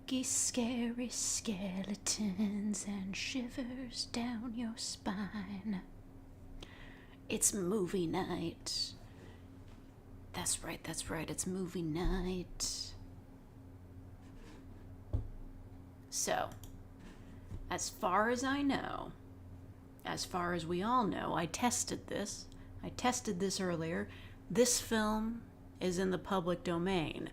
spooky, scary skeletons and shivers down your spine. It's movie night. That's right, it's movie night. So, as far as I know, as far as we all know, I tested this earlier. This film is in the public domain.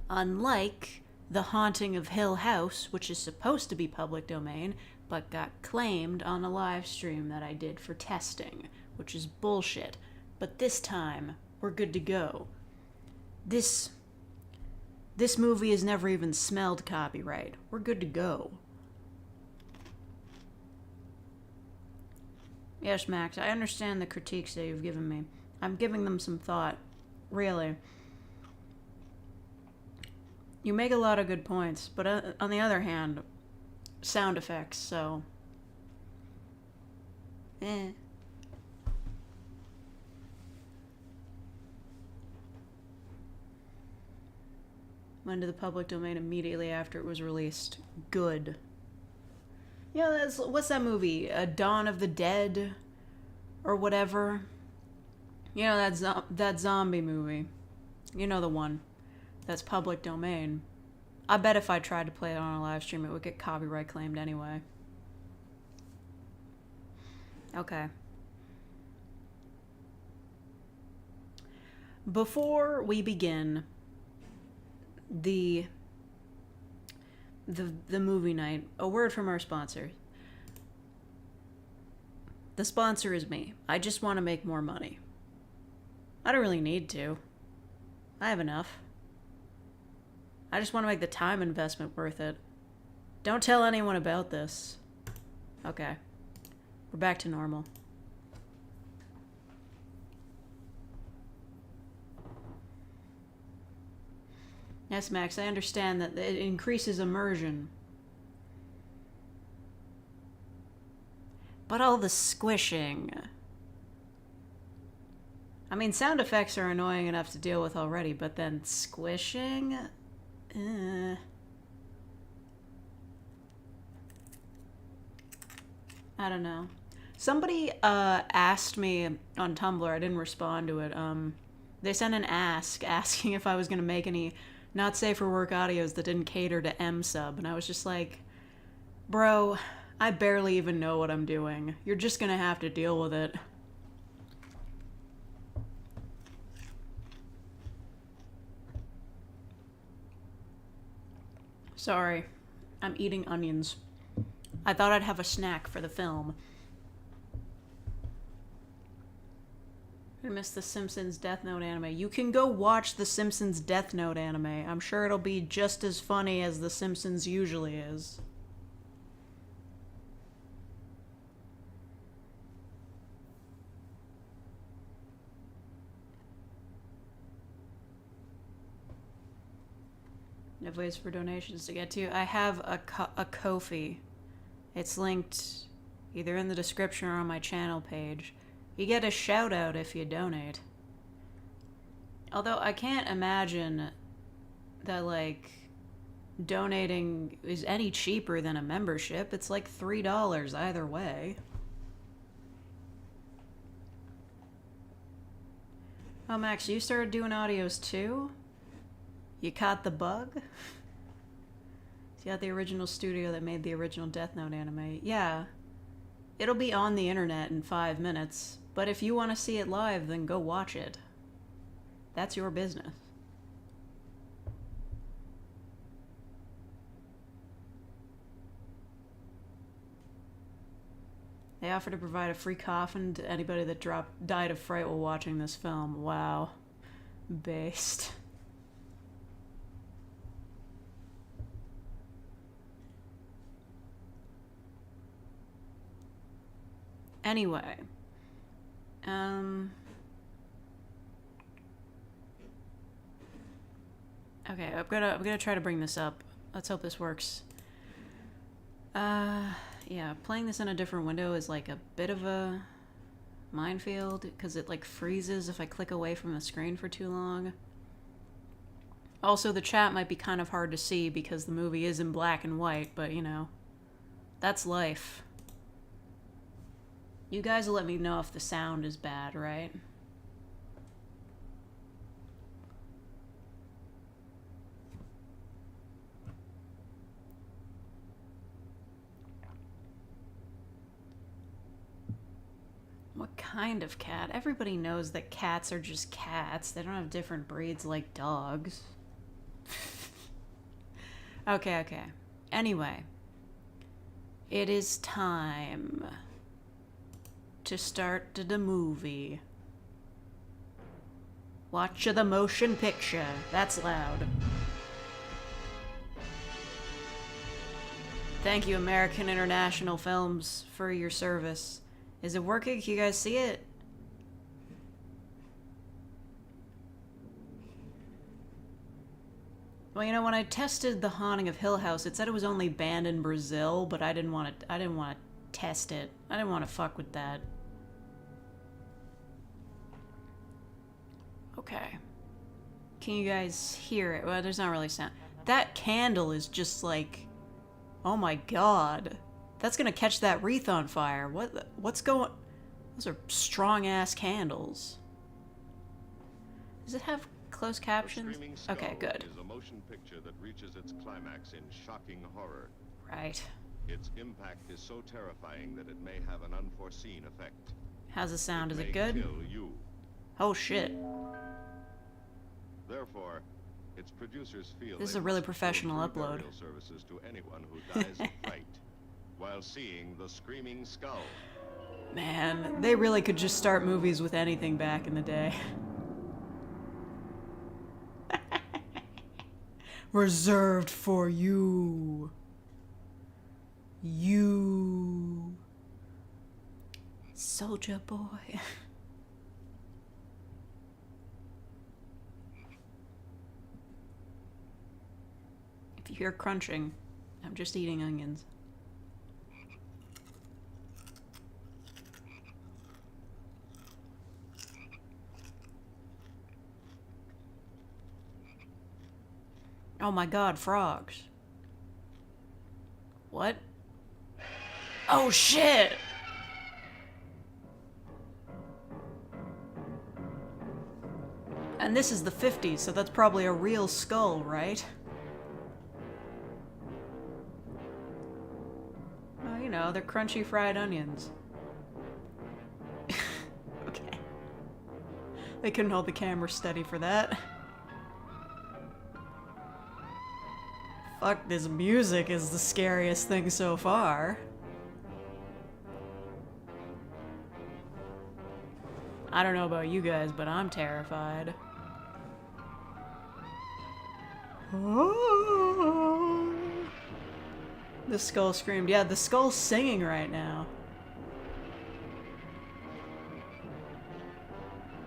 Unlike The Haunting of Hill House, which is supposed to be public domain, but got claimed on a live stream that I did for testing, which is bullshit. But this time, we're good to go. This movie has never even smelled copyright. We're good to go. Yes, Max, I understand the critiques that you've given me. I'm giving them some thought. Really. You make a lot of good points, but on the other hand, sound effects, so... Went to the public domain immediately after it was released. Good. Yeah, what's that movie? Dawn of the Dead? Or whatever? You know, that zombie movie. You know the one. That's public domain. I bet if I tried to play it on a live stream, it would get copyright claimed anyway. Okay. Before we begin the movie night, a word from our sponsor. The sponsor is me. I just want to make more money. I don't really need to. I have enough. I just want to make the time investment worth it. Don't tell anyone about this. Okay. We're back to normal. Yes, Max, I understand that it increases immersion. But all the squishing. I mean, sound effects are annoying enough to deal with already, but then squishing? I don't know. Somebody asked me on Tumblr, I didn't respond to it. They sent an asking if I was going to make any not safe for work audios that didn't cater to M-sub, and I was just like, bro, I barely even know what I'm doing. You're just gonna have to deal with it. Sorry, I'm eating onions. I thought I'd have a snack for the film. I missed the Simpsons Death Note anime. You can go watch the Simpsons Death Note anime. I'm sure it'll be just as funny as the Simpsons usually is. I have ways for donations to get to. I have a Ko-fi. It's linked either in the description or on my channel page. You get a shout out if you donate. Although I can't imagine that, like, donating is any cheaper than a membership. It's like $3 either way. Oh, Max, you started doing audios too? You caught the bug? You got the original studio that made the original Death Note anime. Yeah. It'll be on the internet in 5 minutes. But if you want to see it live, then go watch it. That's your business. They offer to provide a free coffin to anybody that died of fright while watching this film. Wow. Based. Anyway. Okay, I'm gonna try to bring this up. Let's hope this works. Yeah, playing this in a different window is like a bit of a minefield because it like freezes if I click away from the screen for too long. Also, the chat might be kind of hard to see because the movie is in black and white, but you know, that's life. You guys will let me know if the sound is bad, right? What kind of cat? Everybody knows that cats are just cats. They don't have different breeds like dogs. Okay. Anyway. It is time to start the movie. Watch the motion picture. That's loud. Thank you, American International Films, for your service. Is it working? Can you guys see it? Well, you know, when I tested The Haunting of Hill House, it said it was only banned in Brazil, but I didn't want to test it. I didn't want to fuck with that. Okay. Can you guys hear it? Well, there's not really sound. That candle is just like, oh my god. That's gonna catch that wreath on fire. What's going... Those are strong-ass candles. Does it have closed captions? Okay, good. Is a motion picture that reaches its climax in shocking horror. Right. Its impact is so terrifying that it may have an unforeseen effect. How's the sound? Is it may good? Kill you. Oh shit. Therefore, its producers feel this is a really professional upload. Services to anyone who dies of fright while seeing the screaming skull. Man, they really could just start movies with anything back in the day. Reserved for you. You. Soldier boy. If you hear crunching, I'm just eating onions. Oh my god, frogs. What? Oh shit! And this is the 50s, so that's probably a real skull, right? Oh, you know, they're crunchy fried onions. Okay. They couldn't hold the camera steady for that. Fuck, this music is the scariest thing so far. I don't know about you guys, but I'm terrified. Oh. The skull screamed. Yeah, the skull's singing right now.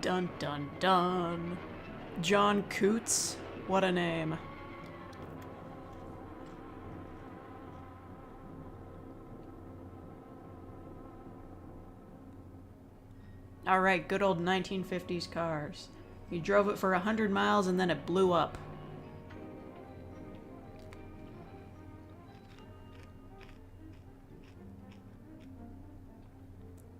Dun dun dun. John Coots? What a name. Alright, good old 1950s cars. You drove it for 100 miles and then it blew up.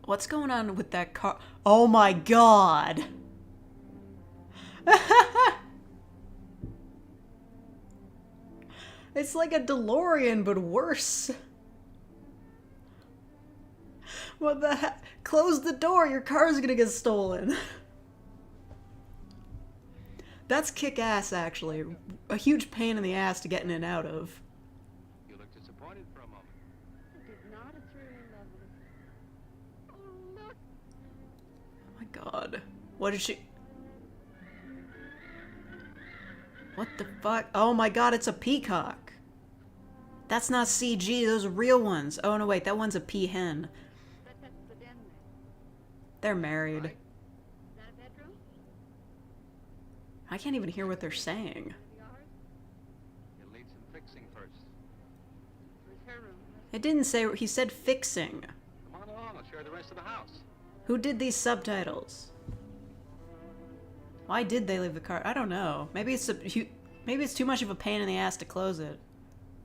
What's going on with that car? Oh my god! It's like a DeLorean, but worse. What the heck? Close the door, your car's gonna get stolen. That's kick-ass, actually. A huge pain in the ass to get in and out of. You look disappointed for a moment. It is not a thrilling level. Oh, look! Oh my god. What did she... What the fuck? Oh my god, it's a peacock. That's not CG, those are real ones. Oh no, wait, that one's a peahen. That's the den there. They're married. Is that a bedroom? I can't even hear what they're saying. Is it yours? You'll need some fixing first. Where's her room? It didn't say... He said fixing. Come on along, I'll show you the rest of the house. Who did these subtitles? Why did they leave the car? I don't know. Maybe it's a... Maybe it's too much of a pain in the ass to close it.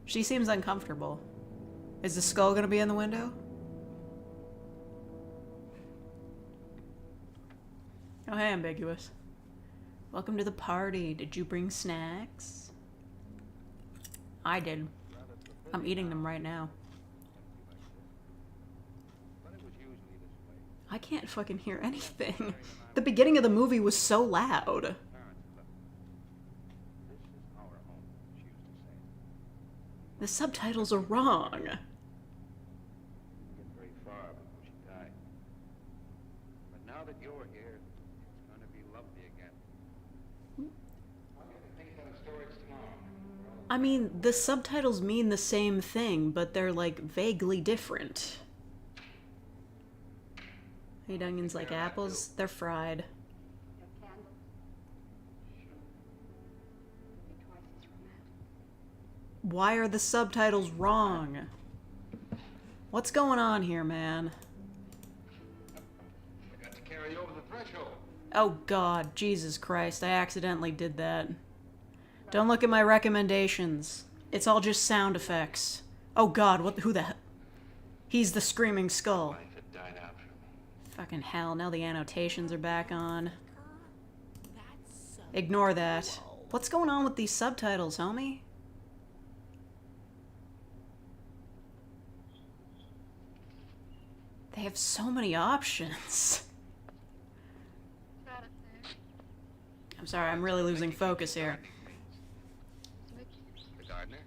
She seems uncomfortable. Is the skull gonna be in the window? Oh, hey, ambiguous. Welcome to the party. Did you bring snacks? I did. I'm eating them right now. I can't fucking hear anything. The beginning of the movie was so loud. The subtitles are wrong. Now that you're here, it's going to be lovely again. I mean, the subtitles mean the same thing, but they're like vaguely different. Eat onions like apples? They're fried. Why are the subtitles wrong? What's going on here, man? I got to carry you over the threshold. Oh god, Jesus Christ, I accidentally did that. Don't look at my recommendations. It's all just sound effects. Oh god, who the hell? He's the screaming skull. Life had died out. Fucking hell, now the annotations are back on. Ignore that. What's going on with these subtitles, homie? They have so many options. I'm sorry, I'm really losing focus here. The gardener?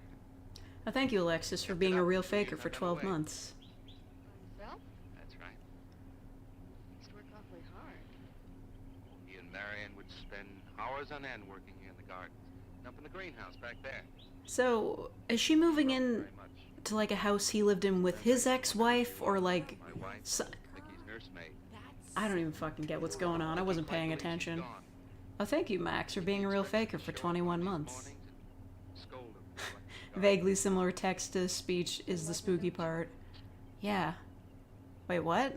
Thank you, Alexis, for being a real faker for 12 months. Well, That's right. used to work awfully hard. He and Marion would spend hours on end working here in the gardens. And up in the greenhouse back there. So, is she moving in Very much. to like a house he lived in with his ex-wife, or like... My wife, So, Vicky's nursemaid. I don't even fucking get what's going on. I wasn't paying Quite believe she's attention. gone. Oh, thank you, Max, for being a real faker for 21 months. Mornings and scold him for like the Vaguely similar text to speech is the spooky part. Yeah. Wait, what? Oh,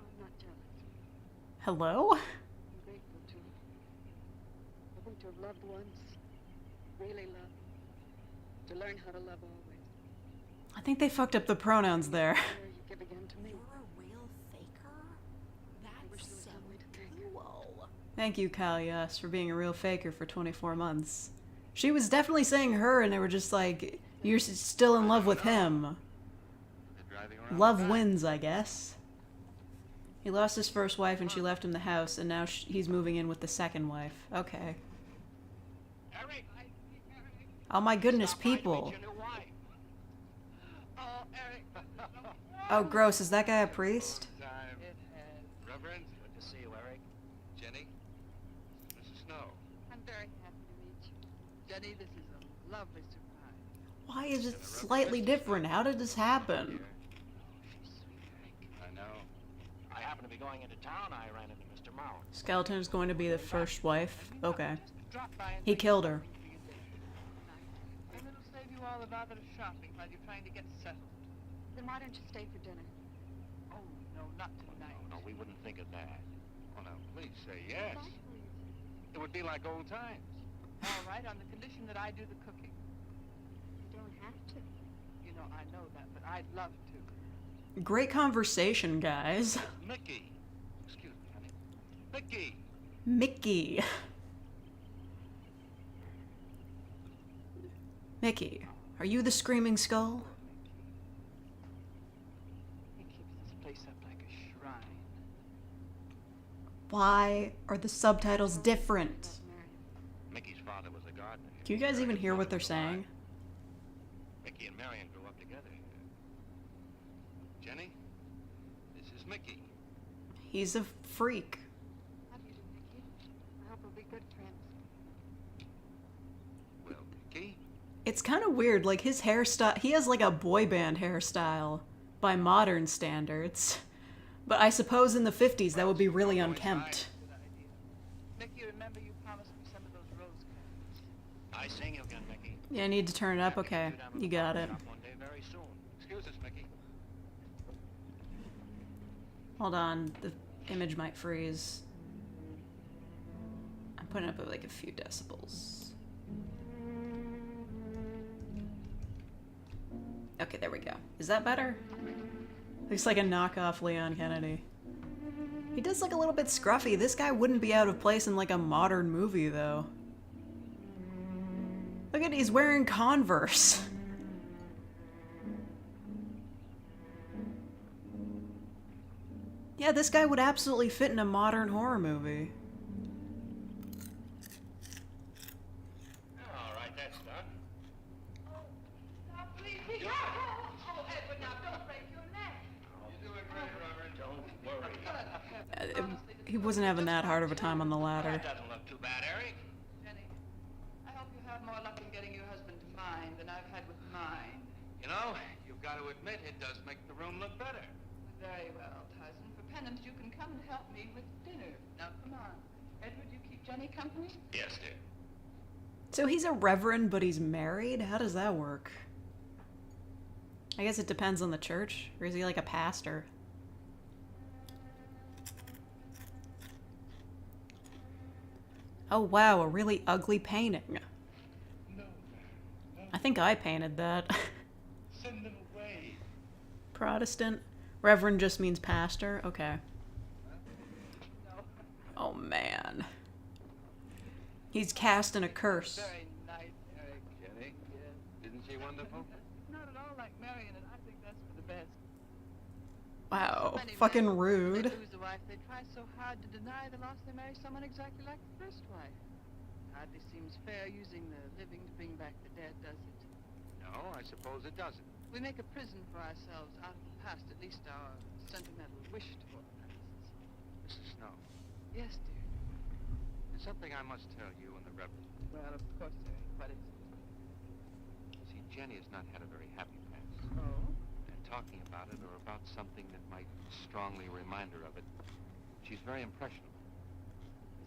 I'm not jealous. Hello? I'm grateful to I think to have loved once, really loved, to learn how to love always. I think they fucked up the pronouns there. Where you give again to me. You're a real faker? I wish That's there was so some way to thank you. cool. Thank you, Kalyas, for being a real faker for 24 months. She was definitely saying her, and they were just like, you're still in love with him. They're driving around Love the back. wins, I guess. He lost his first wife and she left him the house, and now he's moving in with the second wife. Okay. Eric! Oh my goodness, Stop by to meet people. your new wife. Oh, Eric. Oh, gross. Is that guy a priest? Time. It has. Reverend, Good to see you, Eric. Jenny, Mrs. Snow. I'm very happy to meet you. Jenny, this is a lovely surprise. Why is it slightly different? How did this happen? I know. I happen to be going into town. I ran into Mr. Mount. Skeleton is going to be the first wife. Okay. Drop by and He say killed her. something for your day. And it'll save you all the bother of shopping while you're trying to get settled. Then why don't you stay for dinner? Oh, no, not tonight. No, we wouldn't think of that. Oh, now, please say yes. Don't please. It would be like old times. All right, on the condition that I do the cooking. You don't have to. You know, I know that, but I'd love to. Great conversation, guys. Mickey. Excuse me, honey. Mickey. Mickey. Mickey, are you the screaming skull? He keeps this place up like a shrine. Why are the subtitles different? About Marion. Mickey's father was a gardener. Do you guys even hear what they're saying? Mickey and Marion grew up together. Jenny, this is Mickey. He's a freak. How do you do, Mickey? I hope we'll be good friends. Well, Mickey, It's kind of weird, like his hairstyle, he has like a boy band hairstyle by modern standards. But I suppose in the 50s that would be really unkempt. Good idea. Mickey, remember you promised me some of those rose petals. I sing you again, Mickey. Yeah, I need to turn it up. Okay, you got it. Shop one day very soon. Excuse us, Mickey. Hold on, the image might freeze. I'm putting up like a few decibels. Okay, there we go. Is that better? Looks like a knockoff Leon Kennedy. He does look a little bit scruffy. This guy wouldn't be out of place in like a modern movie, though. Look at, he's wearing Converse. Yeah, this guy would absolutely fit in a modern horror movie. All right, that's done. Now, please, oh, Edward, now, don't break your neck. You do it great, Robert. Don't worry. He wasn't having that hard of a time on the ladder. That doesn't look too bad, Eric. Jenny, I hope you have more luck in getting your husband to mine than I've had with mine. You know, you've got to admit it does make the room look better. Very well, Tyson. For penance, you can come and help me with dinner. Now, come on. Edward, you keep Jenny company? Yes, dear. So he's a reverend, but he's married? How does that work? I guess it depends on the church. Or is he like a pastor? Oh wow, a really ugly painting. No. I think I painted that. Send them away. Protestant. Reverend just means pastor? Okay. No. Oh man. He's casting a curse. Very nice, Eric. Jenny, Yes. isn't she wonderful? It's not at all like Marion, and I think that's for the best. Wow. Many Fucking men, when rude. They lose a wife, they try so hard to deny the loss they marry someone exactly like the first wife. Hardly seems fair using the living to bring back the dead, does it? No, I suppose it doesn't. We make a prison for ourselves out of the past, at least our sentimental wish toward the past. Mrs. Snow, Yes, dear. there's something I must tell you and the Reverend. Well, of course, Eric. What is it? See, Jenny has not had a very happy past. Oh? And talking about it or about something that might strongly remind her of it, she's very impressionable.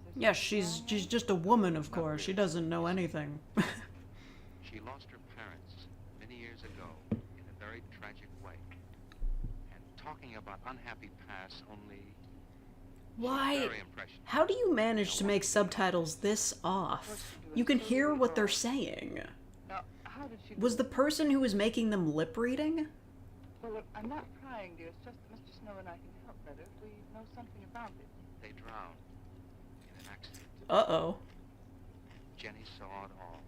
Is there Yeah, something she's wrong, Eric? just a woman, of course. She doesn't know anything. She lost her parents many years ago in a very tragic way. And talking about unhappy past only... she's Why? very impressionable. How do you manage to make subtitles this off? You can hear what they're saying. Now, how did she... Was the person who was making them lip reading? Well, look, I'm not crying, dear. It's just that Mr. Snow and I can help better if we know something about it. They drowned in an accident. Uh-oh. Jenny saw it all.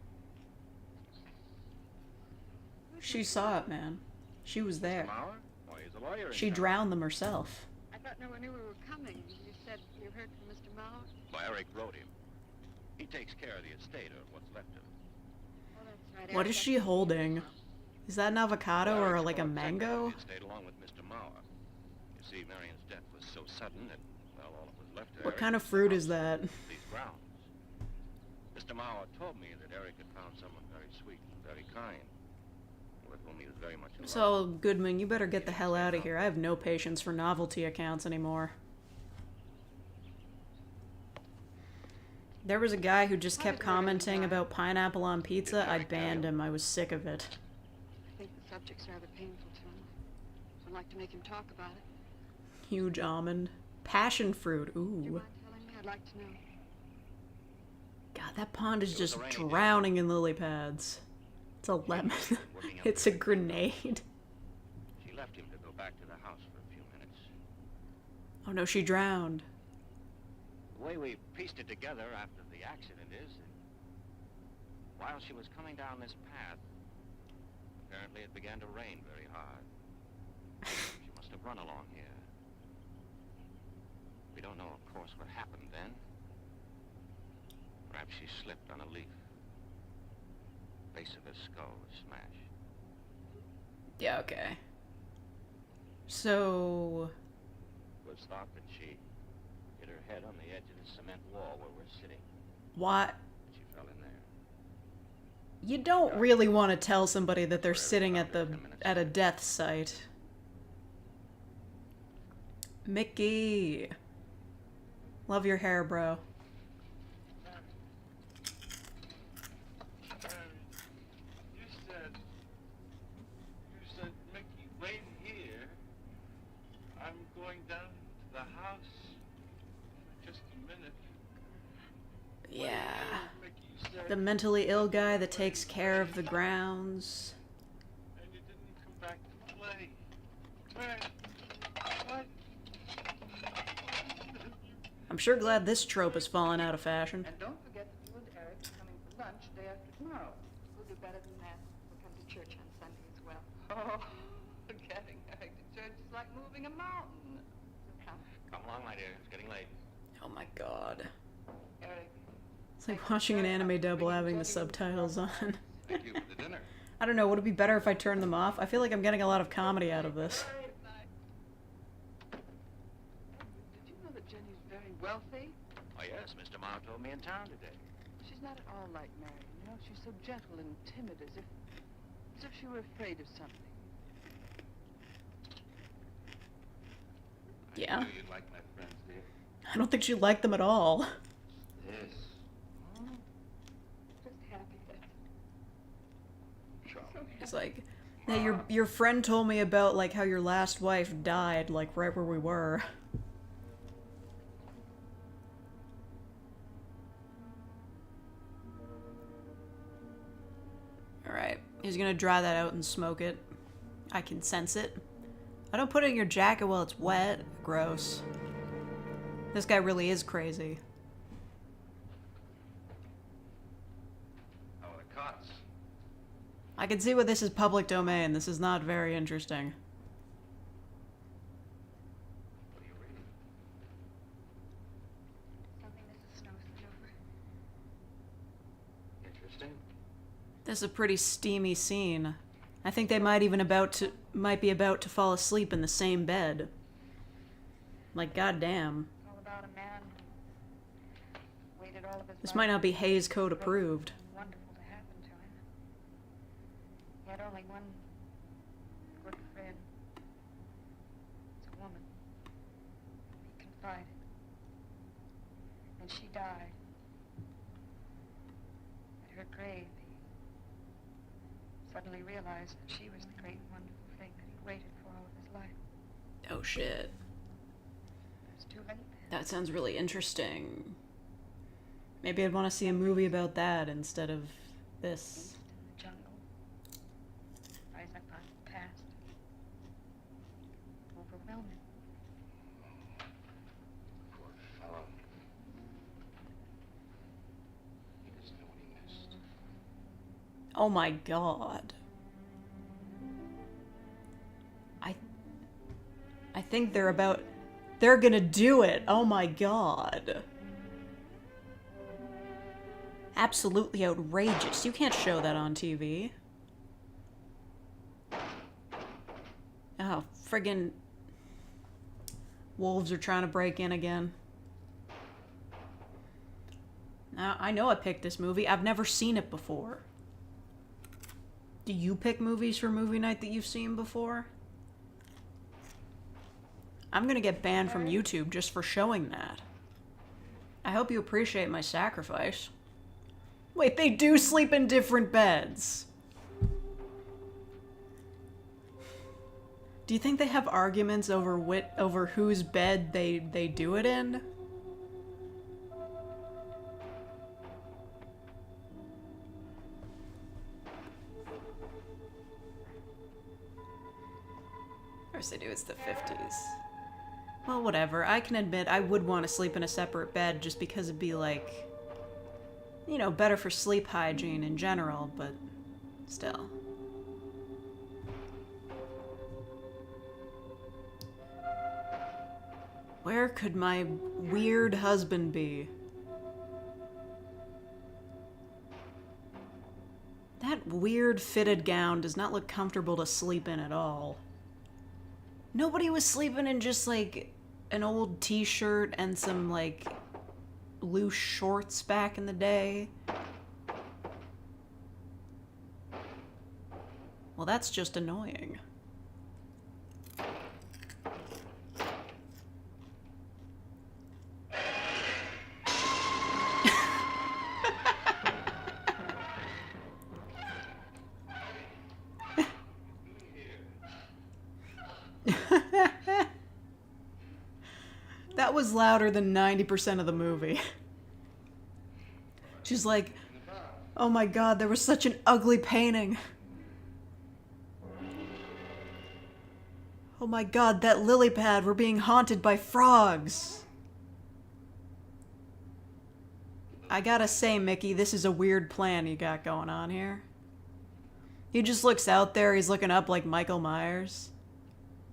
She saw it, man. She was there. Mauer? Why, he's a lawyer in She town. drowned them herself. I thought no one knew we were coming. You said you heard from Mr. Mauer? Well, Eric wrote him. He takes care of the estate or what's left of it. Oh, that's right. What is she holding? Is that an avocado or Eric's like a gonna protect mango? The estate along with Mr. Mauer. You see, Marion's death was so sudden that, well, all that was left to What Eric kind of was the fruit house is that? and These grounds. Mr. Mauer told me that Eric had found someone very sweet and very kind, with whom he was very much in love. So, Goodman, you better get the hell out of here. I have no patience for novelty accounts anymore. There was a guy who just kept commenting about pineapple on pizza. I banned him. I was sick of it. I think the subject's rather painful to him. I'd like to make him talk about it. Huge almond. Passion fruit. Do you Ooh. mind telling me? I'd like to know. God, that pond is It was just a rainy day. drowning in lily pads. It's a lemon. It's a grenade. She left him to go back to the house for a few minutes. Oh no, she drowned. The way we pieced it together after the accident is that while she was coming down this path, apparently it began to rain very hard. She must have run along here. We don't know, of course, what happened then. Perhaps she slipped on a leaf. Base of her skull was smashed. Yeah, okay. So... It was thought that she hit her head on the edge of the cement wall where we're sitting. What? She fell in there. You don't really want to tell somebody that they're sitting at a death site. Mickey. Love your hair, bro. You said, Mickey, wait here. I'm going down to the house for just a minute. Yeah, the mentally ill guy that takes care of the grounds. And you didn't come back to play. What? I'm sure glad this trope has fallen out of fashion. And don't forget that you and Eric are coming for lunch day after tomorrow. We'll do better than that. We'll come to church on Sunday as well. Oh, getting Eric to church is like moving a mountain. So come. Come along, my dear. It's getting late. Oh my god. Eric, It's like watching an anime dub while having the subtitles on. Thank you for the dinner. I don't know, would it be better if I turned them off? I feel like I'm getting a lot of comedy out of this. did you know that Jenny's very wealthy? Oh, yes, Mr. Mao told me in town today. She's not at all like Marion. You know, she's so gentle and timid, as if she were afraid of something. Yeah. I knew you'd like my friends, dear. I don't think she liked them at all. This. Just happy that. It's like, yeah, your friend told me about, like, how your last wife died, like, right where we were. Alright, he's gonna dry that out and smoke it. I can sense it. I don't put it in your jacket while it's wet. Gross. This guy really is crazy. Oh, the cots. I can see why this is public domain. This is not very interesting. What are you reading? Something Mrs. Snow sent over. Interesting. This is a pretty steamy scene. I think they might even might be about to fall asleep in the same bed. Like, goddamn. It's all about a man who waited all of his This life might not be for Hayes Code something approved. wonderful to happen to him. He had only one good friend. It's a woman. He confided. And she died. At her grave, he suddenly realized that she was the great wonderful thing that he'd waited for all of his life. Oh shit. It was too late then. That sounds really interesting. Maybe I'd want to see a movie about that instead of this. Beast in the jungle. Rise up out of the past. Overwhelming. Poor fellow. He doesn't know what he missed. Oh my god. I think they're gonna do it. Oh my god. Absolutely outrageous. You can't show that on TV. Oh, friggin' wolves are trying to break in again. Now, I know I picked this movie. I've never seen it before. Do you pick movies for movie night that you've seen before? I'm gonna get banned from YouTube just for showing that. I hope you appreciate my sacrifice. Wait, they do sleep in different beds. Do you think they have arguments over whose bed they do it in? Of course they do, it's the 50s. Well, whatever. I can admit I would want to sleep in a separate bed just because it'd be like, you know, better for sleep hygiene in general, but still. Where could my weird husband be? That weird fitted gown does not look comfortable to sleep in at all. Nobody was sleeping in just like an old t-shirt and some like loose shorts back in the day. Well, that's just annoying. That was louder than 90% of the movie. She's like, Oh my god, there was such an ugly painting. Oh my god, that lily pad, we're being haunted by frogs. I gotta say, Mickey, this is a weird plan you got going on here. He just looks out there, he's looking up like Michael Myers.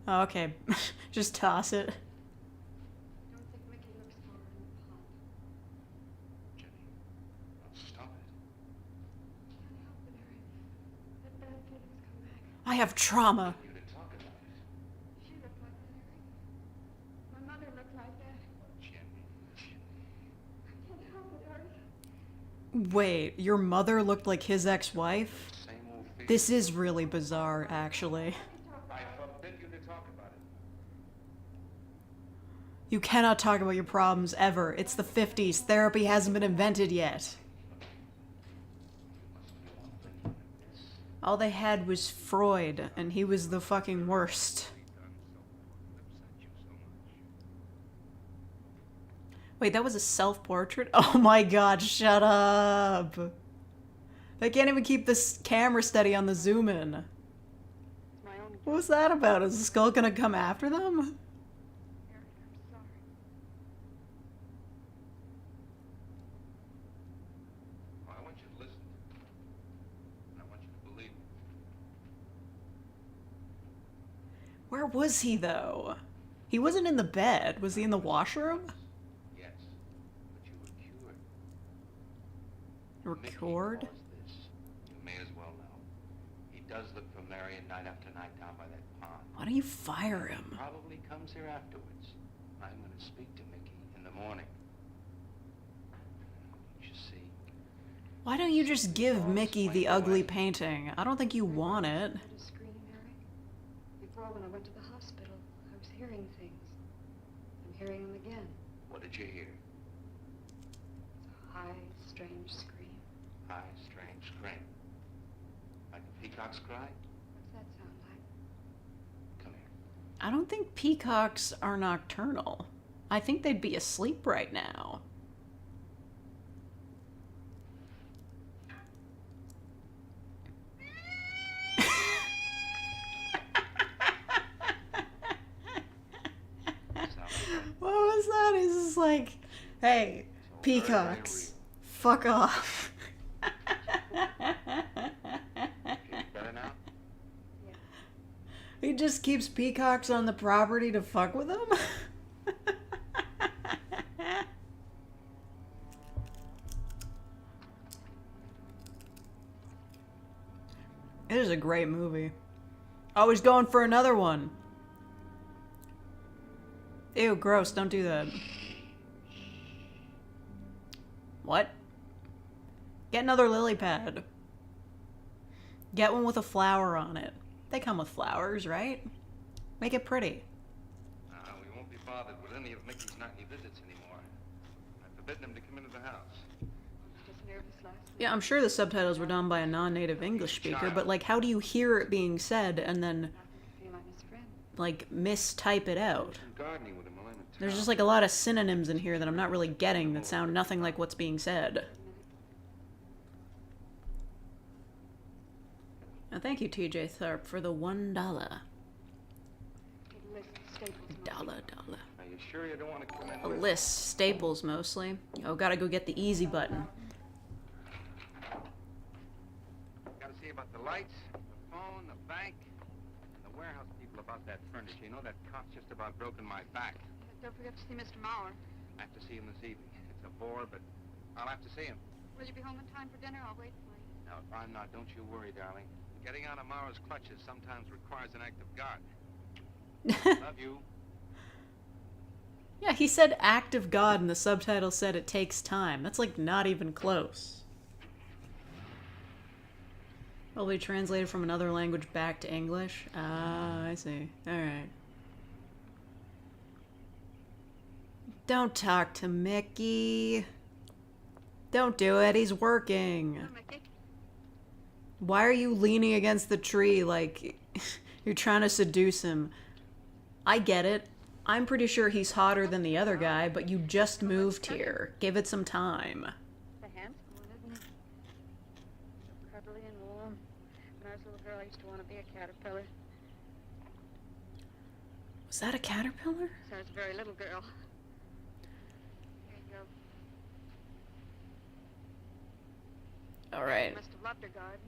Oh, okay, just toss it. I don't think Mickey looks for her in the pond. Jenny, stop it. Can't help it, Harry. That bad feeling's come back. I have trauma. You didn't talk about it. She looked like that, Harry. My mother looked like that. Jenny. I can't help it, Harry. Wait, your mother looked like his ex-wife? Same old feeling. This is really bizarre, actually. I forbid you to talk about it. You cannot talk about your problems ever. It's the 50s. Therapy hasn't been invented yet. All they had was Freud, and he was the fucking worst. Wait, that was a self-portrait? Oh my god, shut up! They can't even keep this camera steady on the zoom-in. It's my own What was that about? Is the skull gonna come after them? Harry, I'm sorry. Well, I want you to listen. And I want you to believe me. Where was he, though? He wasn't in the bed. Was he in the washroom? Yes, but you were cured. Mickey Record? caused this. You may as well know. He does look for Marion night after night down by that pond. Why don't you fire him? Probably comes here afterwards. I'm going to speak to Mickey in the morning. You see, Why don't you just give Mickey the ugly painting? I don't think you want it. I heard a scream, Harry. Before, when I went to the hospital, I was hearing things. I'm hearing them again. what did you hear? It's a high, strange scream. High, strange scream. Like a peacock's cry? What's that sound like? Come here. I don't think peacocks are nocturnal. I think they'd be asleep right now. What was that? He's just like, hey, peacocks, fuck off. Better now? Yeah. He just keeps peacocks on the property to fuck with them? It is a great movie. Oh, he's going for another one. Ew, gross, don't do that. What? Get another lily pad. Get one with a flower on it. They come with flowers, right? Make it pretty. We won't be bothered with any of Mickey's nightly visits anymore. I've forbidden him to come into the house. I was just nervous last night. Yeah, I'm sure the subtitles were done by a non-native English speaker, but like, how do you hear it being said and then, Nothing to feel I'm his friend. like, mistype it out? I'm gardening with him while I'm in town. There's just like a lot of synonyms in here that I'm not really getting that sound nothing like what's being said. Now, thank you, TJ Tharp, for the $1. Good list of staples. Dollar. Are you sure you don't want to come in A with list, staples mostly. Oh, gotta go get the easy button. Got to see about the lights, the phone, the bank, and the warehouse people about that furniture. You know that cop's just about broken my back. Don't forget to see Mr. Mauer. I have to see him this evening. It's a bore, but I'll have to see him. Will you be home in time for dinner? I'll wait for you. Now, if I'm not, don't you worry, darling. Getting out of Mara's clutches sometimes requires an act of God. Love you. Yeah, he said act of God and the subtitle said it takes time. That's like not even close. Probably translated from another language back to English. Ah, I see. Alright. Don't talk to Mickey. Don't do it, he's working. Hello, Mickey. Why are you leaning against the tree like you're trying to seduce him? I get it. I'm pretty sure he's hotter than the other guy, but you just moved here. Give it some time. The handsome one, isn't cuddly and warm. When I was a little girl, I used to want to be a caterpillar. Was that a caterpillar? So I was a very little girl. Here you go. All right. She must have loved her gardens.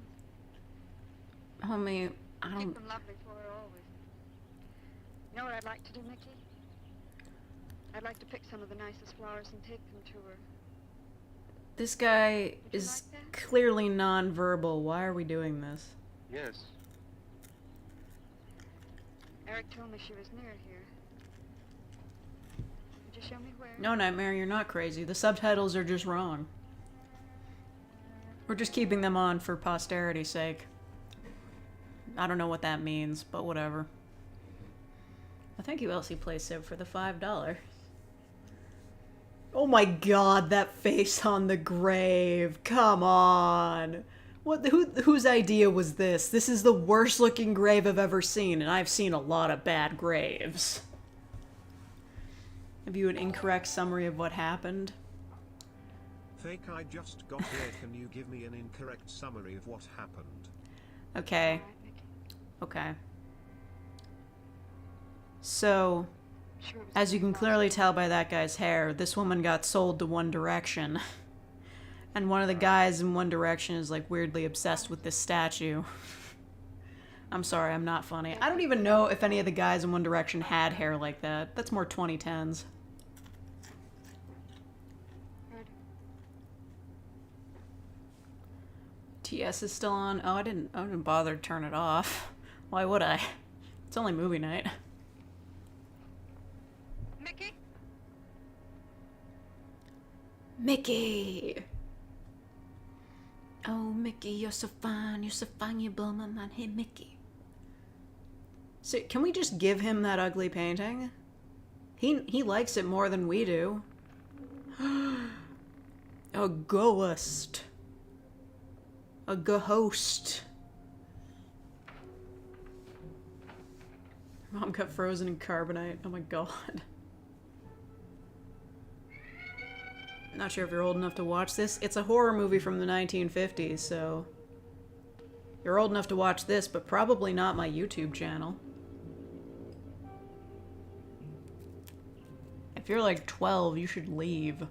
Homie, I Keep don't... them lovely for her always. You know what I'd like to do, Mickey? I'd like to pick some of the nicest flowers and take them to her. This guy you is like that? clearly non-verbal. Why are we doing this? Yes. Eric told me she was near here. Would you show me where? No, Nightmare, you're not crazy. The subtitles are just wrong. We're just keeping them on for posterity's sake. I don't know what that means, but whatever. Well, thank you, Elsie Playciv, for the $5. Oh my god, that face on the grave. Come on. Whose idea was this? This is the worst looking grave I've ever seen, and I've seen a lot of bad graves. Have you an incorrect summary of what happened? Fake, I just got here. Can you give me an incorrect summary of what happened? Okay. All right, Mickey. Okay. So, Sure it was as you can lost. clearly tell by that guy's hair, this woman got sold to One Direction. And one of the guys in One Direction is like weirdly obsessed with this statue. I'm sorry, I'm not funny. I don't even know if any of the guys in One Direction had hair like that. That's more 2010s. Heard. TS is still on. Oh, I didn't bother to turn it off. Why would I? It's only movie night. Mickey? Mickey! Oh, Mickey, you're so fine, you blow my mind. Hey, Mickey. So, can we just give him that ugly painting? He likes it more than we do. A ghost. A ghost. Mom got frozen in carbonite. Oh my god. Not sure if you're old enough to watch this. It's a horror movie from the 1950s, so... You're old enough to watch this, but probably not my YouTube channel. If you're like 12, you should leave.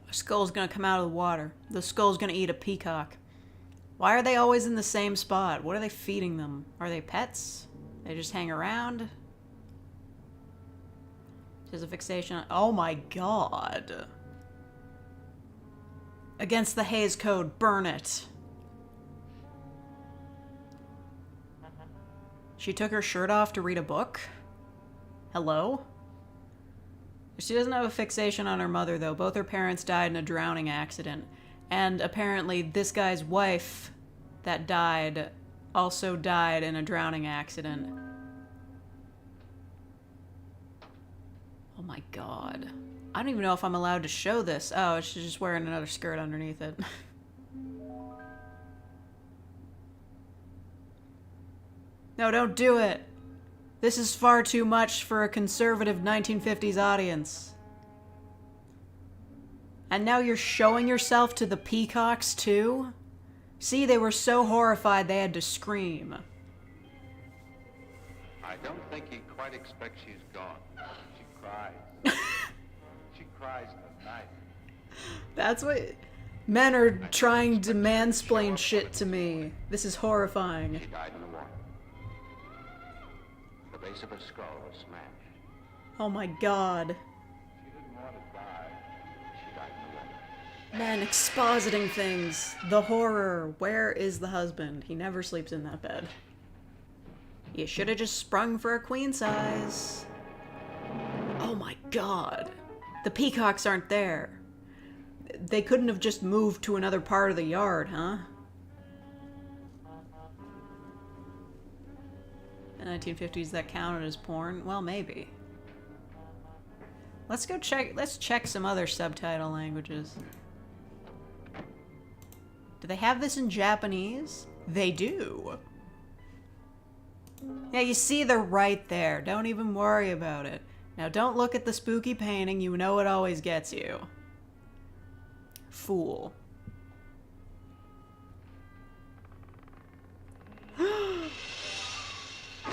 A skull's gonna come out of the water. The skull's gonna eat a peacock. Why are they always in the same spot? What are they feeding them? Are they pets? They just hang around? There's a fixation on... Oh my god. Against the Hays Code, burn it. She took her shirt off to read a book? Hello? She doesn't have a fixation on her mother, though. Both her parents died in a drowning accident. And apparently this guy's wife that died also died in a drowning accident. Oh my god. I don't even know if I'm allowed to show this. Oh, she's just wearing another skirt underneath it. No, don't do it. This is far too much for a conservative 1950s audience. And now you're showing yourself to the peacocks, too? See, they were so horrified they had to scream. I don't think he quite expects she's gone. She cries. She cries in the night. That's what... Men are trying to mansplain shit to me. This is horrifying. She died in the water. The base of her skull was smashed. Oh my god. She didn't want to die. She died in the water. Men expositing things. The horror. Where is the husband? He never sleeps in that bed. You should have just sprung for a queen size. Oh my god. The peacocks aren't there. They couldn't have just moved to another part of the yard, huh? The 1950s that counted as porn? Well, maybe. Let's check some other subtitle languages. Do they have this in Japanese? They do. Yeah, you see they're right there. Don't even worry about it. Now don't look at the spooky painting. You know it always gets you. Fool.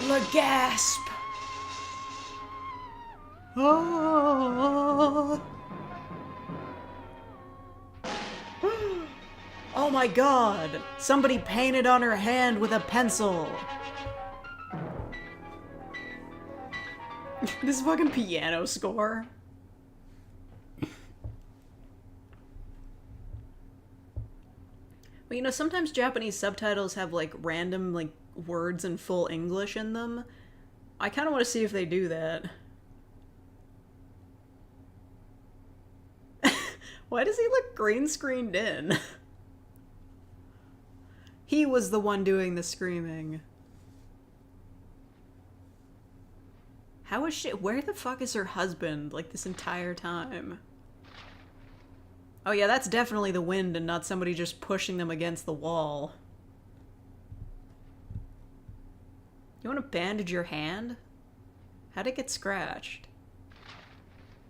Le gasp! Oh. Oh my god! Somebody painted on her hand with a pencil! This fucking piano score. Well, you know, sometimes Japanese subtitles have, like, random, like, words in full English in them. I kind of want to see if they do that. Why does he look green screened in? He was the one doing the screaming. How is she? Where the fuck is her husband, like, this entire time? Oh yeah, that's definitely the wind and not somebody just pushing them against the wall. You want to bandage your hand? How'd it get scratched?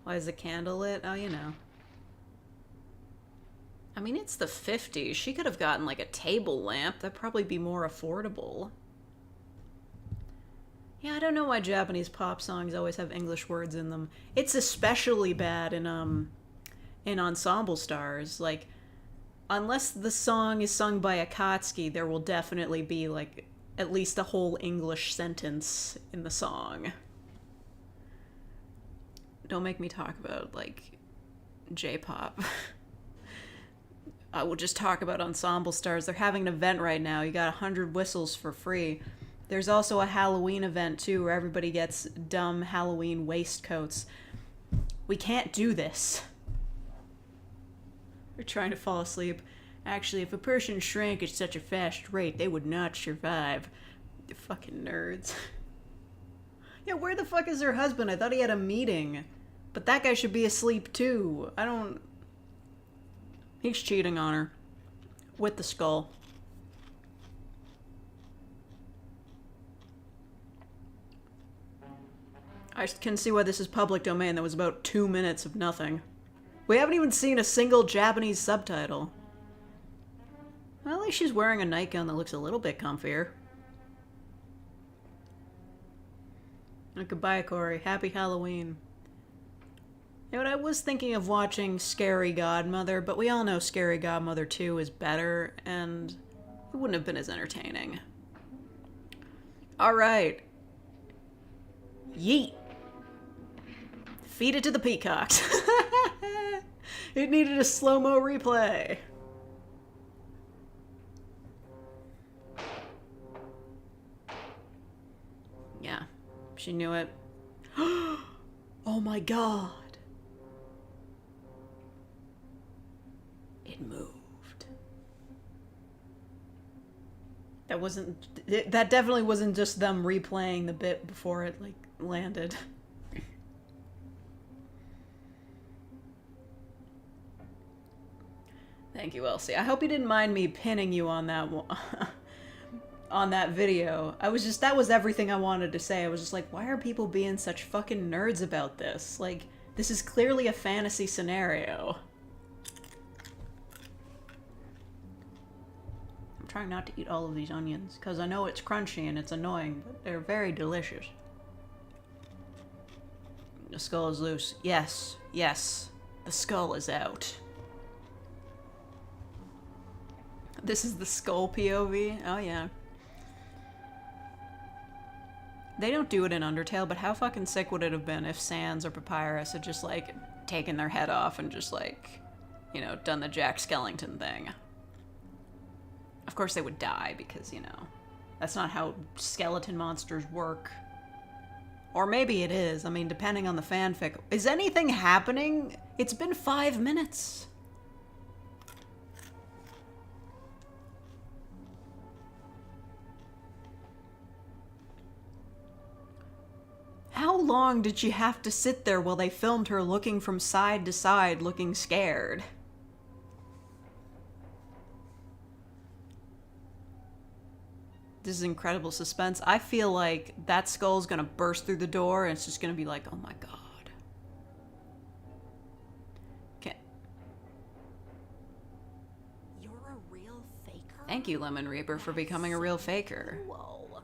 Why is the candle lit? Oh, you know. I mean, it's the 50s. She could have gotten, like, a table lamp. That'd probably be more affordable. Yeah, I don't know why Japanese pop songs always have English words in them. It's especially bad in ensemble stars. Like, unless the song is sung by Akatsuki, there will definitely be, like, at least a whole English sentence in the song. Don't make me talk about, like, J-pop. I will just talk about ensemble stars. They're having an event right now. You got 100 whistles for free. There's also a Halloween event, too, where everybody gets dumb Halloween waistcoats. We can't do this. We're trying to fall asleep. Actually, if a person shrank at such a fast rate, they would not survive. You fucking nerds. Yeah, where the fuck is her husband? I thought he had a meeting. But that guy should be asleep, too. I don't... He's cheating on her. With the skull. I can see why this is public domain. That was about 2 minutes of nothing. We haven't even seen a single Japanese subtitle. Well, at least she's wearing a nightgown that looks a little bit comfier. Goodbye, Corey. Happy Halloween. You know what, I was thinking of watching Scary Godmother, but we all know Scary Godmother 2 is better, and it wouldn't have been as entertaining. Alright. Yeet. Feed it to the peacocks. It needed a slow-mo replay. Yeah, she knew it. Oh my god. It moved. That definitely wasn't just them replaying the bit before it, like, landed. Thank you, Elsie. I hope you didn't mind me pinning you on that on that video. That was everything I wanted to say. I was just like, why are people being such fucking nerds about this? Like, this is clearly a fantasy scenario. I'm trying not to eat all of these onions, because I know it's crunchy and it's annoying, but they're very delicious. The skull is loose. Yes, yes. The skull is out. This is the skull POV? Oh, yeah. They don't do it in Undertale, but how fucking sick would it have been if Sans or Papyrus had just, like, taken their head off and just, like, you know, done the Jack Skellington thing? Of course they would die, because, you know, that's not how skeleton monsters work. Or maybe it is. I mean, depending on the fanfic. Is anything happening? It's been 5 minutes. How long did she have to sit there while they filmed her looking from side to side, looking scared? This is incredible suspense. I feel like that skull's gonna burst through the door and it's just gonna be like, oh my god. Okay. You're a real faker? Thank you, Lemon Reaper, for becoming a real faker. Whoa.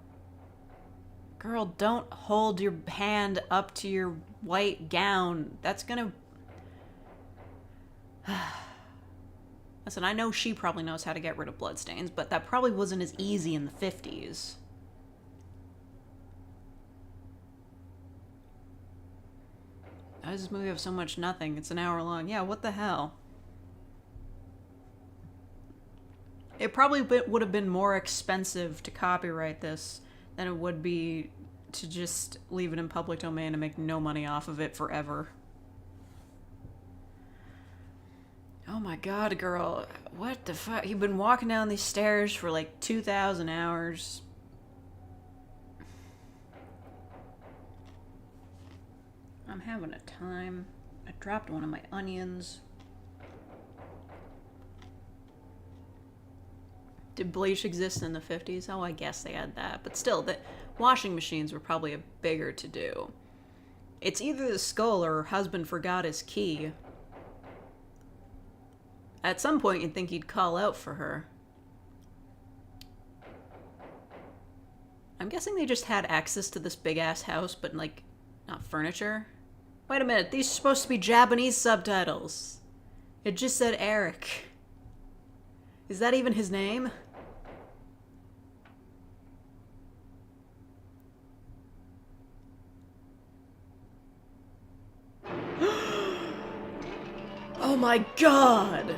Girl, don't hold your hand up to your white gown. That's gonna... Listen, I know she probably knows how to get rid of bloodstains, but that probably wasn't as easy in the 50s. Why does this movie have so much nothing? It's an hour long. Yeah, what the hell? It probably would have been more expensive to copyright this than it would be to just leave it in public domain and make no money off of it forever. Oh my god, girl. What the fuck? You've been walking down these stairs for like 2,000 hours. I'm having a time. I dropped one of my onions. Did bleach exist in the 50s? Oh, I guess they had that. But still, the washing machines were probably a bigger to-do. It's either the skull or her husband forgot his key. At some point, you'd think he'd call out for her. I'm guessing they just had access to this big-ass house, but, like, not furniture. Wait a minute, these are supposed to be Japanese subtitles. It just said Eric. Is that even his name? Oh my god!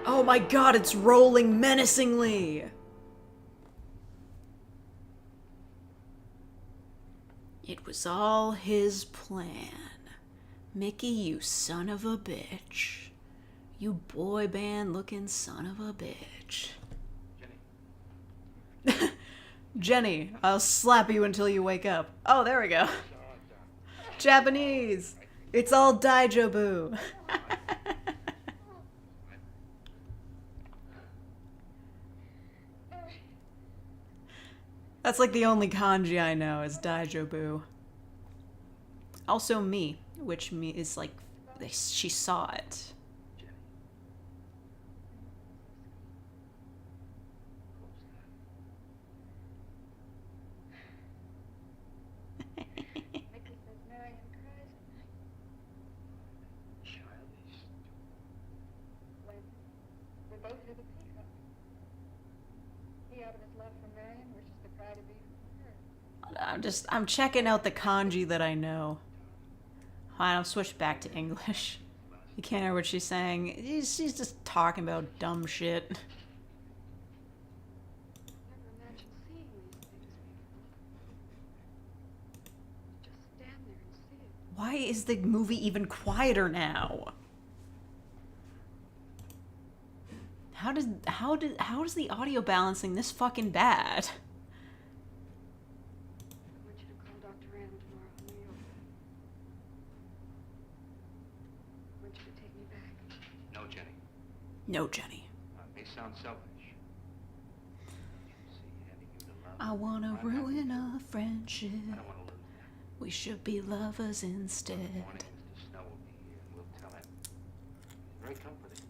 Oh my god, it's rolling menacingly! It was all his plan. Mickey, you son of a bitch. You boy band looking son of a bitch. Jenny. Jenny, I'll slap you until you wake up. Oh, there we go. Japanese. It's all daijobu. That's like the only kanji I know is daijobu. Also me, which me is like she saw it. Mickey says Marion cries at night. Childish. When we both hear the peacock. He, out of his love for Marion, wishes the cry to be from her. I'm checking out the kanji that I know. Fine, I'll switch back to English. You can't hear what she's saying. She's just talking about dumb shit. Never imagined seeing these things before. Just stand there and see it. Why is the movie even quieter now? How does the audio balancing this fucking bad? I want you to call Dr. Rand tomorrow in New York. I want you to take me back. No, Jenny. No, Jenny. May sound selfish. See, handing you the love. I wanna ruin our friendship. I don't want to lose that. We should be lovers instead. Morning, Mr. Snow will be here, and we'll tell him. It's very comforting.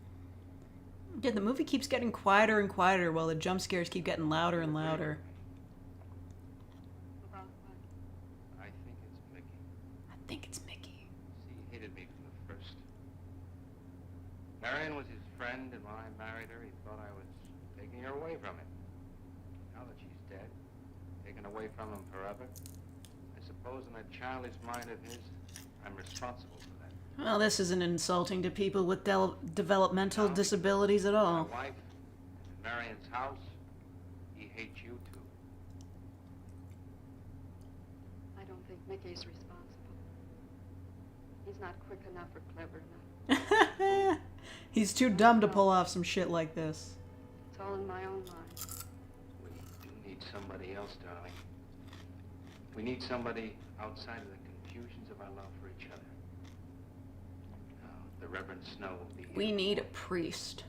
Yeah, the movie keeps getting quieter and quieter while the jump scares keep getting louder and louder. About what? I think it's Mickey. I think it's Mickey. See, he hated me from the first. Marion was his friend, and when I married her, he thought I was taking her away from him. Now that she's dead, taken away from him forever, I suppose in that childish mind of his, I'm responsible for that. Well, this isn't insulting to people with developmental disabilities at all. My wife, in Marion's house, he hates you too. I don't think Mickey's responsible. He's not quick enough or clever enough. He's too dumb to pull off some shit like this. It's all in my own mind. We do need somebody else, darling. We need somebody outside of the effusions of our love for each other. Now, the Reverend Snow will be here. We need a priest.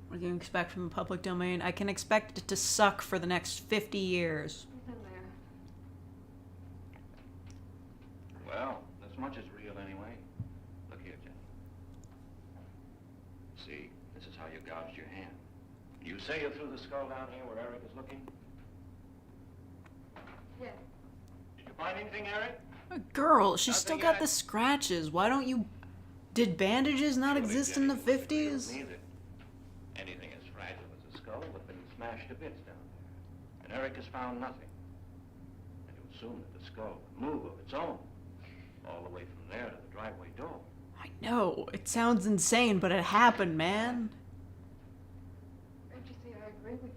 What do you expect from the public domain? I can expect it to suck for the next 50 years. He's in there. Well, this much is real anyway. Look here, Jenny. See, this is how you gouged your hand. You say you threw the skull down here where Eric is looking? Yes. Did you find anything, Eric? Girl, she's Nothing still got yet. the scratches. Why don't you... Did bandages not Surely, exist Jenny, in the you wouldn't feel 50s? neither. Anything as fragile as a skull would have been smashed to bits down there. And Eric has found nothing. And to assume that the skull would move of its own, all the way from there to the driveway door. I know. It sounds insane, but it happened, man. Don't you see, I agree with you.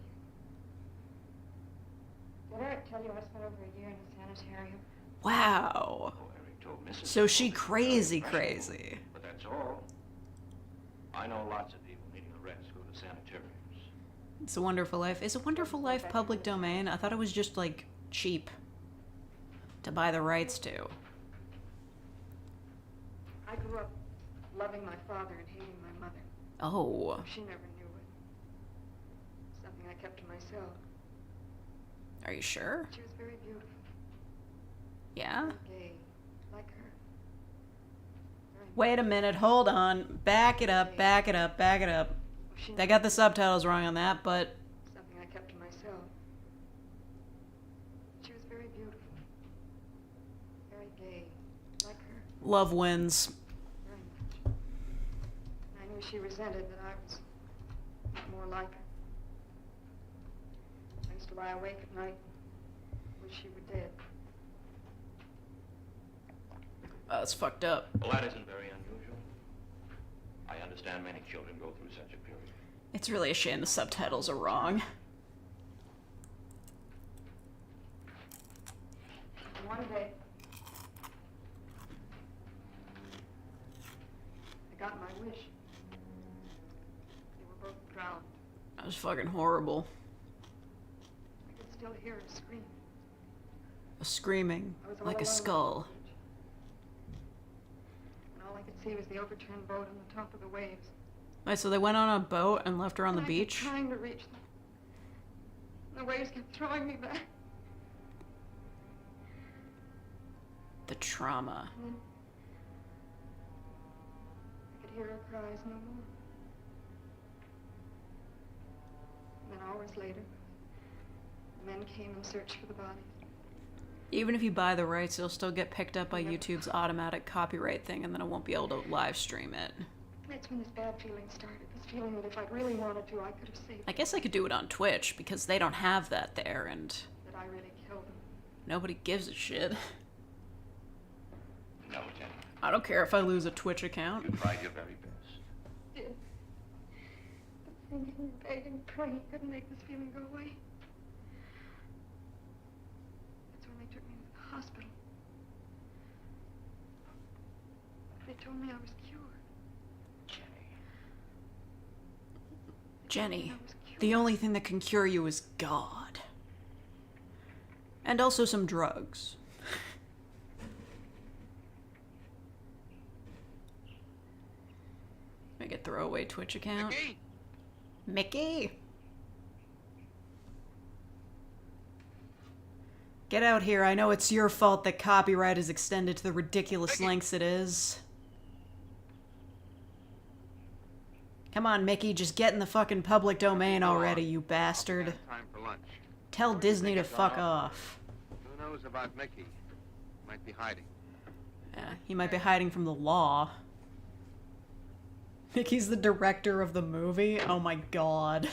Did Eric tell you I spent over a year in the sanitarium? Wow. Oh, Eric told Mrs. So she Snow that crazy, it was very crazy. impressionable, But that's all. I know lots of people needing a rest go to sanitariums. It's a Wonderful Life. Is A Wonderful Life public domain? I thought it was just, like, cheap to buy the rights to. I grew up loving my father and hating my mother. Oh. She never knew it. Something I kept to myself. Are you sure? She was very beautiful. Yeah? Gay. Like her. Very Wait a minute, hold on. Back it up, back it up, back it up. She They got the subtitles wrong on that, but something I kept to myself. She was very beautiful. Very gay. Like her. love wins. Very much. And I knew she resented that I was not more like her. I used to lie awake at night, wish she were dead. That's fucked up. Well, that isn't very unusual. I understand many children go through such a period. It's really a shame the subtitles are wrong. And one day, I got my wish. They were both drowned. That was fucking horrible. I could still hear her scream. Screaming I was all like a alone on skull. the beach. And all I could see was the overturned boat on the top of the waves. Wait, so they went on a boat and left her on the And I beach? kept trying to reach them. And the waves kept throwing me back. The trauma. And then I could hear her cries no more. And then hours later, the men came and searched for the bodies. Even if you buy the rights, it'll still get picked up by YouTube's automatic copyright thing, and then it won't be able to live stream it. That's when this bad feeling started. This feeling that if I'd really wanted to, I could have saved I guess I could do it on Twitch, because they don't have that there, and that I really killed him. nobody gives a shit. No, Jenny. I don't care if I lose a Twitch account. You tried your very best. Did. But thinking and begging and praying couldn't make this feeling go away. That's when they took me to the hospital. They told me I was cured. Jenny, the only thing that can cure you is God. And also some drugs. Make a throwaway Twitch account. Mickey? Mickey? Get out here. I know it's your fault that copyright is extended to the ridiculous Mickey. lengths it is. Come on, Mickey, just get in the fucking public domain already, you bastard. Time for lunch. Tell Where do you Disney think to it's gone fuck off? off. Who knows about Mickey? Might be hiding. Yeah, he might be hiding from the law. Mickey's the director of the movie? Oh my god.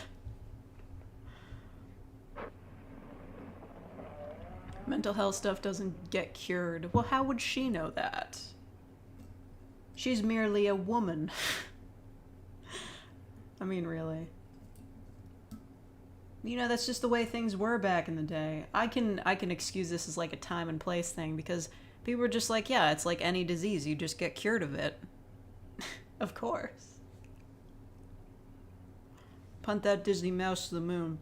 Mental health stuff doesn't get cured. Well, how would she know that? She's merely a woman. I mean, really. You know, that's just the way things were back in the day. I can excuse this as like a time and place thing because people were just like, yeah, it's like any disease, you just get cured of it. Of course. Punt that Disney mouse to the moon.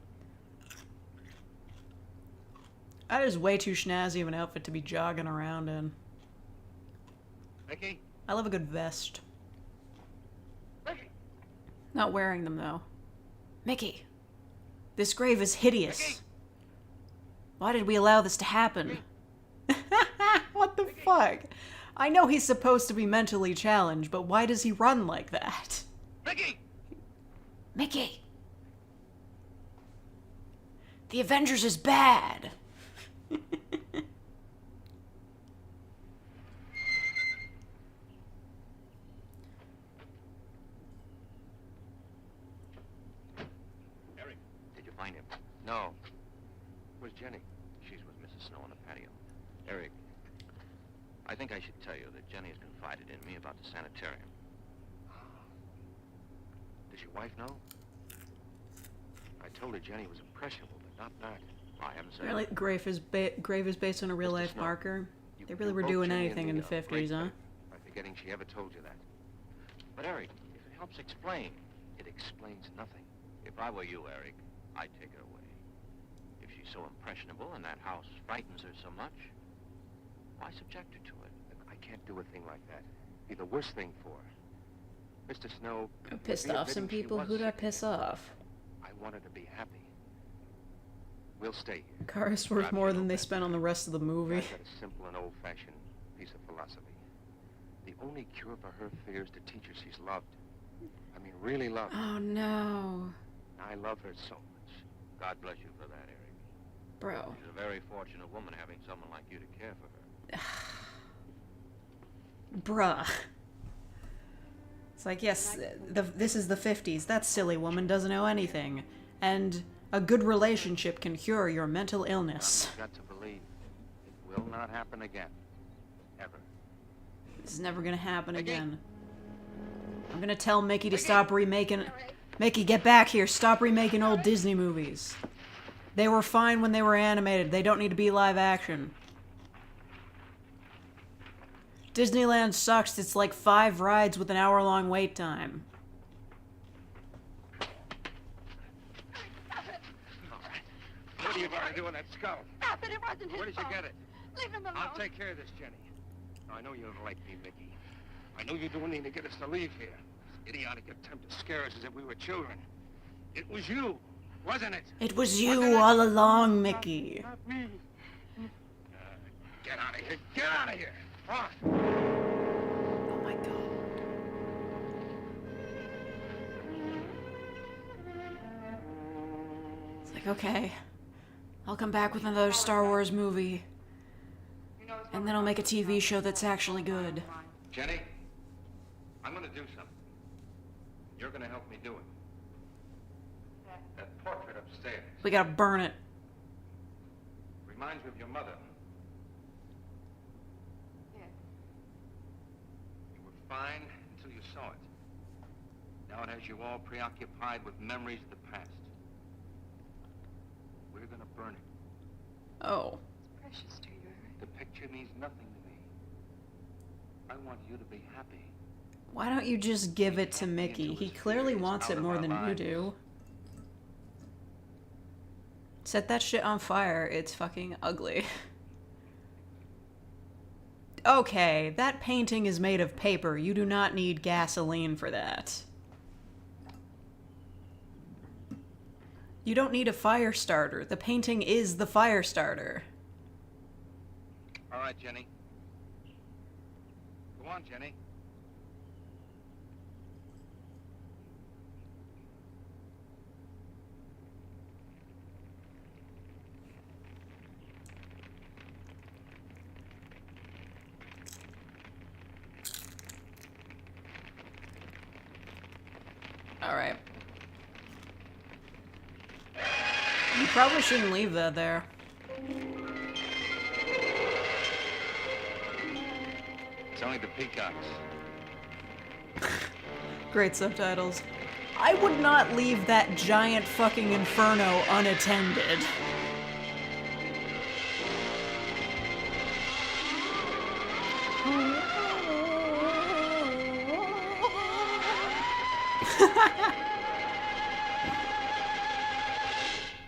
That is way too snazzy of an outfit to be jogging around in. Mickey? I love a good vest. Mickey? Not wearing them, though. Mickey! This grave is hideous. Mickey? Why did we allow this to happen? What the fuck? I know he's supposed to be mentally challenged, but why does he run like that? Mickey! Mickey! The Avengers is bad! Eric, did you find him? No. Where's Jenny? She's with Mrs. Snow on the patio. Eric, I think I should tell you that Jenny has confided in me about the sanitarium. Does your wife know? I told her Jenny was impressionable, but not that. Well, I haven't said Really? Grave is based on a real-life Snow, marker? you They really were provoked doing Jenny anything in the great 50s, huh? bit by forgetting she ever told you that. But Eric, if it helps explain, it explains nothing. If I were you, Eric, I'd take her away. If she's so impressionable and that house frightens her so much, why subject her to it? I can't do a thing like that. It'd be the worst thing for her. Mr. Snow... I pissed be off some admitting she people. was Who'd I sick piss again. off? I want her to be happy. We'll stay here. Car is worth more than they spent on the rest of the movie. I've got a simple and old-fashioned piece of philosophy. The only cure for her fear is to teach her she's loved. I mean, really loved. Oh no. I love her so much. God bless you for that, Eric. Bro. She's a very fortunate woman having someone like you to care for her. Bruh. It's like, yes, this is the 50s. That silly woman doesn't know anything. And a good relationship can cure your mental illness. I've got to believe it will not happen again. Ever. This is never gonna happen again. I'm gonna tell Mickey to stop remaking... Mickey, get back here. Stop remaking old Disney movies. They were fine when they were animated. They don't need to be live action. Disneyland sucks. It's like 5 rides with an hour-long wait time. What are you going to do with that skull? Stop it, it wasn't his Where did you fault. get it? Leave him alone. I'll take care of this, Jenny. I know you don't like me, Mickey. I know you're doing anything to get us to leave here. This idiotic attempt to scare us as if we were children. It was you, wasn't it? It was you all along, Mickey. Not me. Get out of here. Get out of here. Come on. Oh my god. It's like, okay. I'll come back with another Star Wars movie. And then I'll make a TV show that's actually good. Jenny, I'm going to do something. You're going to help me do it. That portrait upstairs We gotta burn it. reminds me of your mother. Yeah. You were fine until you saw it. Now it has you all preoccupied with memories of the past. We're going to burn it. Oh. It's precious to you, Eric. The picture means nothing to me. I want you to be happy. Why don't you just give it to Mickey? He clearly wants it more than you do. Set that shit on fire. It's fucking ugly. Okay, that painting is made of paper. You do not need gasoline for that. You don't need a fire starter. The painting is the fire starter. All right, Jenny. Go on, Jenny. Alright. You probably shouldn't leave that there. It's only the peacocks. Great subtitles. I would not leave that giant fucking inferno unattended.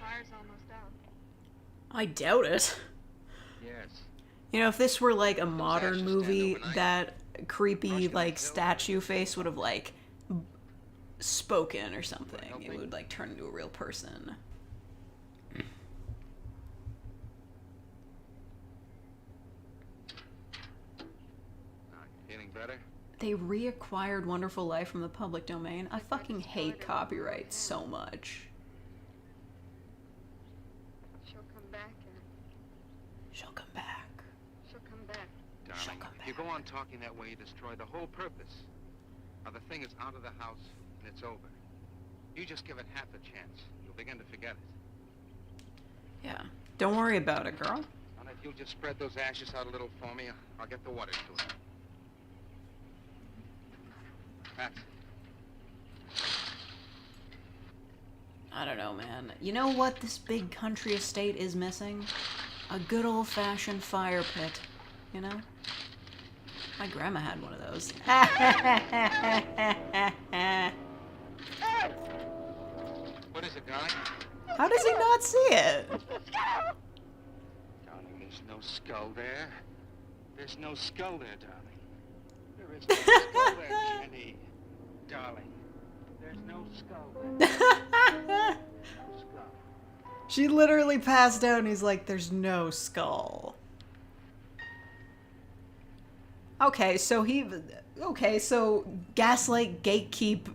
Fire's almost out. I doubt it. You know, if this were like a ashes modern stand movie, overnight. that creepy Frost like gonna kill statue face would have like spoken or something. It would like turn into a real person. Feeling better? They reacquired Wonderful Life from the public domain. I fucking hate copyright so much. She'll come back, and She'll come back. she'll come back. Darling, come if you go on talking that way, you destroy the whole purpose. Now, the thing is out of the house, and it's over. You just give it half a chance. You'll begin to forget it. Yeah. Don't worry about it, girl. And if you'll just spread those ashes out a little for me, I'll get the water to it. That's it. I don't know, man. You know what this big country estate is missing? A good old-fashioned fire pit. You know? My grandma had one of those. What is it, darling? How does he not see it? Darling, there's no skull there. There's no skull there, darling. There is no skull there, Jenny. Darling, there's no skull there. No skull. She literally passed out and he's like, there's no skull. Okay, so gaslight, gatekeep,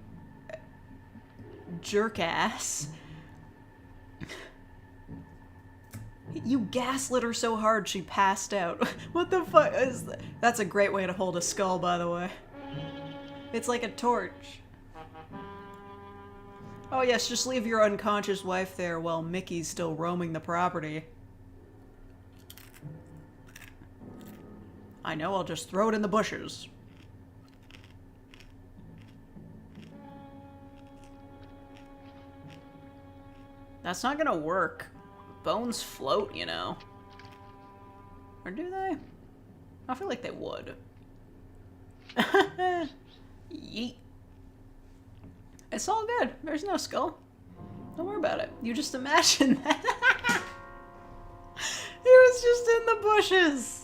jerk-ass. You gaslit her so hard she passed out. What the fuck is that? That's a great way to hold a skull, by the way. It's like a torch. Oh yes, just leave your unconscious wife there while Mickey's still roaming the property. I know, I'll just throw it in the bushes. That's not gonna work. Bones float, you know. Or do they? I feel like they would. Yeet. It's all good. There's no skull. Don't worry about it. You just imagine that. He was just in the bushes.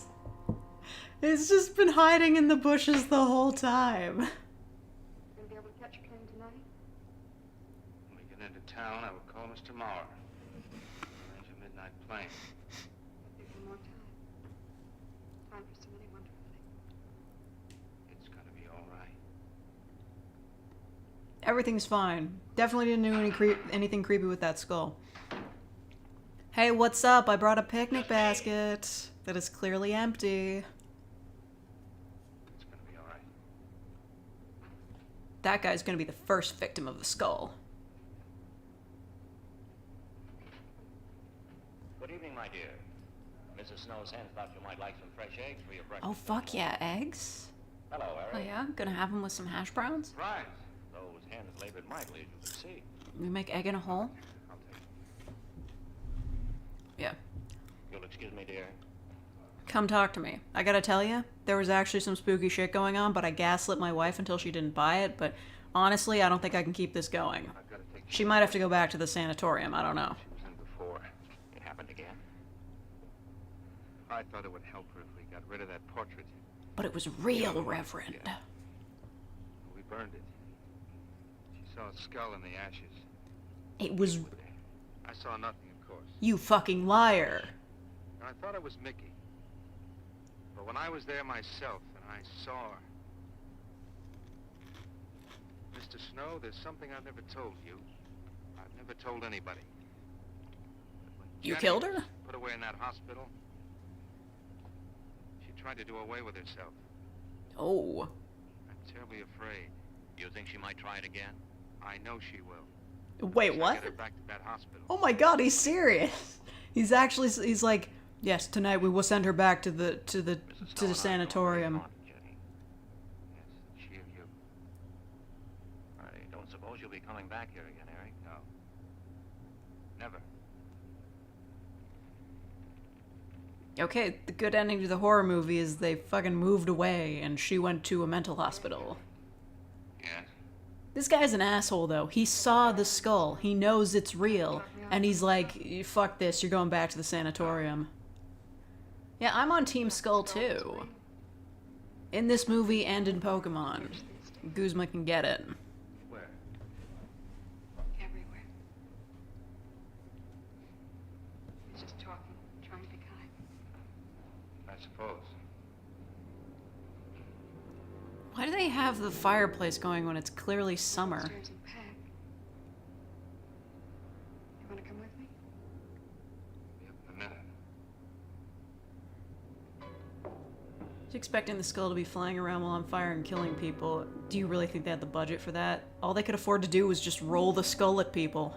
It's just been hiding in the bushes the whole time. Gonna be able to catch a train tonight? When we get into town, I will call Mr. Maurer. Arrange a midnight plane. Give you more time. Time for so many wonderful things. It's gonna be all right. Everything's fine. Definitely didn't do anything creepy with that skull. Hey, what's up? I brought a picnic basket that is clearly empty. It's gonna be all right. That guy's gonna be the first victim of the skull. Good evening, my dear. Mrs. Snow's hen thought you might like some fresh eggs for your breakfast. Oh, fuck yeah, eggs? Hello, Oh Eric. yeah? Gonna have them with some hash browns? Right. Those hens labored mightily, as you can see. We make egg in a hole? I'll take it. Yeah. You'll excuse me, dear. Come talk to me. I gotta tell you, there was actually some spooky shit going on, but I gaslit my wife until she didn't buy it, but honestly, I don't think I can keep this going. I've gotta take She might have to go back to the sanatorium, I don't know. She was in before. It happened again. I thought it would help her if we got rid of that portrait. But it was real, Reverend. We burned it. She saw a skull in the ashes. It was... I saw nothing, of course. You fucking liar. And I thought it was Mickey. But when I was there myself and I saw her... Mr. Snow, there's something I've never told you. I've never told anybody. But when You Jenny killed her? was put away in that hospital, she tried to do away with herself. Oh. I'm terribly afraid. You think she might try it again? I know she will. Wait, So what? Get her back to that hospital. Oh my god, he's serious. He's actually, he's like, yes, tonight we will send her back to the Mrs. Snow and I know sanatorium. what you want, Jenny. Yes, she and you. I don't suppose you'll be coming back here again, Eric? No. Never. Okay, the good ending to the horror movie is they fucking moved away and she went to a mental hospital. Yes. This guy's an asshole, though. He saw the skull. He knows it's real. And he's like, fuck this, you're going back to the sanatorium. Yeah, I'm on Team Skull too. In this movie and in Pokemon. Guzma can get it. Where? Everywhere. He's just talking, trying to be kind. I suppose. Why do they have the fireplace going when it's clearly summer? Upstairs and pack. You want to come with me? Yep, in a minute. Just expecting the skull to be flying around while on fire and killing people. Do you really think they had the budget for that? All they could afford to do was just roll the skull at people.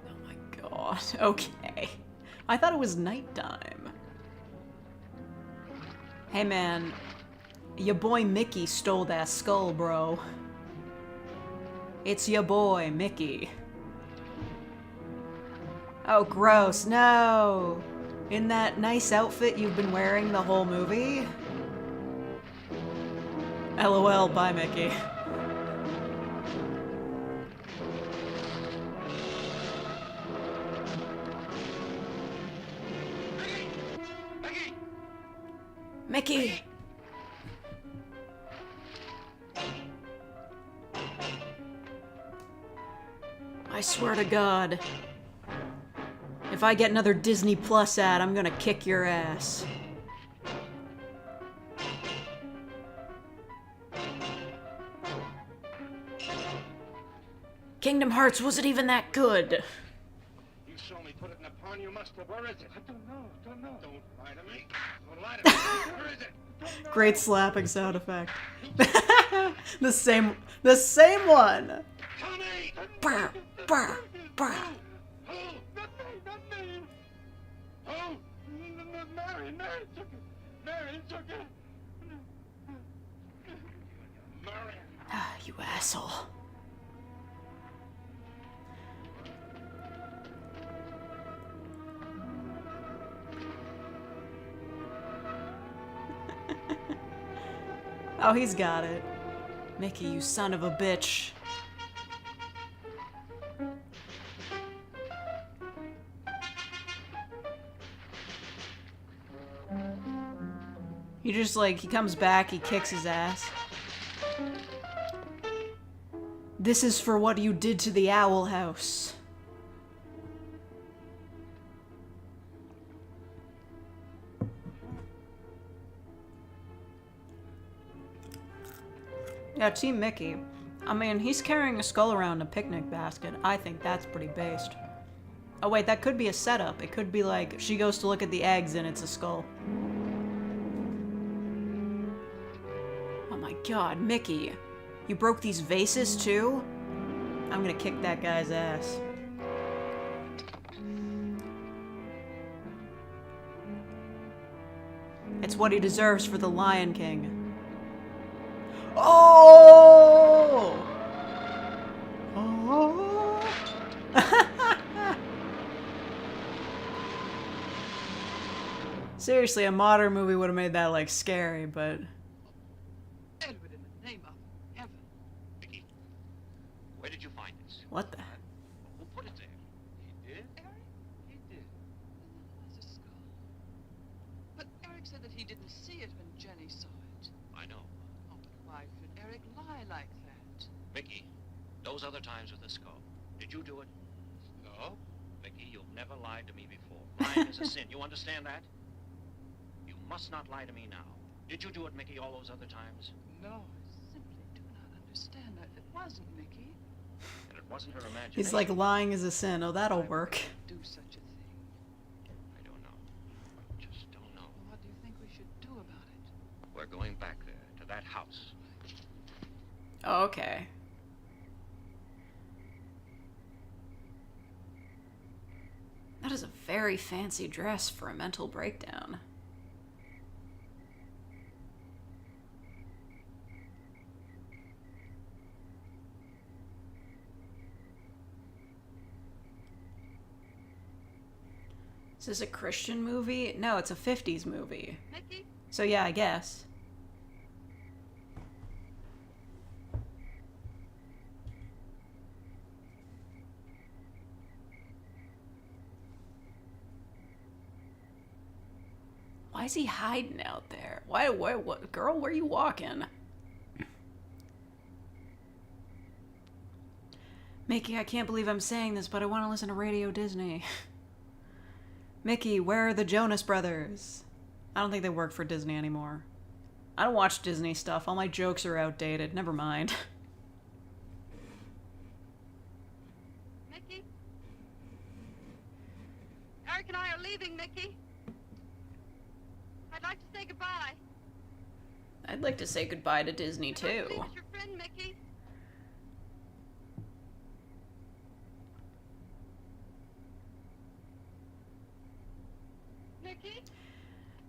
Oh my god. Okay. I thought it was nighttime. Hey man, your boy Mickey stole that skull, bro. It's your boy, Mickey. Oh, gross. No! In that nice outfit you've been wearing the whole movie? LOL, bye, Mickey. Mickey! I swear to God. If I get another Disney Plus ad, I'm gonna kick your ass. Kingdom Hearts wasn't even that good. You saw me put it in a pond, you must have. Where is it? I don't know. Don't lie to me. Don't lie to me. Where is it? Great slapping sound effect. the same one. Tommy! Brr, brr, brr. Oh, not me. Oh, Mary took it. Mary took it. Mary. You asshole. Oh, he's got it. Mickey, you son of a bitch. He just like, he comes back, he kicks his ass. This is for what you did to the Owl House. Yeah, Team Mickey. I mean, he's carrying a skull around in a picnic basket. I think that's pretty based. Oh wait, that could be a setup. It could be like, she goes to look at the eggs and it's a skull. Oh my god, Mickey. You broke these vases too? I'm gonna kick that guy's ass. It's what he deserves for the Lion King. Oh! Oh! Seriously, a modern movie would have made that, like, scary, but... Edward, in the name of heaven. Vicky, where did you find this? What the... Who put it there? He did? Eric? He did. There's a skull. But Eric said that he didn't see it when Jenny saw it. I know. Oh, but why should Eric lie like that? Vicky, those other times with the skull. Did you do it? No. Vicky, you've never lied to me before. Lying is a sin. You understand that? You must not lie to me now. Did you do it, Mickey, all those other times? No. I simply do not understand that. It wasn't Mickey. And it wasn't her imagination. He's like, lying is a sin. Oh, that'll work. Do such a thing. I don't know. Just don't know. What do you think we should do about it? We're going back there, to that house. Oh, okay. That is a very fancy dress for a mental breakdown. Is this a Christian movie? No, it's a 50s movie. Mickey? So yeah, I guess. Why is he hiding out there? Why, what? Girl, where you walking? Mickey, I can't believe I'm saying this, but I want to listen to Radio Disney. Mickey, where are the Jonas Brothers? I don't think they work for Disney anymore. I don't watch Disney stuff. All my jokes are outdated. Never mind. Mickey? Eric and I are leaving, Mickey. I'd like to say goodbye. I'd like to say goodbye to Disney, I'd like too. to leave as your friend, Mickey. Mickey?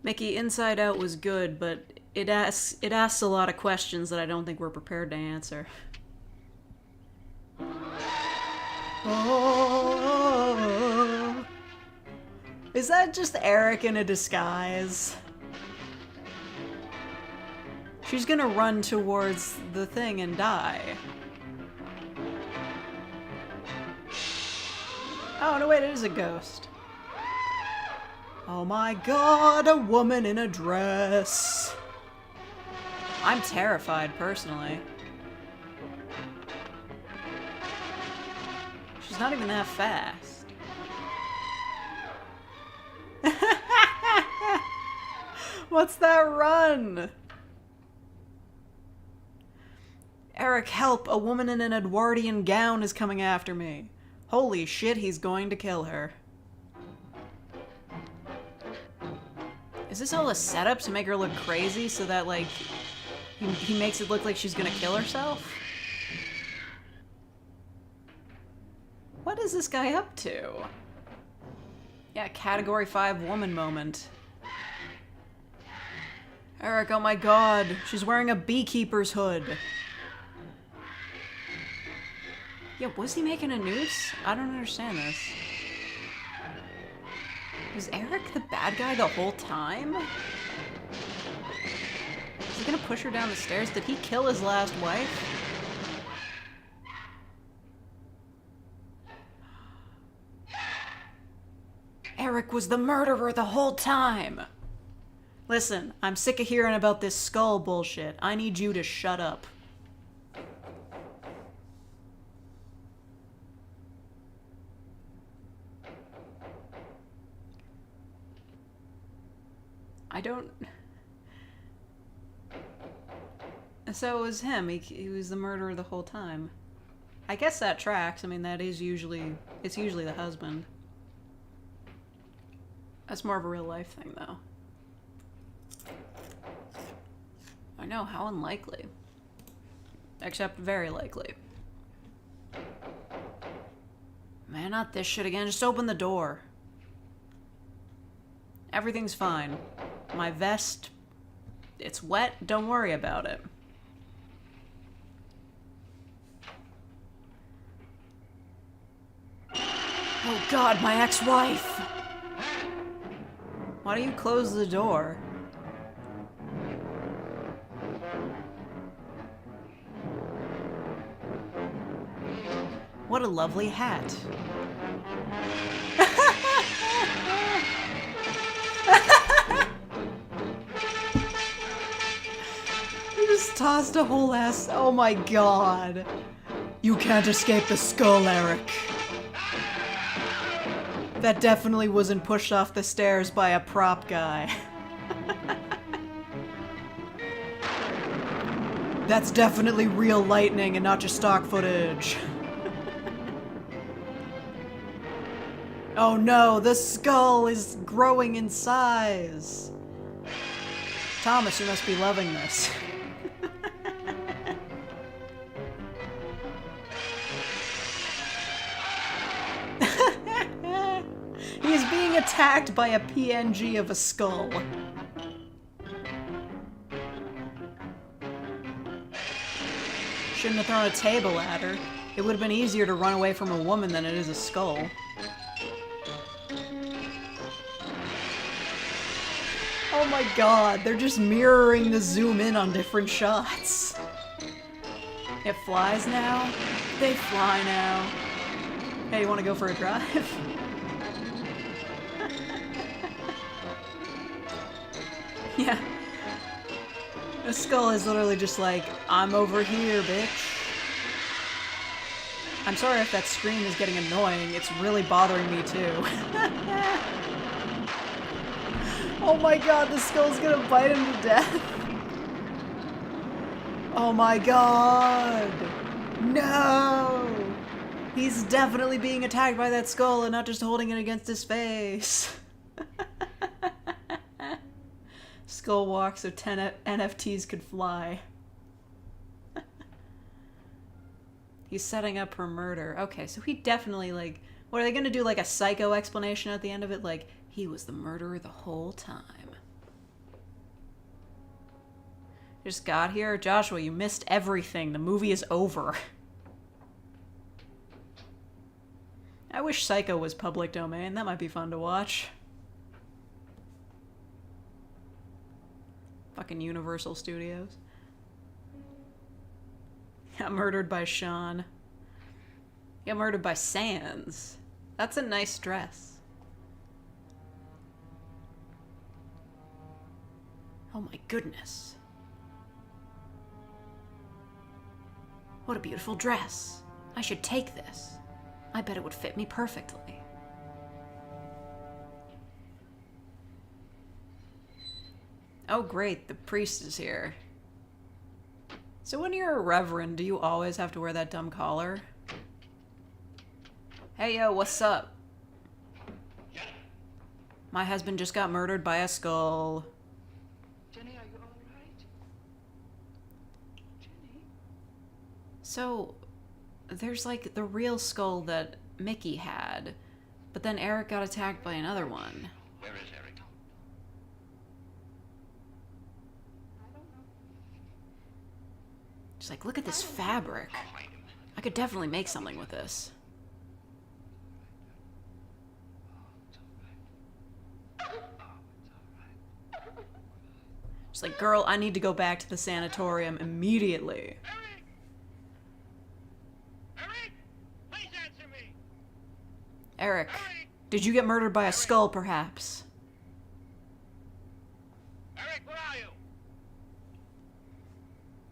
Mickey, Inside Out was good, but it asks a lot of questions that I don't think we're prepared to answer. Oh. Is that just Eric in a disguise? She's gonna run towards the thing and die. Oh, no, wait, it is a ghost. Oh my god, a woman in a dress. I'm terrified, personally. She's not even that fast. What's that run? Eric, help! A woman in an Edwardian gown is coming after me. Holy shit, he's going to kill her. Is this all a setup to make her look crazy so that, like, he makes it look like she's gonna kill herself? What is this guy up to? Yeah, category 5 woman moment. Eric, oh my god, she's wearing a beekeeper's hood. Yeah, was he making a noose? I don't understand this. Was Eric the bad guy the whole time? Is he gonna push her down the stairs? Did he kill his last wife? Eric was the murderer the whole time! Listen, I'm sick of hearing about this skull bullshit. I need you to shut up. I don't... So it was him. He was the murderer the whole time. I guess that tracks. I mean, that is usually... It's usually the husband. That's more of a real life thing, though. I know, how unlikely. Except very likely. Man, not this shit again. Just open the door. Everything's fine. My vest, it's wet. Don't worry about it. Oh god, my ex-wife! Why don't you close the door? What a lovely hat. You just tossed a whole ass. Oh my god. You can't escape the skull, Eric. That definitely wasn't pushed off the stairs by a prop guy. That's definitely real lightning and not just stock footage. Oh no, the skull is growing in size. Thomas, you must be loving this. He is being attacked by a PNG of a skull. Shouldn't have thrown a table at her. It would have been easier to run away from a woman than it is a skull. Oh my god, they're just mirroring the zoom in on different shots. It flies now? They fly now. Hey, you wanna go for a drive? Yeah. The skull is literally just like, I'm over here, bitch. I'm sorry if that scream is getting annoying. It's really bothering me too. Oh my god, the skull's gonna bite him to death. Oh my god. No! He's definitely being attacked by that skull and not just holding it against his face. Skull walks so 10 NFTs could fly. He's setting up for murder. Okay, so he definitely, like... What, are they gonna do, like, a psycho explanation at the end of it? Like, he was the murderer the whole time. Just got here? Joshua, you missed everything. The movie is over. I wish Psycho was public domain. That might be fun to watch. Fucking Universal Studios. Got murdered by Sean. Got murdered by Sans. That's a nice dress. Oh my goodness. What a beautiful dress. I should take this. I bet it would fit me perfectly. Oh great, the priest is here. So when you're a reverend, do you always have to wear that dumb collar? Hey yo, what's up? My husband just got murdered by a skull. Jenny, are you all right? Jenny? So, there's like the real skull that Mickey had, but then Eric got attacked by another one. Where is Eric? I don't know. Just like, look at this fabric. I'll find him. I could definitely make something with this. Just like, girl, I need to go back to the sanatorium immediately. Eric! Eric! Please answer me! Eric, Eric! did you get murdered by a skull, perhaps? Eric, where are you?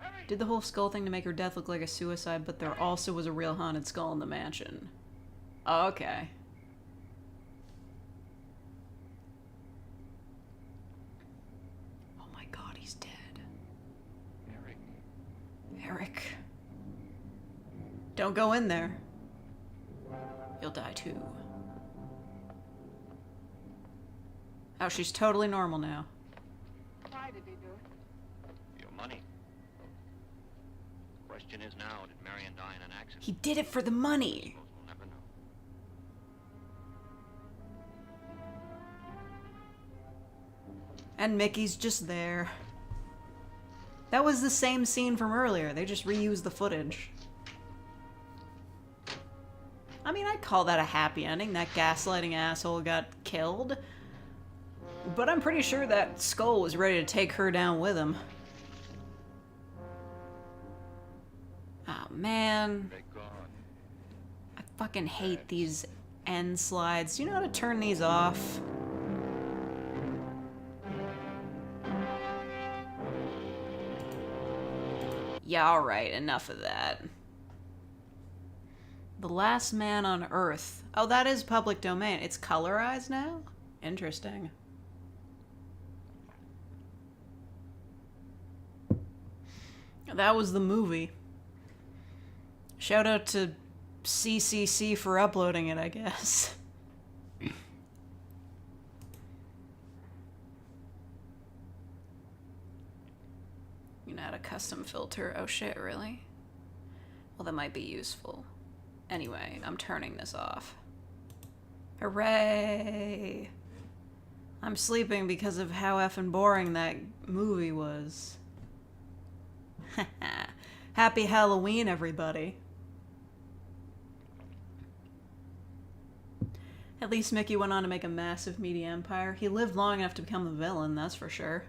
Eric! Did the whole skull thing to make her death look like a suicide, but there also was a real haunted skull in the mansion. Oh, okay. Oh my god, he's dead. Eric. Eric. Don't go in there. You'll die too. Oh, she's totally normal now. Why did he do it? Your money. Question is now, did Marion die in an accident? He did it for the money. Suppose we'll never know. And Mickey's just there. That was the same scene from earlier. They just reused the footage. I mean, I'd call that a happy ending. That gaslighting asshole got killed. But I'm pretty sure that skull was ready to take her down with him. Oh, man. They're gone. I fucking hate these end slides. Do you know how to turn these off? Yeah, alright, enough of that. The Last Man on Earth. Oh, that is public domain. It's colorized now? Interesting. That was the movie. Shout out to CCC for uploading it, I guess. You know how to custom filter. Oh shit, really? Well, that might be useful. Anyway, I'm turning this off. Hooray! I'm sleeping because of how effing boring that movie was. Happy Halloween, everybody. At least Mickey went on to make a massive media empire. He lived long enough to become the villain, that's for sure.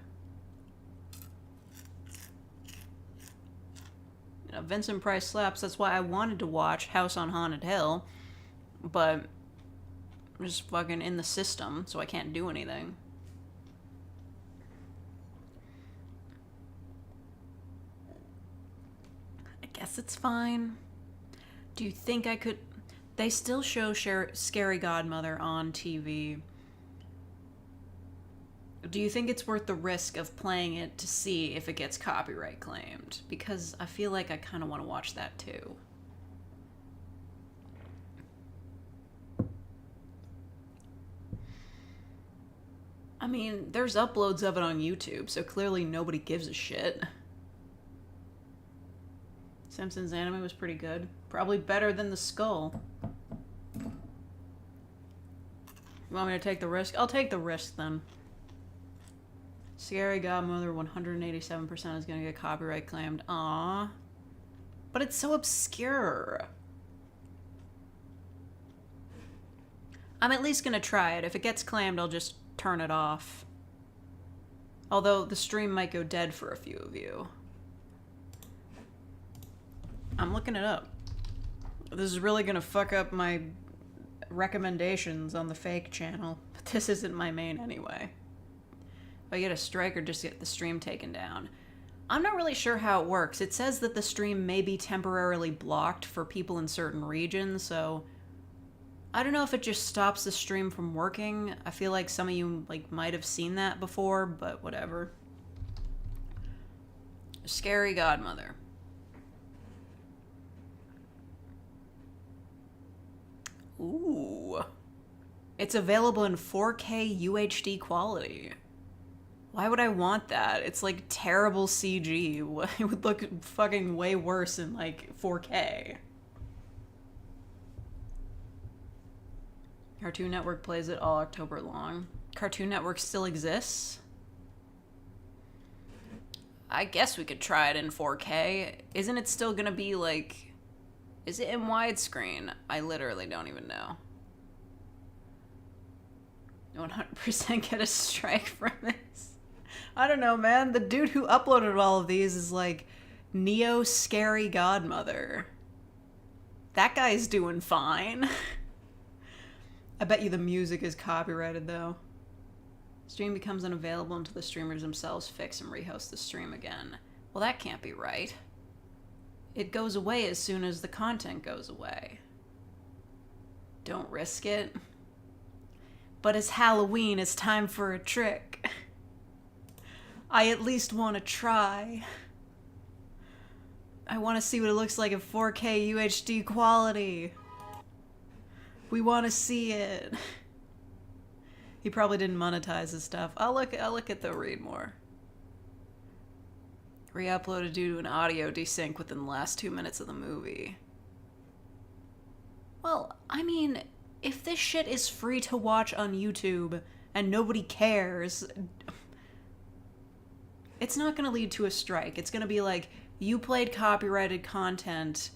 You know, Vincent Price slaps. That's why I wanted to watch House on Haunted Hill, but I'm just fucking in the system, so I can't do anything. guess it's fine. Do you think I could... They still show Scary Godmother on TV. Do you think it's worth the risk of playing it to see if it gets copyright claimed? Because I feel like I kind of want to watch that too. I mean, there's uploads of it on YouTube, so clearly nobody gives a shit. Simpsons anime was pretty good. Probably better than The Skull. You want me to take the risk? I'll take the risk then. Scary Godmother 187% is gonna get copyright claimed. Aww. But it's so obscure. I'm at least gonna try it. If it gets claimed, I'll just turn it off. Although the stream might go dead for a few of you. I'm looking it up. This is really gonna fuck up my recommendations on the fake channel, but this isn't my main anyway. If I get a strike or just get the stream taken down. I'm not really sure how it works. It says that the stream may be temporarily blocked for people in certain regions, so I don't know if it just stops the stream from working. I feel like some of you might have seen that before, but whatever. Scary Godmother. Ooh. It's available in 4K UHD quality. Why would I want that? It's like terrible CG. It would look fucking way worse in 4K. Cartoon Network plays it all October long. Cartoon Network still exists? I guess we could try it in 4K. Isn't it still gonna be is it in widescreen? I literally don't even know. 100% get a strike from this. I don't know, man. The dude who uploaded all of these is Neo Scary Godmother. That guy's doing fine. I bet you the music is copyrighted, though. Stream becomes unavailable until the streamers themselves fix and rehost the stream again. Well, that can't be right. It goes away as soon as the content goes away. Don't risk it. But it's Halloween, it's time for a trick. I at least want to try. I want to see what it looks like in 4K UHD quality. We want to see it. He probably didn't monetize his stuff. I'll look at the read more. Re-uploaded due to an audio desync within the last 2 minutes of the movie. Well, I mean, if this shit is free to watch on YouTube and nobody cares, it's not gonna lead to a strike. It's gonna be you played copyrighted content,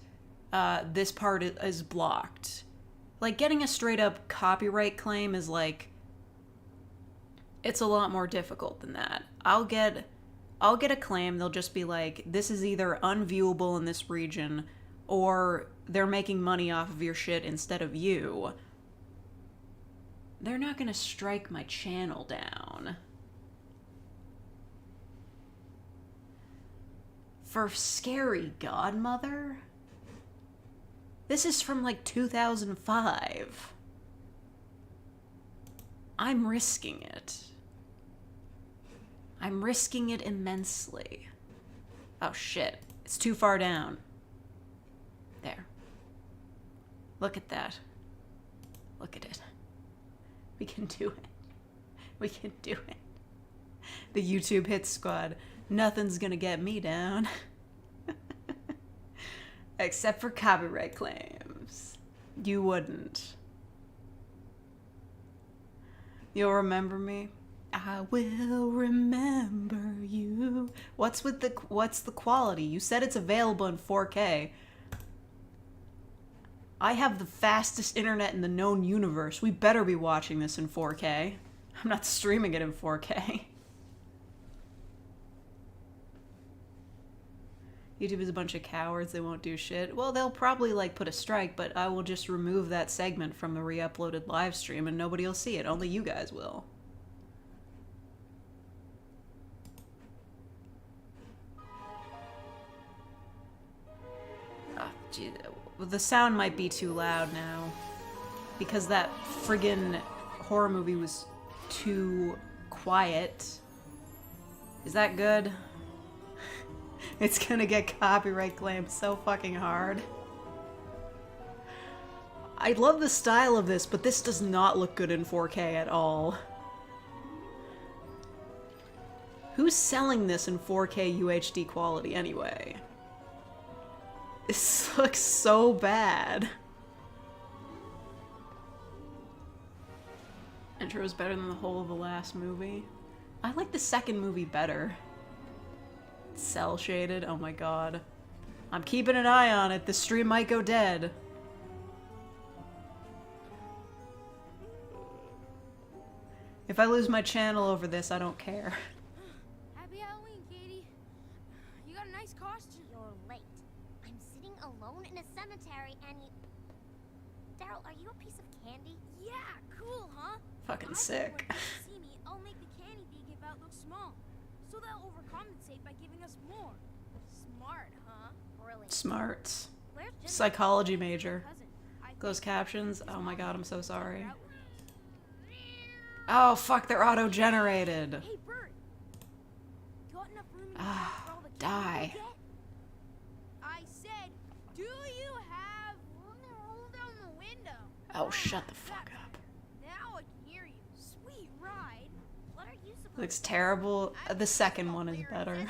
this part is blocked. Getting a straight up copyright claim is it's a lot more difficult than that. I'll get a claim, they'll just be this is either unviewable in this region, or they're making money off of your shit instead of you. They're not gonna strike my channel down. For Scary Godmother? This is from 2005. I'm risking it. I'm risking it immensely. Oh shit, it's too far down. There. Look at that. Look at it. We can do it. We can do it. The YouTube hit squad. Nothing's gonna get me down. Except for copyright claims. You wouldn't. You'll remember me? I will remember you. What's the quality? You said it's available in 4K. I have the fastest internet in the known universe. We better be watching this in 4K. I'm not streaming it in 4K. YouTube is a bunch of cowards. They won't do shit. Well, they'll probably put a strike, but I will just remove that segment from the re-uploaded live stream and nobody will see it. Only you guys will. Gee, the sound might be too loud now. Because that friggin' horror movie was too quiet. Is that good? It's gonna get copyright claimed so fucking hard. I love the style of this, but this does not look good in 4K at all. Who's selling this in 4K UHD quality anyway? This looks so bad. Intro is better than the whole of the last movie. I like the second movie better. Cell shaded, oh my god. I'm keeping an eye on it, the stream might go dead. If I lose my channel over this, I don't care. Happy Halloween, Katie. You got a nice costume. You're late. I'm sitting alone in a cemetery and you... Daryl, are you a piece of candy? Yeah, cool, huh? Fucking I think sick. when people see me, I'll make the candy they give out look small. So they'll overcompensate by giving us more. Smart, huh? Brilliant. Smarts. Where's Jimmy? Psychology major. Cousin, I think Closed captions, he's oh my god, I'm so sorry. out- Oh fuck, they're auto-generated. Hey, Bert. Got enough room in your Ah, house for all the candy die. you get? I said, do you have room to roll down the window? Oh, shut the fuck up. Now I can hear you. Sweet ride. What are you supposed Looks terrible. The second one is better. Loaded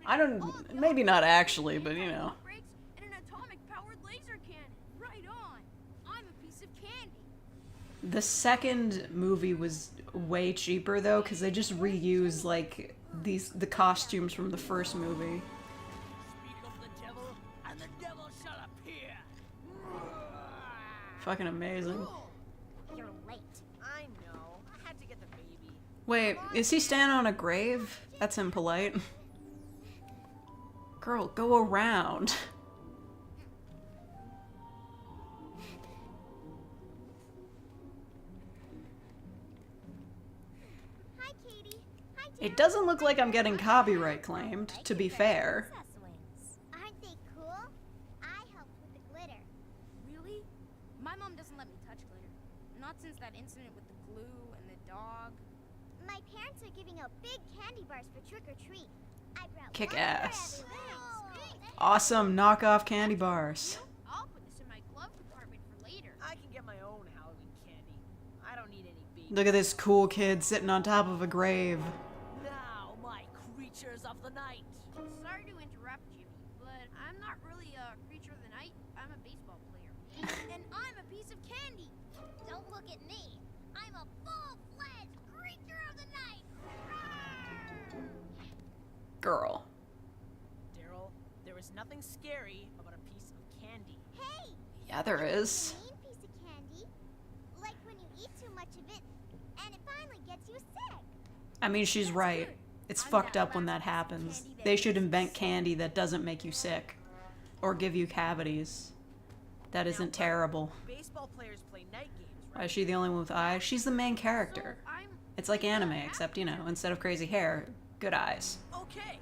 I full of don't, maybe not actually, but you know. brakes and an atomic-powered laser cannon. Right on. I'm a piece of candy. The second movie was way cheaper though, because they just reused like the costumes from the first movie. Speak of the devil, and the devil shall appear. Fucking amazing. You're late. I know. I had to get the baby. Wait, is he standing on a grave? That's impolite. Girl, go around. Hi, Katie. Hi, Daryl. It doesn't look like I'm getting copyright claimed, to be fair. Princess wings. Aren't they cool? I helped with the glitter. Really? My mom doesn't let me touch glitter. Not since that incident with the glue and the dog. My parents are giving out big candy bars for trick or treat. I brought Kick one for ass. everyone. Awesome knockoff candy bars. I'll put this in my glove compartment for later. I can get my own Halloween candy. I don't need any baby. Look at this cool kid sitting on top of a grave. Now, my creatures of the night. Sorry to interrupt, Jimmy, but I'm not really a creature of the night. I'm a baseball player. And I'm a piece of candy. Don't look at me. I'm a full-fledged creature of the night. Girl. Daryl, there is nothing scary about a piece of candy. Hey! Yeah, there is. Mean piece of candy. Like when you eat too much of it, and it finally gets you sick. I mean, she's right. It's fucked up when that happens. They should invent candy that doesn't make you sick. Or give you cavities. That isn't terrible. Baseball players play night games, Why right? is she the only one with eyes? She's the main character. So I'm It's like anime, except, you know, instead of crazy hair, good eyes. Okay.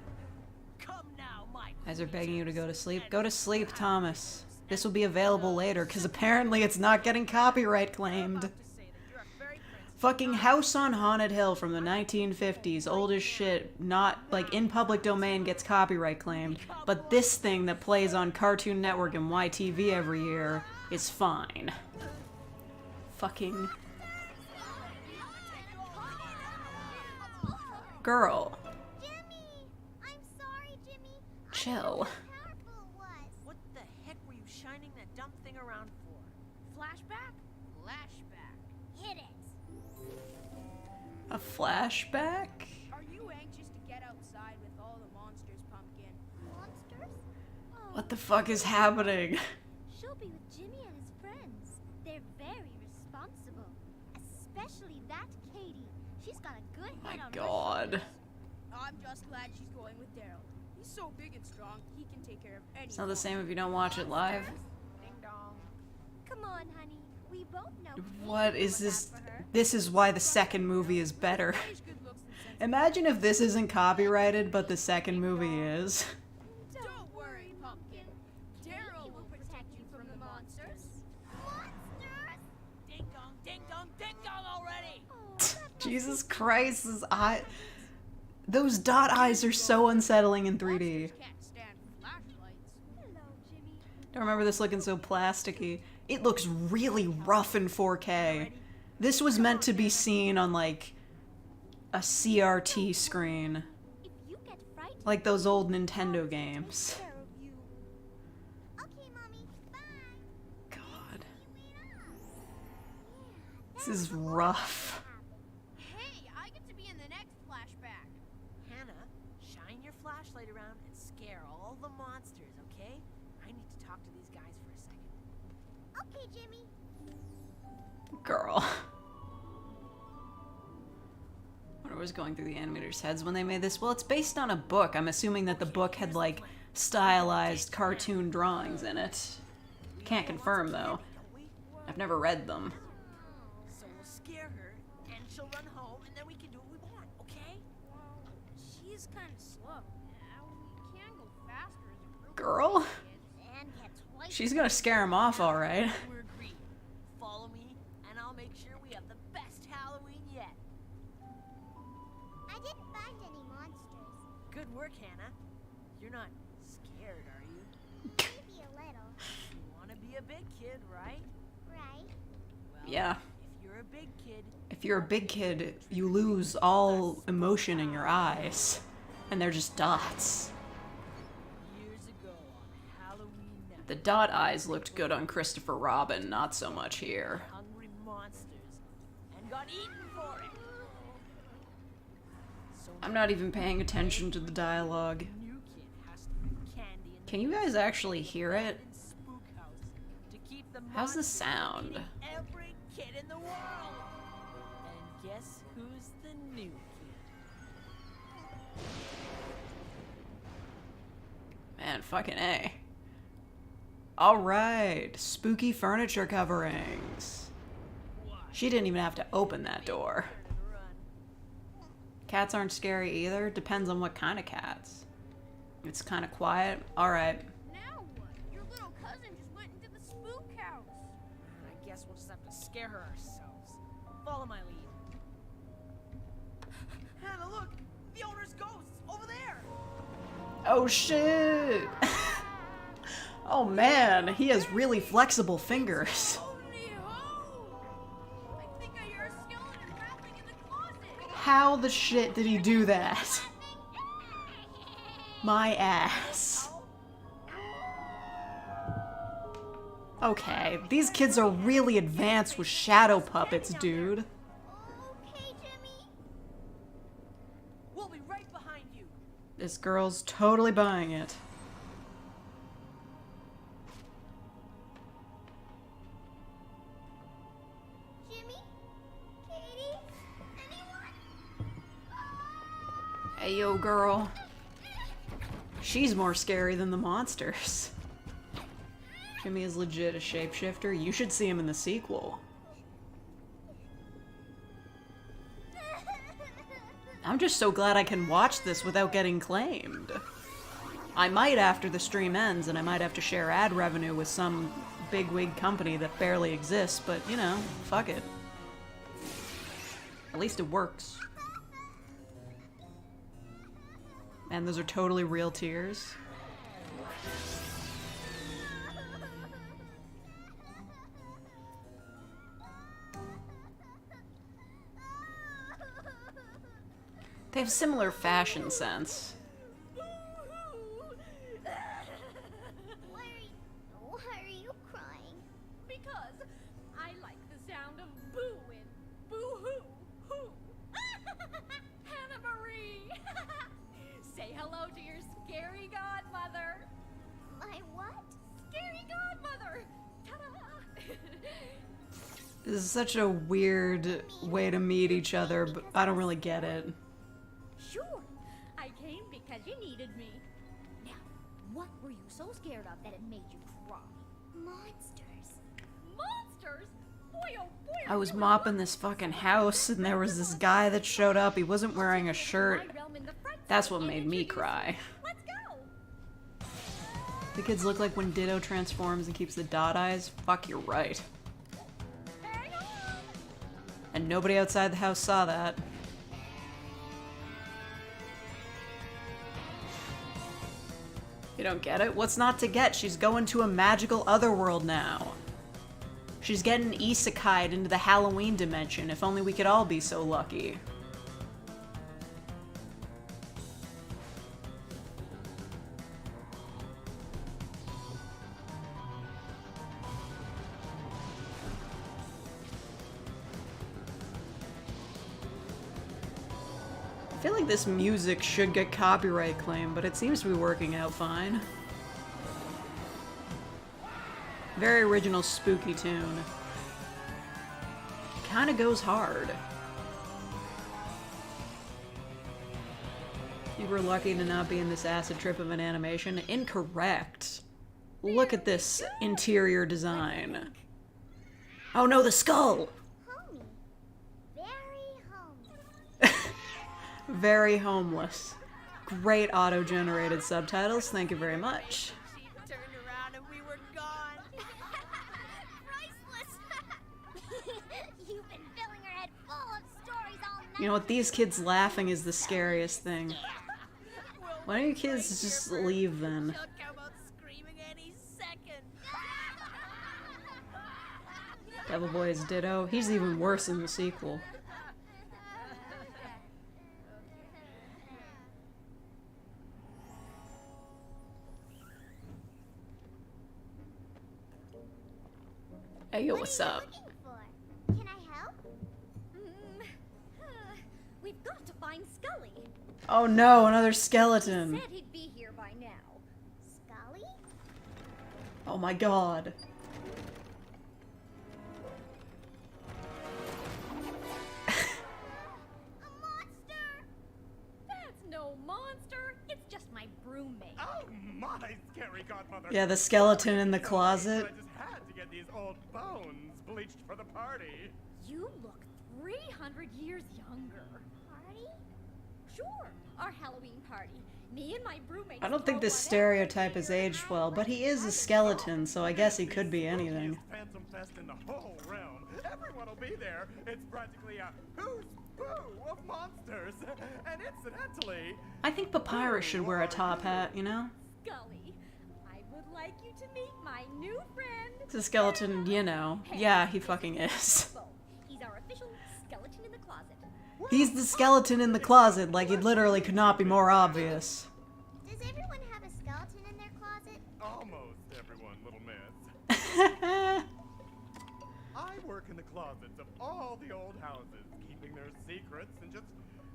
Come now, my Eyes are begging you to go to sleep. Go to sleep, Thomas. This will be available later, because apparently it's not getting copyright claimed. to say that you're a fairy princess. Fucking House on Haunted Hill from the 1950s, old as shit, not, like, in public domain gets copyright claimed, but this thing that plays on Cartoon Network and YTV every year is fine. Fucking... Girl. Jimmy! I'm sorry, Jimmy. Chill. I didn't know how powerful it was. What the heck were you shining that dumb thing around for? flashback? Flashback. Hit it. A flashback? Are you anxious to get outside with all the monsters, Pumpkin? Monsters? Oh, What the fuck is happening? she'll be with Jimmy and his friends. They're very responsible. Especially that Katie. She's got a good My head on her god. shoulders. I'm just glad she's going with Daryl. He's so big and strong, he can take care of anyone. It's not the same if you don't watch it live. Ding dong. Come on, honey. We both know. What Katie is would this? have for her. This is why the second movie is better. He's good looks and sense. Imagine if this isn't copyrighted, but the second movie is. Don't worry, Pumpkin. ding dong already! Jesus Christ, those dot eyes are so unsettling in 3D. Can't stand flashlights. Don't remember this looking so plasticky. It looks really rough in 4K. This was meant to be seen on like a CRT screen. Like those old Nintendo games. God. This is rough. Hey, I get to be in the next flashback. Hannah, shine your flashlight around and scare all the monsters, okay? I need to talk to these guys for a second. Okay, Jimmy. Girl. What was going through the animators' heads when they made this? Well, it's based on a book. I'm assuming that the book had, like, stylized cartoon drawings in it. Can't confirm, though. I've never read them. So we'll scare her, and she'll run home, and then we can do what we want, okay? She's kind of slow. We can go faster as a group. Girl? She's gonna scare him off, alright. We're agreed. Follow me, and I'll make sure we have the best Halloween yet. I didn't find any monsters. Good work, Hannah. You're not scared, are you? Maybe a little. You want to be a big kid, right? Right? Well, Yeah. If you're a big kid, If you're a big kid, you lose all emotion in your eyes. And they're just dots. years ago on Halloween night, The dot eyes looked good on Christopher Robin, not so much here. hungry monsters and got eaten for it. So I'm not even paying attention to the dialogue. new kid has to put candy in Can you guys actually hear it? the spook house to keep the How's the monsters sound? from eating every kid in the world. And guess who's the new kid? Man, fucking A. Alright, spooky furniture coverings. She didn't even have to open that door. Turn and run. Cats aren't scary either. Depends on what kind of cats. It's kind of quiet. Alright. Now what? Your little cousin just went into the spook house. I guess we'll just have to scare her ourselves. Follow my lead. Hannah, look! The owner's ghost! Over there! Oh shit! Oh man, he has really flexible fingers. Holy ho! I think I hear a skeleton rattling in the closet. How the shit did he do that? My ass. Okay, these kids are really advanced with shadow puppets, dude. Okay, Jimmy. We'll be right behind you. This girl's totally buying it. Jimmy? Katie? Anyone? Hey yo, girl. She's more scary than the monsters. Jimmy is legit a shapeshifter. You should see him in the sequel. I'm just so glad I can watch this without getting claimed. I might after the stream ends, and I might have to share ad revenue with some bigwig company that barely exists, but you know, fuck it. At least it works. And those are totally real tears. They have similar fashion sense. Why are you crying? Because I like the sound of boo and boo-hoo, hoo. Hannah Marie! Say hello to your scary godmother. My what? Scary godmother! Ta-da! This is such a weird way to meet each other, but I don't really get it. Sure, I came because you needed me. Now, what were you so scared of that it made you cry? Monsters. Monsters? Boy, oh boy! I was mopping this fucking house, and there was this guy that showed up. He wasn't wearing a shirt. That's what made me cry. Let's go! The kids look like when Ditto transforms and keeps the dot eyes. Fuck, you're right. Hang on! And nobody outside the house saw that. You don't get it? What's not to get? She's going to a magical otherworld now. She's getting isekai'd into the Halloween dimension. If only we could all be so lucky. I feel like this music should get copyright claim, but it seems to be working out fine. Very original spooky tune. Kinda goes hard. You were lucky to not be in this acid trip of an animation. Incorrect. Look at this interior design. Oh no, the skull! Homey. Very homey. Very homeless. Great auto-generated subtitles, thank you very much. She turned around and we were gone. Priceless. You've been filling her head full of stories all night. You know what, these kids laughing is the scariest thing. Why don't you kids just leave then? She'll come out screaming any second. Devil Boy is ditto. He's even worse in the sequel. Hey, yo, what's up? Can I help? We've got to find Scully. Oh no, another skeleton. Said he'd be here by now. Scully? Oh my god. A monster! That's no monster. It's just my roommate. Oh my, scary godmother! Yeah, the skeleton in the I closet. just had to get these old bones bleached for the party. You look 300 years younger. Party? Sure, our Halloween party. Me and my roommate. I don't think this stereotype has aged well, but he is a skeleton, so I guess he could be anything. Phantom Fest in the whole realm. Everyone will be there. It's practically a who's boo of monsters. And incidentally, I think Papyrus should wear a top hat, you know? Scully, I would like you to meet my new friend. It's a skeleton, you know. Yeah, he fucking is. He's our official skeleton in the closet. He's the skeleton in the closet, like it literally could not be more obvious. Does everyone have a skeleton in their closet? almost everyone, little miss. I work in the closets of all the old houses, keeping their secrets and just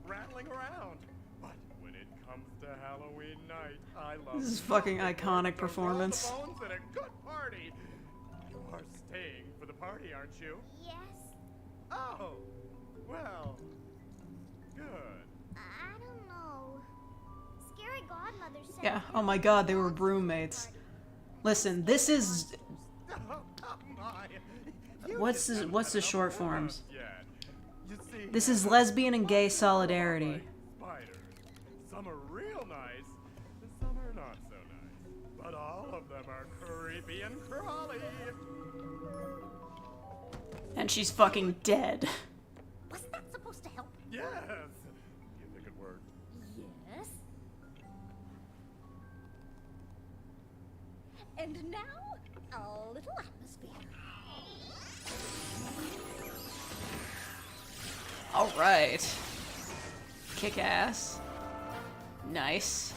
rattling around. But when it comes to Halloween night, I love This is fucking iconic performance. bones and a good party. You are staying for the party, aren't you? Yes. Oh, well, good. I don't know. Scary Godmother said. Yeah, oh my god, they were roommates. Listen, this is... Oh, come on. What's the short forms? Yet. You see, This is lesbian and gay solidarity. spiders. Some are real nice, and some are not so nice. But all of them are creepy and crawly. And she's fucking dead. Wasn't that supposed to help? Yes. You think it worked? Yes. And now, a little atmosphere. Alright. Kick ass. Nice.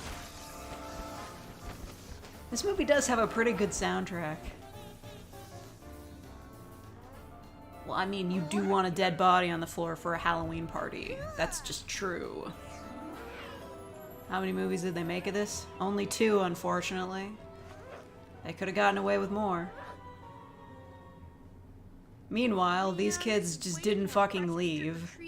This movie does have a pretty good soundtrack. Well, I mean, you do want a dead body on the floor for a Halloween party. That's just true. How many movies did they make of this? Only 2, unfortunately. They could have gotten away with more. Meanwhile, these kids just didn't fucking leave. At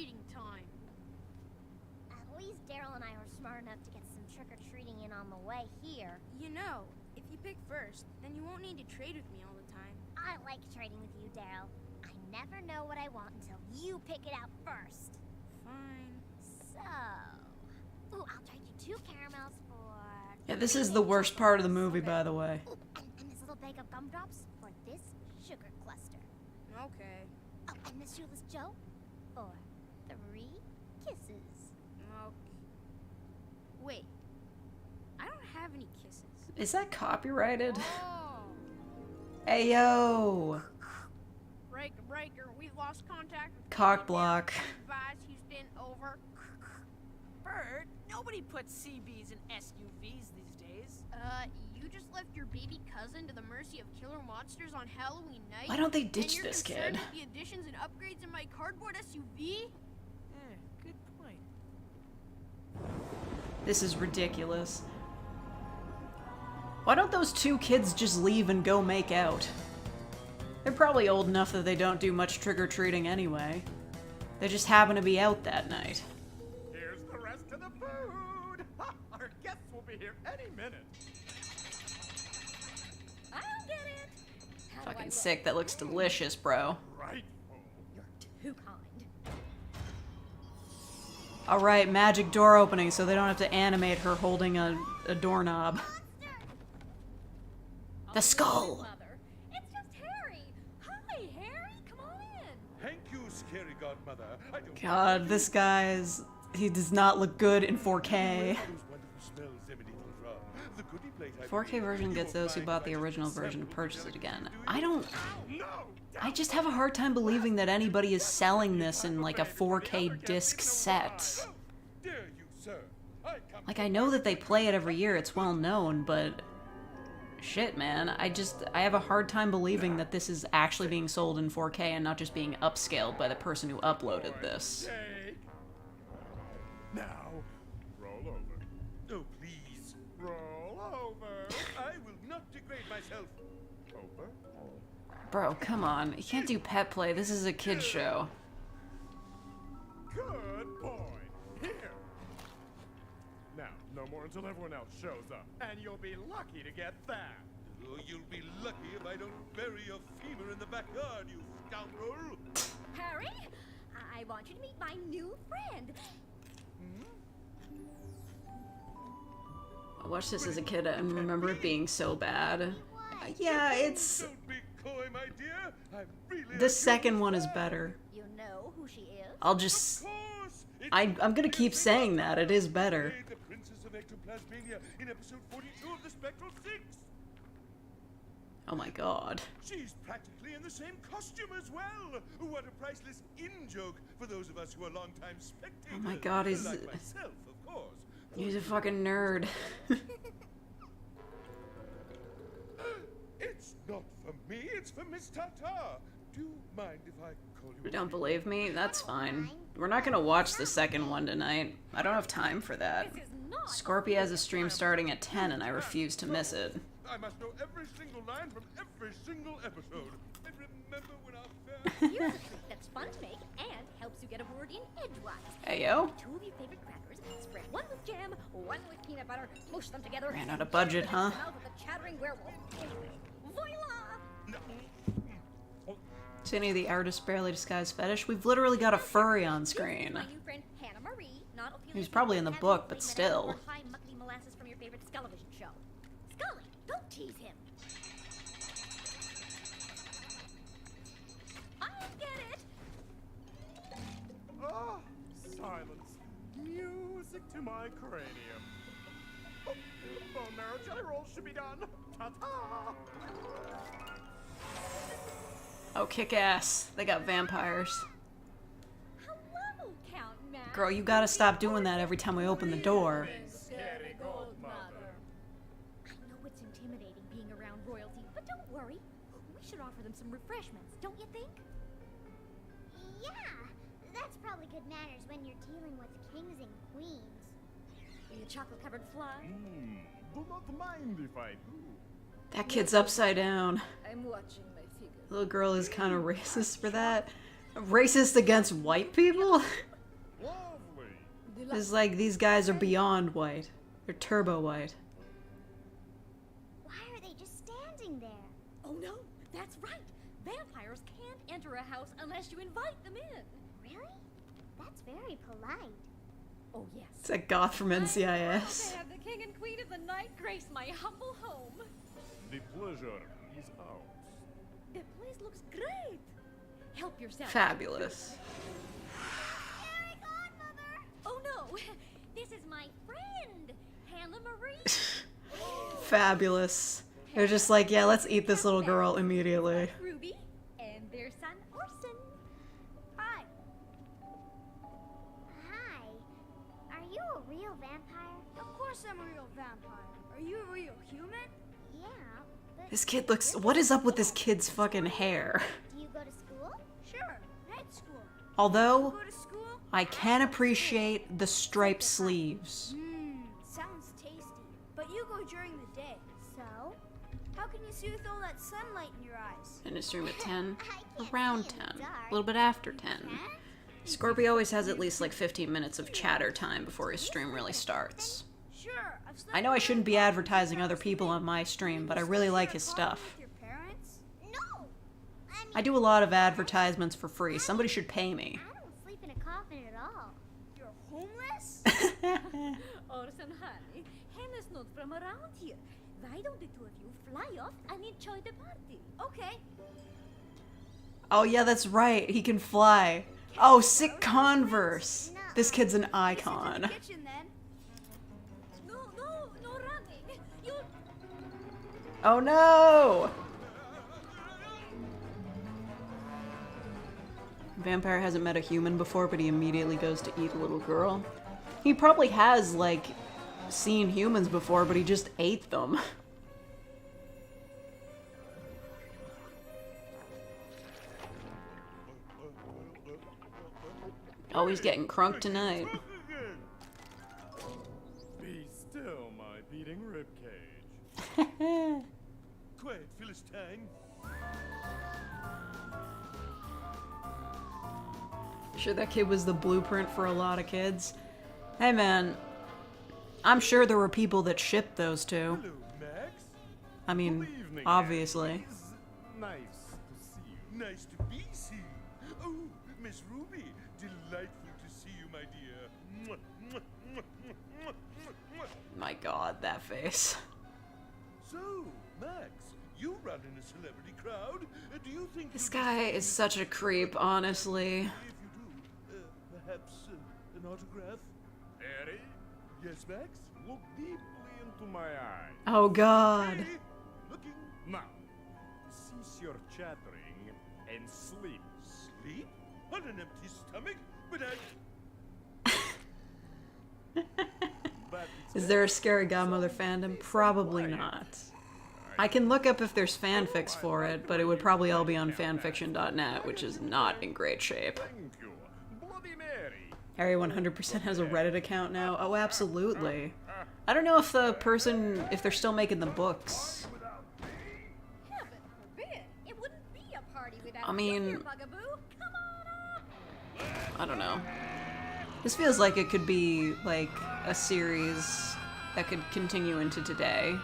least Daryl and I were smart enough to get some trick-or-treating in on the way here. You know, if you pick first, then you won't need to trade with me all the time. I like trading with you, Daryl. I never know what I want until you pick it out first. Fine. So... Ooh, I'll trade you 2 caramels for... Yeah, this is the worst part of the movie, by the way. Ooh, and this little bag of gumdrops for this sugar cluster. Okay. Oh, and this shoeless Joe? for 3 kisses. Okay. Wait. I don't have any kisses. Is that copyrighted? Oh. Ayo! Breaker. We've lost contact with Cock block. Advise Houston, over. Bert, nobody puts CBs in SUVs these days. You just left your baby cousin to the mercy of killer monsters on Halloween night? Why don't they ditch and this you're concerned kid? with the additions and upgrades in my cardboard SUV? Good point. This is ridiculous. Why don't those 2 kids just leave and go make out? They're probably old enough that they don't do much trick-or-treating anyway. They just happen to be out that night. Here's the rest of the food. Our guests will be here any minute. I'll get it. How do I Fucking look? sick, that looks delicious, bro. Right. You're too kind. Alright, magic door opening so they don't have to animate her holding a doorknob. The skull! Mother. It's just Harry. Hi, Harry. Come on in. Thank you, scary godmother. I don't God, this guy's... He does not look good in 4K. Those wonderful smells emanating from the goodie plate I 4K version gets those who bought the original version to purchase it again. I just have a hard time believing that anybody is selling this in like a 4K disc set. Dare you, sir? Like, I know that they play it every year, it's well known, but... Shit, man. I have a hard time believing that this is actually being sold in 4K and not just being upscaled by the person who uploaded this. Now, roll over. Oh, please. Roll over. I will not degrade myself. Over. Bro, come on. You can't do pet play. This is a kid's show. Good boy. Here. Now, no more until everyone else shows up. And you'll be lucky to get that. Oh, you'll be lucky if I don't bury your femur in the backyard, you scoundrel. Harry, I want you to meet my new friend. I watched this as a kid and remember it being so bad. Yeah, it's... Don't be coy, my dear. I'm really The second one is better. You know who she is? I'll just... I'm gonna keep saying that. It is better. the Princess of Ectoplasmania in episode 42 of the Spectral Six. Oh my god. She's practically in the same costume as well. What a priceless in-joke for those of us who are longtime spectators. Oh my god, he's... Like myself, of course. He's a fucking nerd. It's not for me, it's for Miss Tata. Do you mind if I call you? You don't believe me? That's fine. We're not gonna watch the second one tonight. I don't have time for that. Scorpio has a stream starting at 10 and I refuse to miss it. I must know every single line from every single episode. I remember when our fair... Here's a trick that's fun to make and helps you get a word in edgewise. Heyo. Take 2 of your favorite crackers, spread one with jam, one with peanut butter, mush them together. Ran out of budget, huh? Mouth of the chattering werewolf. Voila! See any of the artist barely disguised fetish? We've literally got a furry on screen. My new friend Hannah Marie, not appealing He's probably in the to book, but having still. high muckety molasses from your favorite Skullevision show. Scully, don't tease him. I get it. Ah, silence. Music to my cranium. Oh, bone marrow jelly rolls should be done. Ta-ta! Oh, kick ass. They got vampires. Hello, Count Matt. Girl, you gotta stop doing that every time we open the door. Scary godmother. I know it's intimidating being around royalty, but don't worry. We should offer them some refreshments, don't you think? Yeah, that's probably good manners when you're dealing with kings and queens. Are you a chocolate-covered fly? Do not mind if I do. That kid's upside down. I'm watching my figure. Little girl is kind of racist for that. Racist against white people? Lovely. It's like these guys are beyond white. They're turbo white. Why are they just standing there? Oh no, that's right. Vampires can't enter a house unless you invite them in. Really? That's very polite. Oh yes. It's a goth from I'm proud NCIS. to have the king and queen of the night grace my humble home. The pleasure is ours. The place looks great. Help yourself. Fabulous. This is my friend, Hannah Marie. Fabulous. They're just like, yeah, let's eat this little girl immediately. Ruby and their son Orson. Hi. Hi. Are you a real vampire? Of course I'm a real vampire. Are you a real human? Yeah. But This kid looks... What is up with this kid's fucking hair? do you go to school? Sure. Night school. Although, Go to school? I can appreciate the striped sleeves. Sounds tasty. But you go during the day. So? How can you see with all that sunlight in your eyes? In his room at 10? I can't Around see in 10. the dark. A little bit after 10. Scorpio always has at least like 15 minutes of chatter time before his stream really starts. Sure. I've slept I know I around shouldn't be with advertising other people on my stream, but I really like his Sleep in a coffin stuff. with your parents? No. I do a lot of advertisements for free. Somebody should pay me. I don't sleep in a coffin at all. You're homeless? Orson, honey, Hannah's not from around here. Why don't the two of you fly off and enjoy the party? Okay. Oh yeah, that's right. He can fly. Oh, sick Converse. This kid's an icon. Kitchen then. No running. You Oh no! Vampire hasn't met a human before, but he immediately goes to eat a little girl. He probably has, like, seen humans before, but he just ate them. Oh, he's getting crunk tonight. Be still, my beating ribcage. Quiet, Philistine. Sure that kid was the blueprint for a lot of kids. Hey man, I'm sure there were people that shipped those two. Hello, Max. I mean, Good evening, obviously. Yankees. Nice to see you. Nice to be seen. Oh, Miss Ruby, delightful to see you, my dear. Mwah, mwah, mwah, mwah, mwah, mwah. My god, that face. So, Max, you run in a celebrity crowd. Do you think This you could guy sign is such a creep, honestly. If you do, perhaps an autograph? Harry, Yes, Max? look deeply into my eyes. Oh god. Hey, looking. Now, cease your chattering and sleep. Sleep? On an empty stomach? But But Is there a Scary Godmother fandom? Probably not. I can look up if there's fanfics for it, but it would probably all be on fanfiction.net, which is not in great shape. thank you. Bloody Mary. Harry 100% has a Reddit account now. Oh, absolutely. I don't know if the person, if they're still making the books. heaven forbid. It wouldn't be a party without I mean- you here, Bugaboo. Come on up. I don't know. This feels like it could be, like, a series that could continue into today.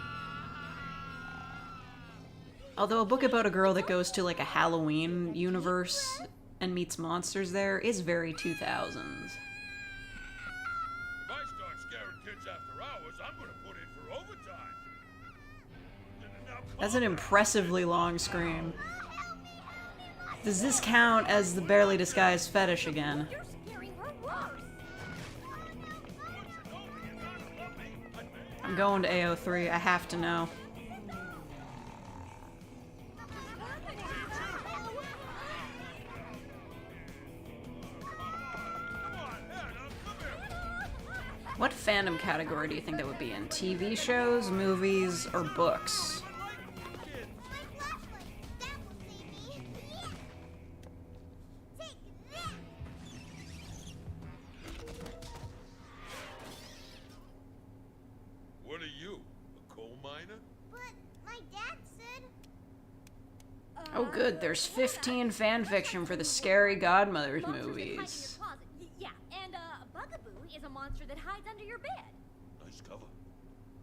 Although a book about a girl that goes to, like, a Halloween universe and meets monsters there is very 2000s. If I start scaring kids after hours, I'm gonna put in for overtime. Now, That's an impressively long scream. Does this count as the barely disguised fetish again? You're scaring her worse. I'm going to AO3. I have to know. What fandom category do you think that would be in? TV shows, movies, or books? what are you, a coal miner? But my dad said... Oh good, there's 15 fanfiction for the Scary Godmothers Monsters that hide in movies. your closet. Yeah, and Bugaboo is a monster that hides under your bed. Nice cover.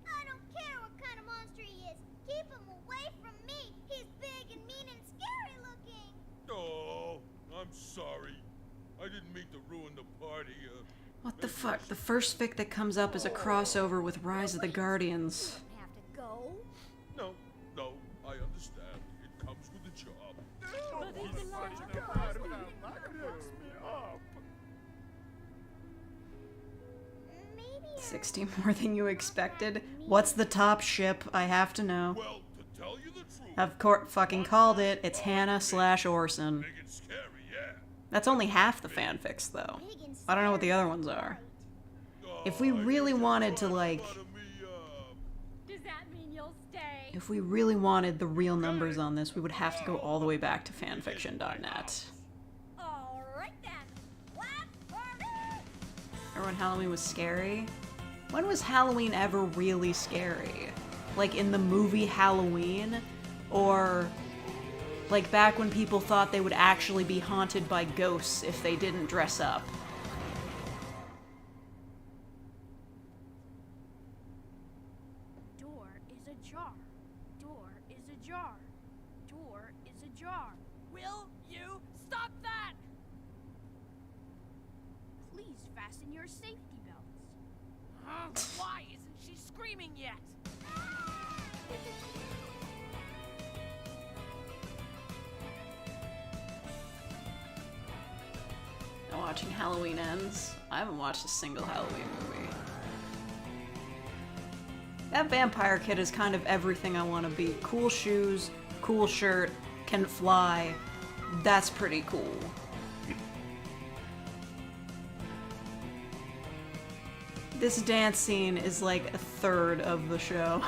I don't care what kind of monster he is. Keep him away from me. He's big and mean and scary looking. Oh, I'm sorry. I didn't mean to ruin the party. What the fuck? The first fic that comes up is a crossover with Rise of the Guardians. You don't have to go. No, I understand. It comes with the job. But it's He's like- such a bad man. That cracks me up. 60 more than you expected. What's the top ship? I have to know. Well, to tell you the truth, I've fucking called it. It's Hannah/Orson. make it scary, yeah. That's only half the fanfics, though. I don't know what the other ones are. If we really wanted to, like... Does that mean you'll stay? If we really wanted the real numbers on this, we would have to go all the way back to fanfiction.net. All right then. Let's party! Remember when Halloween was scary? When was Halloween ever really scary? Like in the movie Halloween? Or like back when people thought they would actually be haunted by ghosts if they didn't dress up? Door is ajar. Door is ajar. Door is ajar. Will you stop that? Please fasten your safety belts. Why isn't she screaming yet? Now watching Halloween Ends. I haven't watched a single Halloween movie. That vampire kid is kind of everything I want to be. Cool shoes, cool shirt, can fly. That's pretty cool. This dance scene is like a third of the show.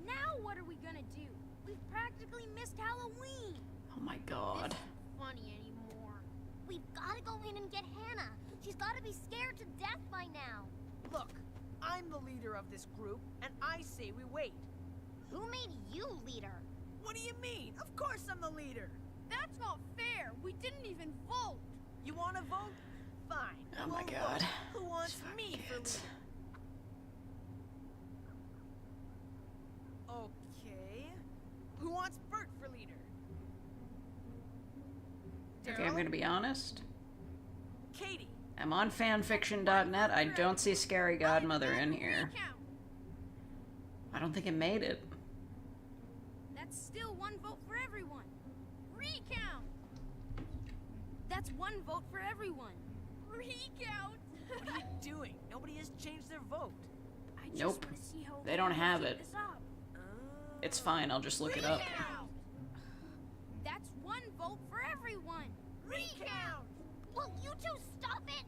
Now what are we gonna do? We've practically missed Halloween. Oh my god. This isn't funny anymore. We've gotta go in and get Hannah. She's gotta be scared to death by now. Look, I'm the leader of this group, and I say we wait. Who made you leader? What do you mean? Of course I'm the leader. That's not fair. We didn't even vote. You want to vote? Fine. Oh my We'll god. vote. Who wants me for kids. leader? Okay. Who wants Bert for leader? Okay, I'm gonna be honest. Katie. I'm on fanfiction.net. I don't see Scary Godmother in here. Recount. I don't think it made it. That's still one vote for everyone. Recount. That's one vote for everyone. Recount. What are you doing? Nobody has changed their vote. I just Nope. wanna see how They don't long have we it. keep this up. It's fine, I'll just look it up. Recount. That's one vote for everyone. Recount. Will you two stop it?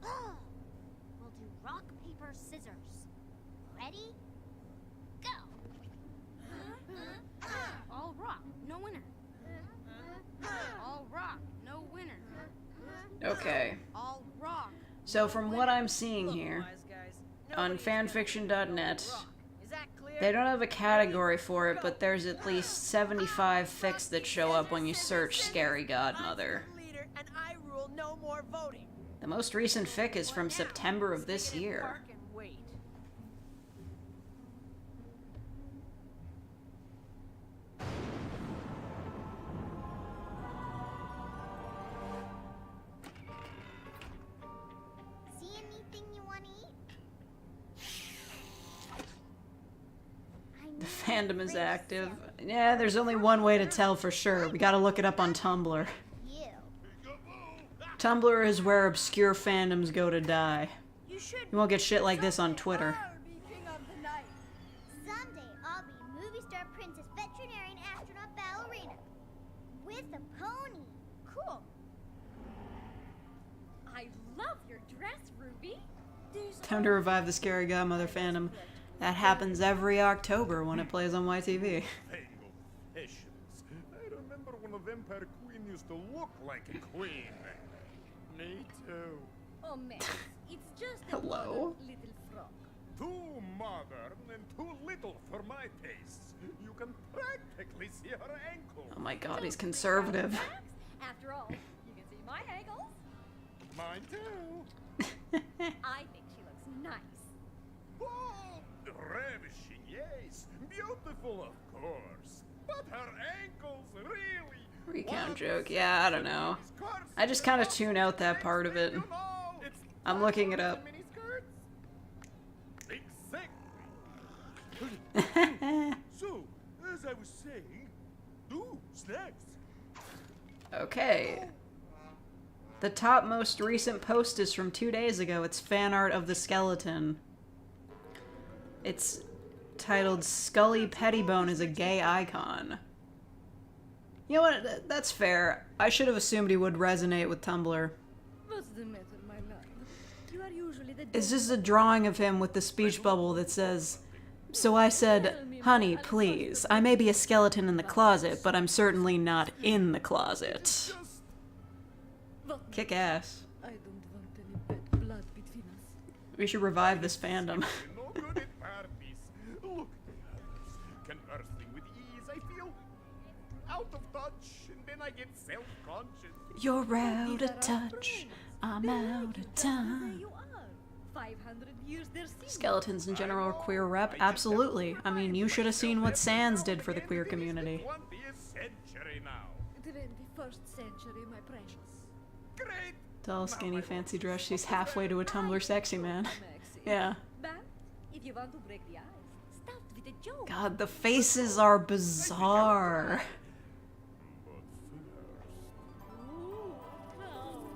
Ugh. We'll do rock, paper, scissors. Ready? Go. All rock, no winner. All rock, no winner. Okay. All rock. So from what I'm seeing here, Wise guys. on Nobody's gonna fanfiction.net, rock. Is that clear? they don't have a category for it, but there's at least 75 fics that show up when you search Scary Godmother. I'm the leader, and I rule no more voting. The most recent fic is from September of this Sit in the year. park and wait. See anything you want to eat? The fandom is active. Yeah, there's only one way to tell for sure. We gotta look it up on Tumblr. You. Tumblr is where obscure fandoms go to die. You should. You won't get shit like this on Twitter. Be king of the night. Someday I'll be movie star princess veterinarian astronaut ballerina. With a pony. Cool. I love your dress, Ruby. Time to revive the Scary Godmother fandom. That happens every October when it plays on YTV. Thing of fashions. I remember when a vampire queen used to look like a queen. Me too. Oh, man, it's just a Hello? little frog. Too modern and too little for my tastes. You can practically see her ankle. Oh my god, he's conservative. After all, you can see my ankles. Mine too. I think she looks nice. Oh, ravishing, yes. Beautiful, of course. But her ankles, really. Recount joke. Yeah, I don't know. I just kind of tune out that part of it. I'm looking it up. So, as I was saying, ooh, snacks. Okay. The top most recent post is from 2 days ago. It's fan art of the skeleton. It's titled Scully Pettibone is a gay icon. You know what? That's fair. I should have assumed he would resonate with Tumblr. What's the matter, my love? You are usually the It's just a drawing of him with the speech bubble that says, "So I said, honey, please, I may be a skeleton in the closet, but I'm certainly not in the closet." Kick ass. I don't want any bad blood between us. We should revive this fandom. No good at parties. Look, conversing with ease, I feel out of touch, and then I get self-conscious. You're out of touch. I'm out of There time. you are. 500 years there seems. Skeletons in general are queer rep? Absolutely. I mean, you should have seen what Sans did for the queer community. 20th century now. 21st century, my precious. Great. Tall, skinny, fancy dress. She's halfway to a Tumblr sexy man. Maxie. Yeah. But if you want to break the ice, start with a joke. God, the faces are bizarre. Ooh, no.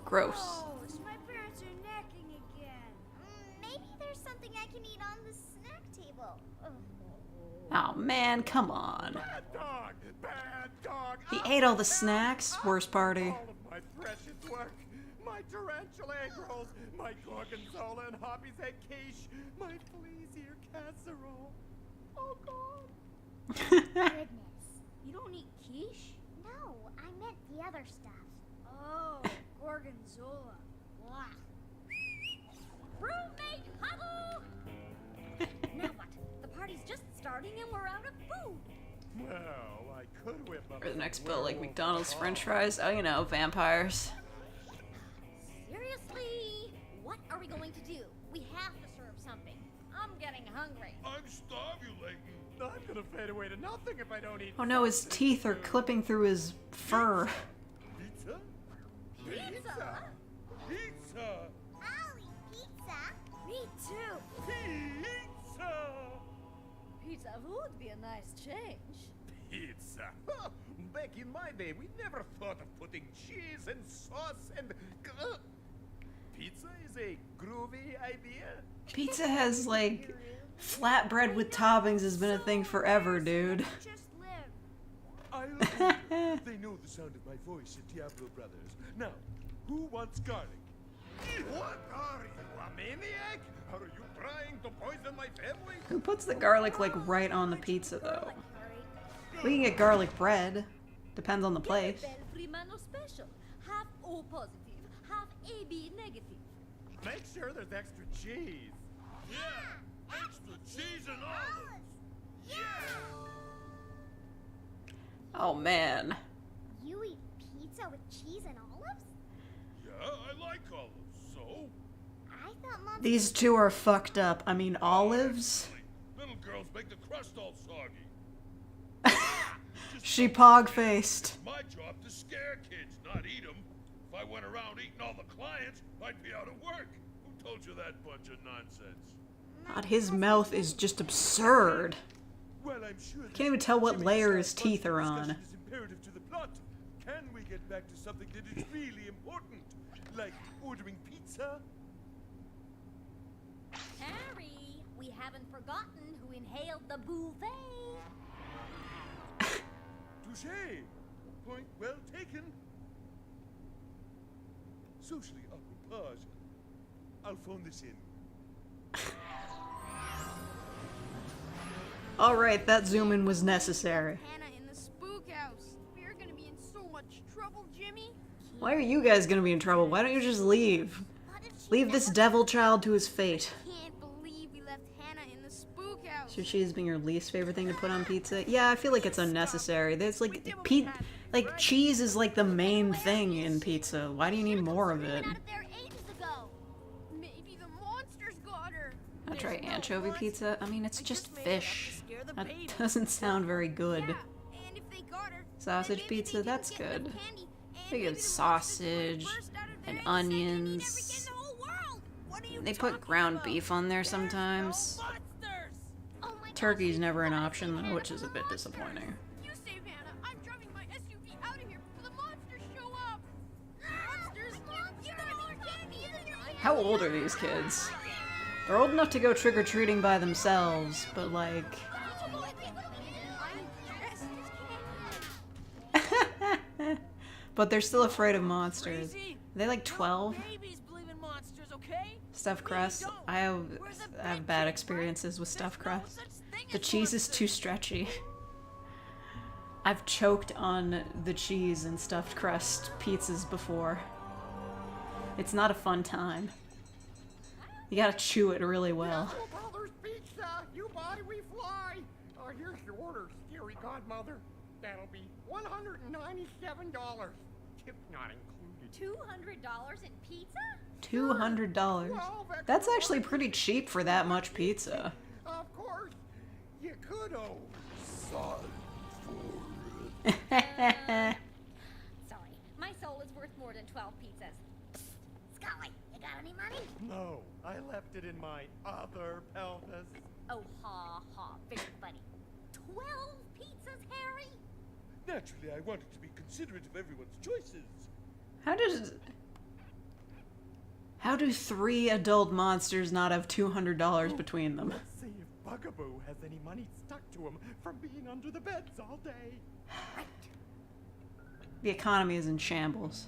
Gross. Gross, my parents are necking again. Maybe there's something I can eat on the snack table. Oh man, come on. Bad dog. Bad dog. He ate all the snacks. Worst party. All of my precious work. My tarantula egg rolls. My gorgonzola and Hoppy's egg quiche. My flea's ear casserole. Oh, God. Goodness. You don't eat quiche? No, I meant the other stuff. Oh, gorgonzola. Blah. Roommate huddle! Now what? The party's just starting and we're out of food. Well, I could whip up Or the a next bill, like werewolf McDonald's raw. french fries. Oh, you know, vampires. Seriously? What are we going to do? We have to serve something. I'm getting hungry. I'm starvulating. I'm gonna fade away to nothing if I don't eat. Oh no, his something. teeth are clipping through his fur. Pizza? Pizza. Pizza! I'll eat pizza. Me too. Pizza. Pizza would be a nice change. Pizza. Huh. Back in my day, we never thought of putting cheese and sauce and. Pizza is a groovy idea. Pizza has, like, flatbread with toppings has been a thing forever, dude. Just live. I'll They know the sound of my voice at Diablo Brothers. Now, who wants garlic? What are you, a maniac? Are you trying to poison my family? Who puts the garlic, like, right on the pizza, though? We can get garlic bread. Depends on the place. Belfrimano special. Half O positive, half AB negative. Make sure there's extra cheese. Yeah! Extra cheese and olives! Yeah! Oh man. You eat pizza with cheese and olives? Yeah, I like olives, so? I thought Mom. These two are fucked up. I mean, olives? Little girls make the crust all soggy. She pog-faced. My job to scare kids, not eat them. If I went around eating all the clients, I'd be out of work. Who told you that bunch of nonsense? God, his mouth is just absurd. Well, I'm sure Can't even tell what Jimmy's layer his last teeth are discussion on. is imperative to the plot. Can we get back to something that is really important, like ordering pizza? Harry, we haven't forgotten who inhaled the buffet. Touché. Point well taken. Socially apropos, I'll phone this in. Alright, that zoom in was necessary. Hannah in the spook house. We're gonna be in so much trouble, Jimmy. Why are you guys gonna be in trouble? Why don't you just leave? Leave this devil child to his fate. Can't believe we left Hannah in the spook house. Should cheese being your least favorite thing to put on pizza? Yeah, I feel like it's unnecessary. There's like cheese is like the main thing in pizza. Why do you need more of it? Out of there ages ago. Maybe the monsters got her. I'll try anchovy pizza. I mean, it's just fish. That doesn't sound very good. And if they got her, Sausage maybe pizza, they didn't that's get good. enough candy, and They maybe give the sausage monsters would burst out of their and eggs and eat onions. everything in the whole world. What are you They put talking ground about? beef on there sometimes. Oh my gosh, Turkey's never an option though, which is a bit disappointing. You save Hannah. I'm driving my SUV out of here before the monsters show up. Monsters, you know more candy than your How old are these kids? They're old enough to go trick-or-treating by themselves, but like... But they're still afraid of monsters. Are they like 12? Stuffed crust. I have bad experiences with stuffed crust. The cheese is too stretchy. I've choked on the cheese and stuffed crust pizzas before. It's not a fun time. You gotta chew it really well. Brothers Pizza, you buy, we fly. Here's your order, scary godmother. That'll be $197. Tip not included. $200 in pizza? $200. That's actually pretty cheap for that much pizza. Of course, you could owe Sorry, my soul is worth more than 12 pizzas. Scully, you got any money? No, I left it in my other pelvis. Oh, ha ha, very funny. 12 pizzas, Harry? Naturally, I wanted to be considerate of everyone's choices. How do 3 adult monsters not have $200 between them? Let's see if Bugaboo has any money stuck to him from being under the beds all day. The economy is in shambles.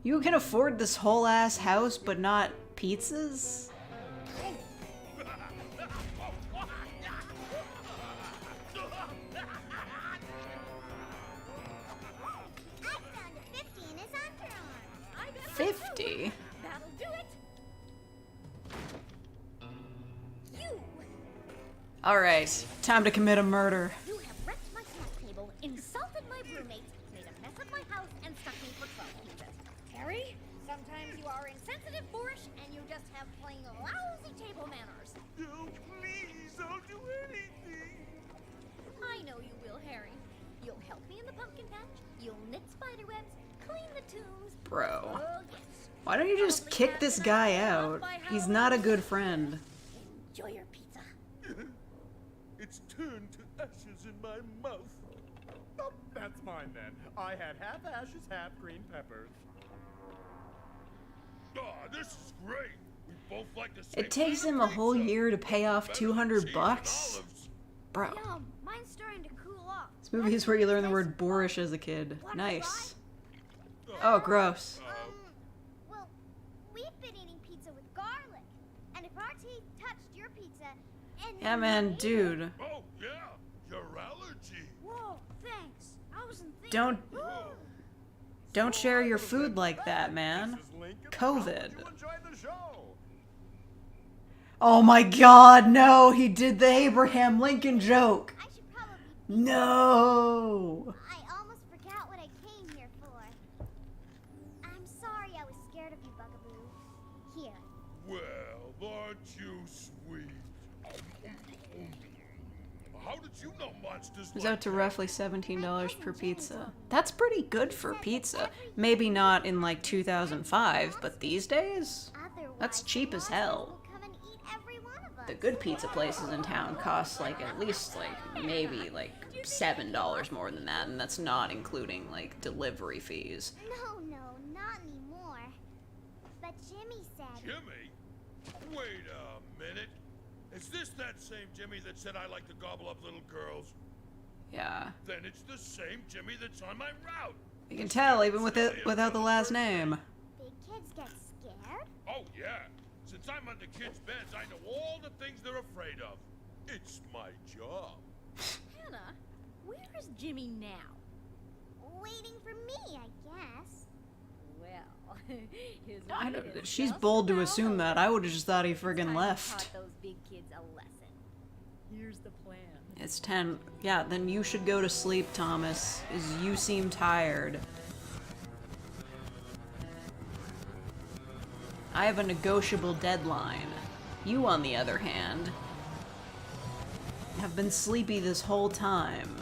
You can afford this whole ass house, but not pizzas? I found a 50 in his underarm. I bet 50? that'll do it. You! Alright, time to commit a murder. You have wrecked my snack table, insulted my roommates, made a mess of my house, and stuck me for 12 pizzas. Harry, sometimes you are insensitive, boorish, and you just have plain lousy table manners. No, please, I'll do anything. I know you will, Harry. You'll help me in the pumpkin patch, you'll knit spider webs, clean the tombs. Bro. Oh, yes. Why don't you just kick this guy out? He's not a good friend. Enjoy your pizza. It's turned to ashes in my mouth. Oh, that's mine then. I had half ashes, half green peppers. This is great. We both like the same It takes kind him of a whole pizza. year to pay off Better than cheese and $200? olives. Bro. Yum, mine's starting to cool off. This movie is where you learn the word boorish as a kid. Nice. Oh, gross. Well, we've been eating pizza with garlic. And if our teeth touched your pizza and Yeah, then man, we ate it- dude. Oh, yeah, your allergy. Whoa, thanks. I wasn't thinking. Don't share your food like that, man. COVID. You enjoyed the show. Oh my god, no, he did the Abraham Lincoln joke. I should probably. No. I almost forgot what I came here for. I'm sorry I was scared of you, Bugaboo. Here. Well, aren't you sweet? How did you know monsters It was like out to that? roughly $17 per pizza. That's pretty good for pizza. Maybe not in like 2005, but these days? That's cheap as hell. Come and eat every one of us. The good pizza places in town cost like at least like maybe like $7 more than that, and that's not including like delivery fees. No, not anymore. But Jimmy said. Jimmy? Wait a minute. Is this that same Jimmy that said I like to gobble up little girls? Yeah. Then it's the same Jimmy that's on my route. You can tell even with it without the last name. Big kids get scared? Oh, yeah. Since I'm under kids' beds, I know all the things they're afraid of. It's my job. Hannah, where is Jimmy now? Waiting for me, I guess. Well, his I weight don't, is she's just bold to about assume that. I would have just thought he friggin' time left. taught those big kids a lesson. Here's the plan. It's 10. Yeah, then you should go to sleep, Thomas, as you seem tired. I have a negotiable deadline. You, on the other hand, have been sleepy this whole time.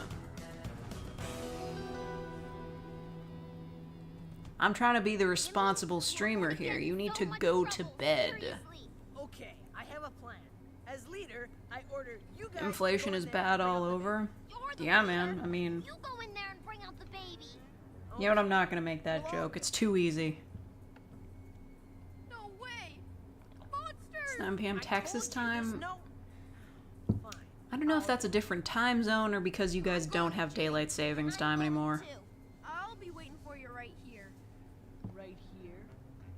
I'm trying to be the responsible streamer here. You need to go to bed. Okay, I have a plan. As leader, I order you guys. Inflation is bad all over. Yeah, man. I mean, You go in there and bring out the baby. you know what? I'm not gonna make that joke. It's too easy. No way! Monster! It's 9 p.m. Texas time. No. I don't know if that's a different time zone or because you guys don't have daylight savings time anymore. I'll be waiting for you right here. Right here,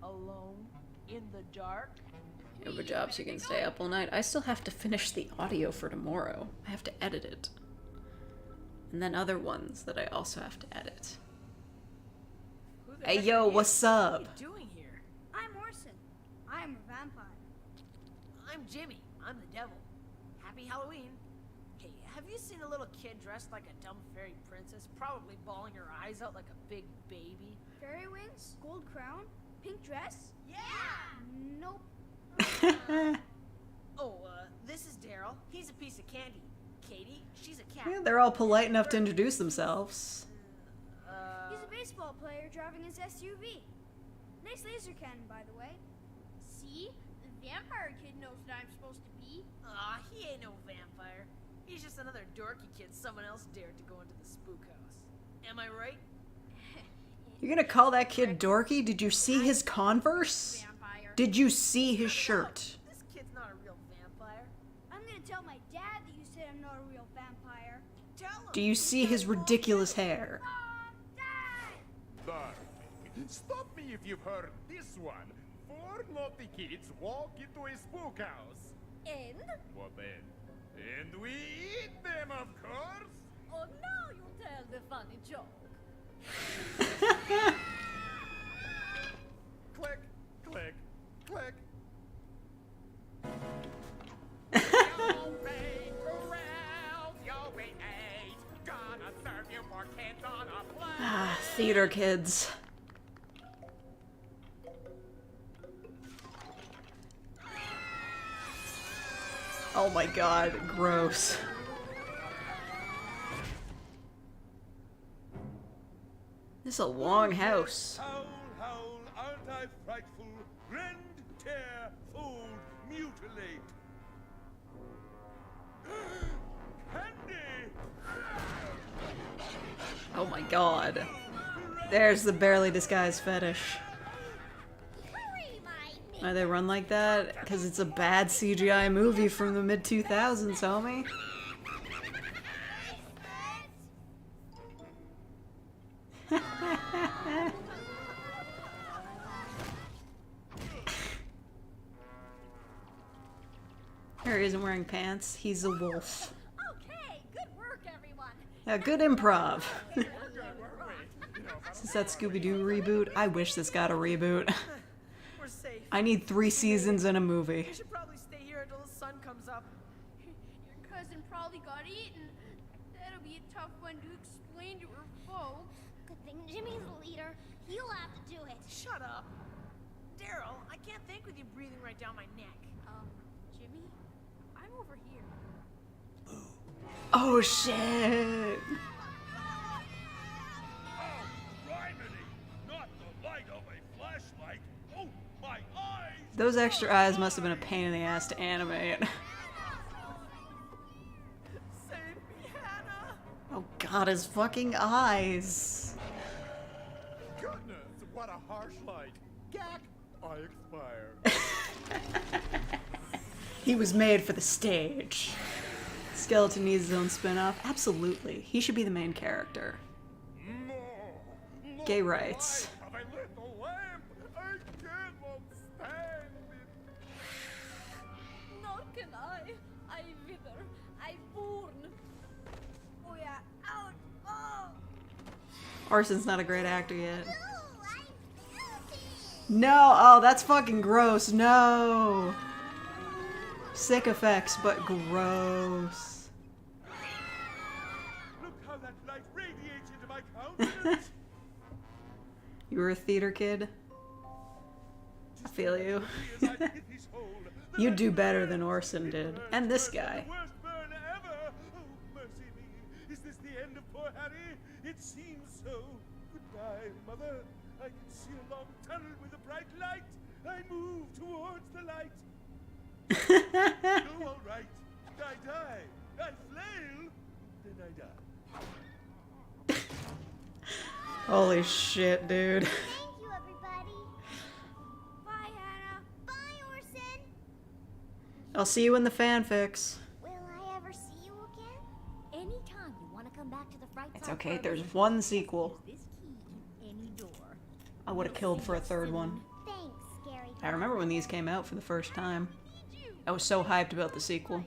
alone, in the dark. You have a job so you can stay up all night. I still have to finish the audio for tomorrow. I have to edit it. And then other ones that I also have to edit. Hey yo, what's up? What are you doing here? I'm Orson. I'm a vampire. I'm Jimmy. I'm the devil. Happy Halloween. Hey, have you seen a little kid dressed like a dumb fairy princess, probably bawling her eyes out like a big baby? Fairy wings, gold crown, pink dress? Yeah! Nope. This is Daryl. He's a piece of candy. Katie, she's a cat. Yeah, they're all polite enough to introduce themselves. He's a baseball player driving his SUV. Nice laser cannon, by the way. See? The vampire kid knows what I'm supposed to be. Aw, he ain't no vampire. He's just another dorky kid someone else dared to go into the spook house. Am I right? You're gonna call that kid dorky? Did you see his Converse? Vampire. Did you see his shirt? This kid's not a real vampire. I'm gonna tell my dad that you said I'm not a real vampire. Tell him. Do you see his ridiculous hair? Darling, stop me if you've heard this one. 4 naughty kids walk into a spook house. And? What then? And we eat them, of course. Oh, now you tell the funny joke. Click, click, click. Ah, theater kids. Oh my god, gross. This is a long house. Howl, howl, aren't I frightful? Rend, tear, fold, mutilate. Candy! Oh my god. There's the barely disguised fetish. Why they run like that? Because it's a bad CGI movie from the mid-2000s, homie. Harry isn't wearing pants. He's a wolf. Okay, good work, everyone. Yeah, good improv. Since that Scooby-Doo reboot, I wish this got a reboot. We're safe. I need 3 seasons in a movie. We should probably stay here until the sun comes up. Your cousin probably got eaten. That'll be a tough one to explain to her folks. Good thing Jimmy's the leader. He'll have to do it. Shut up. Daryl, I can't think with you breathing right down my neck. Jimmy? I'm over here. Oh shit! Not the light of a flashlight. Oh, my eyes! Those extra eyes must have been a pain in the ass to animate. Save me, Hannah! Oh god, his fucking eyes. Goodness, what a harsh light. Gak, I expire. He was made for the stage. Skeleton needs his own spin-off. Absolutely. He should be the main character. Gay rights. Of a little lamp. I cannot stand it. Nor can I. I wither. I burn. Oh yeah, out. Oh. Orson's not a great actor yet. No! Oh, that's fucking gross. No! Sick effects, but gross. Look how that light radiates into my countenance. You were a theater kid? feel you. You do better than Orson did. And this guy. Worst burn ever. Oh, mercy me. Is this the end of poor Harry? It seems so. Goodbye, Mother. I can see a long tunnel with a bright light. I move towards the light. No, all right. I die. I flail. Then I die. Holy shit, dude. Thank you, everybody. Bye, Hannah. Bye, Orson. I'll see you in the fanfics. Will I ever see you again? Anytime you want to come back to the Fright It's Farm okay, Pub, there's one sequel. use this key in any door. I would have killed for a third one. Thanks, Scary. I remember when these came out for the first time. I was so hyped about the sequel.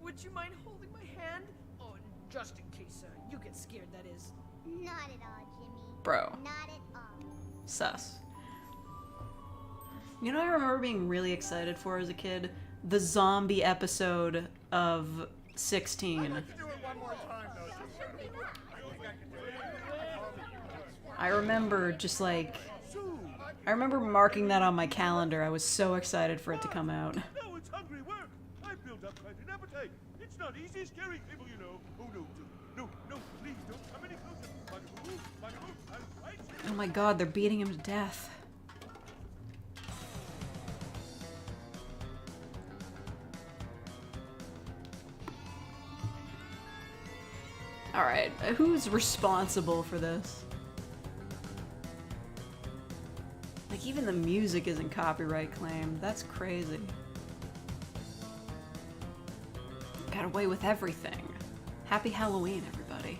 Would you mind holding my hand? Oh, just in case you get scared, that is. Not at all, Jimmy. Bro. Not at all. Sus. You know what I remember being really excited for as a kid? The zombie episode of 16. Do it one more time, though. I remember just like... I remember marking that on my calendar. I was so excited for it to come out. Now it's hungry work. I built up quite an appetite. It's not easy scaring people, you know. Oh, no, please don't come any closer. Bugaboo, I'll fight you. Oh my god, they're beating him to death. Alright, who's responsible for this? Like, even the music isn't copyright claimed. That's crazy. Got away with everything. Happy Halloween, everybody.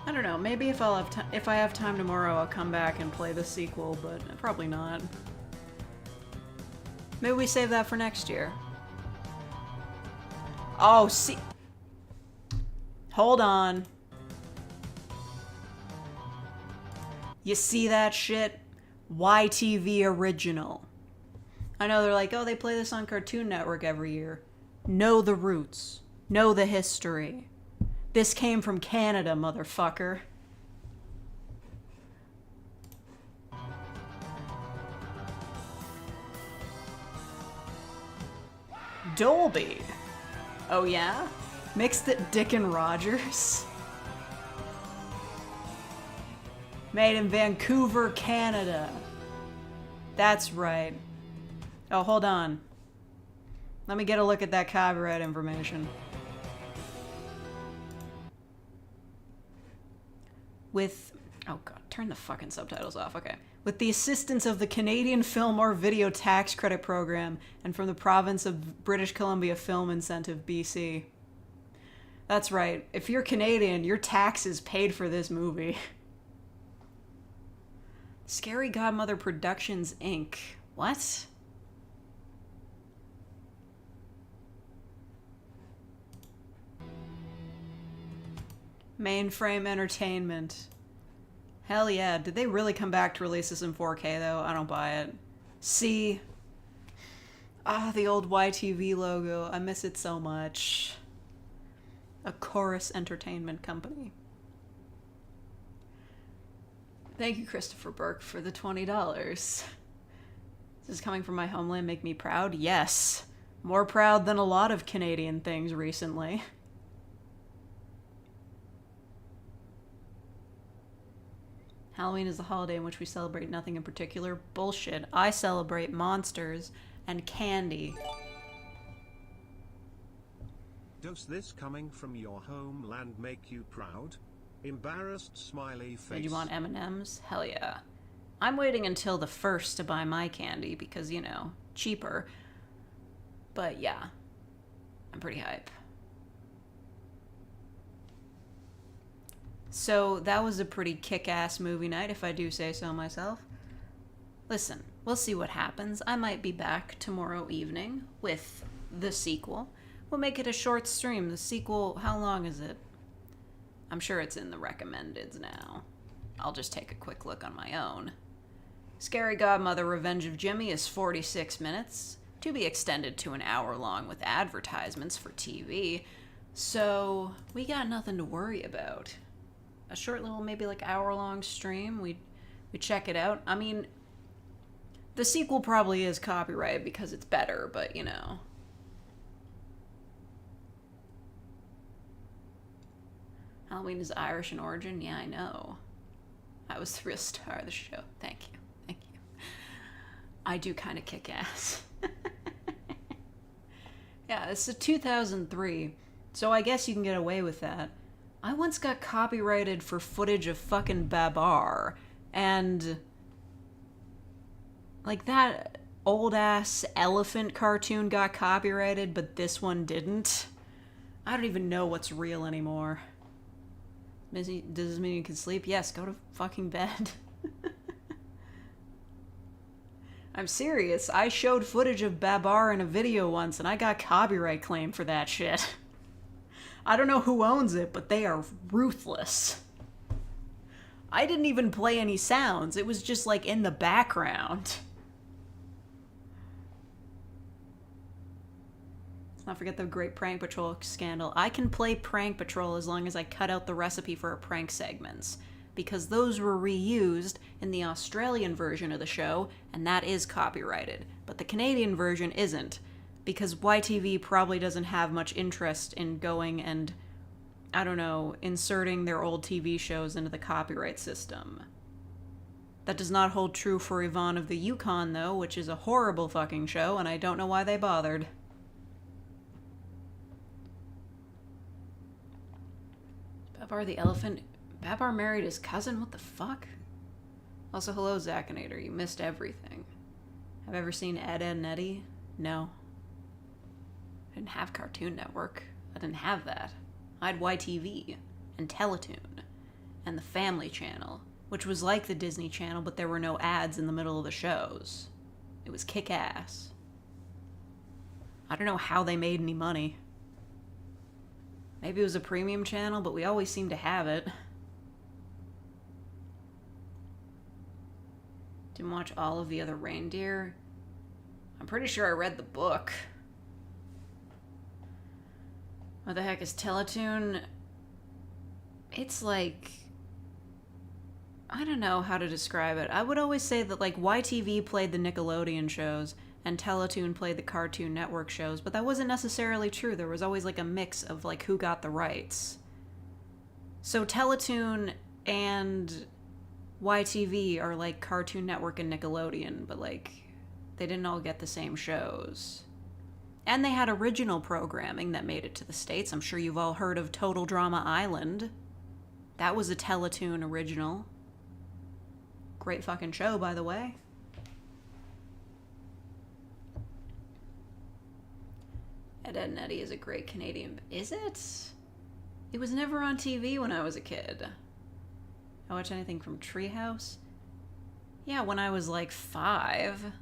I don't know, maybe if I have time tomorrow, I'll come back and play the sequel, but probably not. Maybe we save that for next year. Oh, see... Hold on. You see that shit? YTV original. I know they're like, oh, they play this on Cartoon Network every year. Know the roots. Know the history. This came from Canada, motherfucker. Dolby. Oh yeah? Mixed it Dick and Rogers? Made in Vancouver, Canada. That's right. Oh, hold on. Let me get a look at that copyright information. With... Oh god, turn the fucking subtitles off. Okay. With the assistance of the Canadian Film or Video Tax Credit Program and from the province of British Columbia Film Incentive, BC. That's right. If you're Canadian, your taxes paid for this movie. Scary Godmother Productions, Inc. What? Mainframe Entertainment. Hell yeah. Did they really come back to release this in 4K though? I don't buy it. See? Ah, the old YTV logo. I miss it so much. A Chorus Entertainment Company. Thank you, Christopher Burke, for the $20. This is coming from my homeland. Make me proud? Yes. More proud than a lot of Canadian things recently. Halloween is the holiday in which we celebrate nothing in particular. Bullshit. I celebrate monsters and candy. Does this coming from your homeland make you proud? Embarrassed smiley face. Did you want M&Ms? Hell yeah. I'm waiting until the 1st to buy my candy because, you know, cheaper. But yeah, I'm pretty hype. So that was a pretty kick-ass movie night, if I do say so myself. Listen, we'll see what happens. I might be back tomorrow evening with the sequel. We'll make it a short stream. The sequel, how long is it? I'm sure it's in the recommendeds now. I'll just take a quick look on my own. Scary Godmother Revenge of Jimmy is 46 minutes, to be extended to an hour long with advertisements for TV. So, we got nothing to worry about. A short little, maybe like hour-long stream, we check it out. I mean, the sequel probably is copyrighted because it's better, but you know. Halloween is Irish in origin? Yeah, I know. I was the real star of the show. Thank you. Thank you. I do kind of kick ass. Yeah, it's a 2003, so I guess you can get away with that. I once got copyrighted for footage of fucking Babar, and like that old-ass elephant cartoon got copyrighted, but this one didn't. I don't even know what's real anymore. Does this mean you can sleep? Yes, go to fucking bed. I'm serious. I showed footage of Babar in a video once, and I got copyright claim for that shit. I don't know who owns it, but they are ruthless. I didn't even play any sounds. It was just, like, in the background. Let's not forget the great Prank Patrol scandal. I can play Prank Patrol as long as I cut out the recipe for our prank segments, because those were reused in the Australian version of the show, and that is copyrighted. But the Canadian version isn't, because YTV probably doesn't have much interest in going and, I don't know, inserting their old TV shows into the copyright system. That does not hold true for Yvonne of the Yukon, though, which is a horrible fucking show, and I don't know why they bothered. Babar the elephant... Babar married his cousin? What the fuck? Also, hello, Zakinator. You missed everything. Have you ever seen Ed, Edd and Eddy? No. I didn't have Cartoon Network. I didn't have that. I had YTV, and Teletoon, and the Family Channel, which was like the Disney Channel, but there were no ads in the middle of the shows. It was kick-ass. I don't know how they made any money. Maybe it was a premium channel, but we always seemed to have it. Didn't watch all of the other reindeer. I'm pretty sure I read the book. What the heck is Teletoon? It's like... I don't know how to describe it. I would always say that like YTV played the Nickelodeon shows and Teletoon played the Cartoon Network shows, but that wasn't necessarily true. There was always like a mix of like who got the rights. So Teletoon and YTV are like Cartoon Network and Nickelodeon, but like they didn't all get the same shows. And they had original programming that made it to the States. I'm sure you've all heard of Total Drama Island. That was a Teletoon original. Great fucking show, by the way. Ed, Edd and Eddy is a great Canadian... Is it? It was never on TV when I was a kid. I watched anything from Treehouse? Yeah, when I was like 5.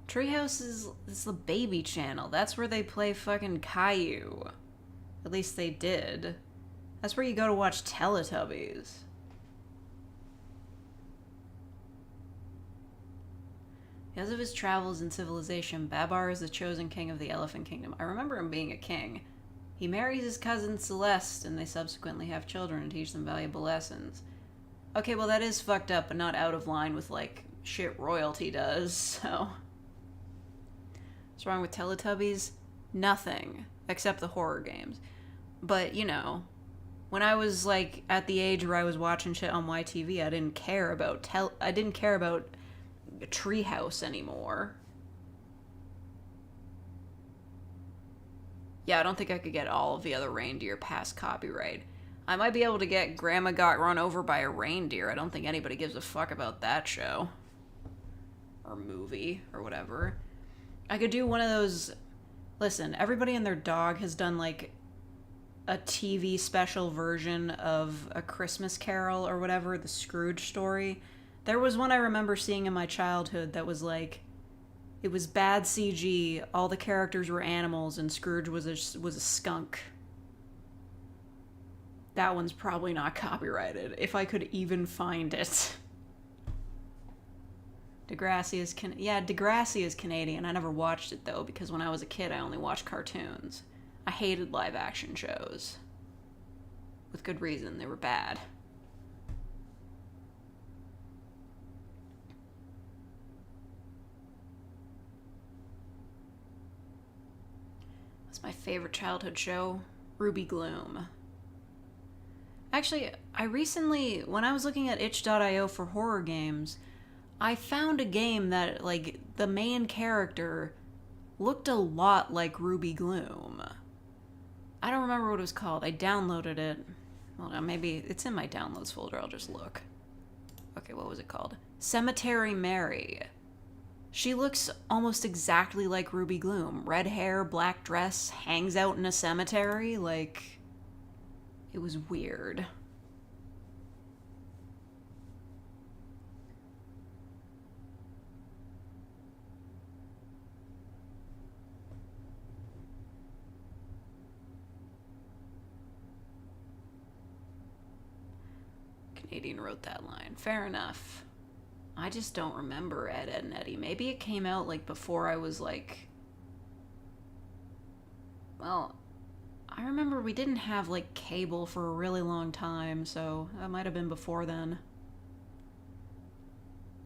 Treehouse is the baby channel. That's where they play fucking Caillou. At least they did. That's where you go to watch Teletubbies. Because of his travels in civilization, Babar is the chosen king of the Elephant Kingdom. I remember him being a king. He marries his cousin Celeste, and they subsequently have children and teach them valuable lessons. Okay, well that is fucked up, but not out of line with, like, shit royalty does, so... What's wrong with Teletubbies? Nothing. Except the horror games. But, you know, when I was, like, at the age where I was watching shit on YTV, I didn't care about Treehouse anymore. Yeah, I don't think I could get all of the other reindeer past copyright. I might be able to get Grandma Got Run Over by a Reindeer. I don't think anybody gives a fuck about that show. Or movie, or whatever. I could do one of those... Listen, everybody and their dog has done, like, a TV special version of A Christmas Carol or whatever, the Scrooge story. There was one I remember seeing in my childhood that was like, it was bad CG, all the characters were animals, and Scrooge was a skunk. That one's probably not copyrighted, if I could even find it. Degrassi is Canadian. I never watched it though, because when I was a kid I only watched cartoons. I hated live action shows. With good reason, they were bad. That's my favorite childhood show, Ruby Gloom. Actually, I recently, when I was looking at itch.io for horror games, I found a game that, like, the main character looked a lot like Ruby Gloom. I don't remember what it was called. I downloaded it. Well, maybe it's in my downloads folder. I'll just look. Okay, what was it called? Cemetery Mary. She looks almost exactly like Ruby Gloom. Red hair, black dress, hangs out in a cemetery. Like, it was weird. Canadian wrote that line. Fair enough. I just don't remember Ed, Edd n Eddy. Maybe it came out, like, before I was, like... Well, I remember we didn't have, like, cable for a really long time, so that might have been before then.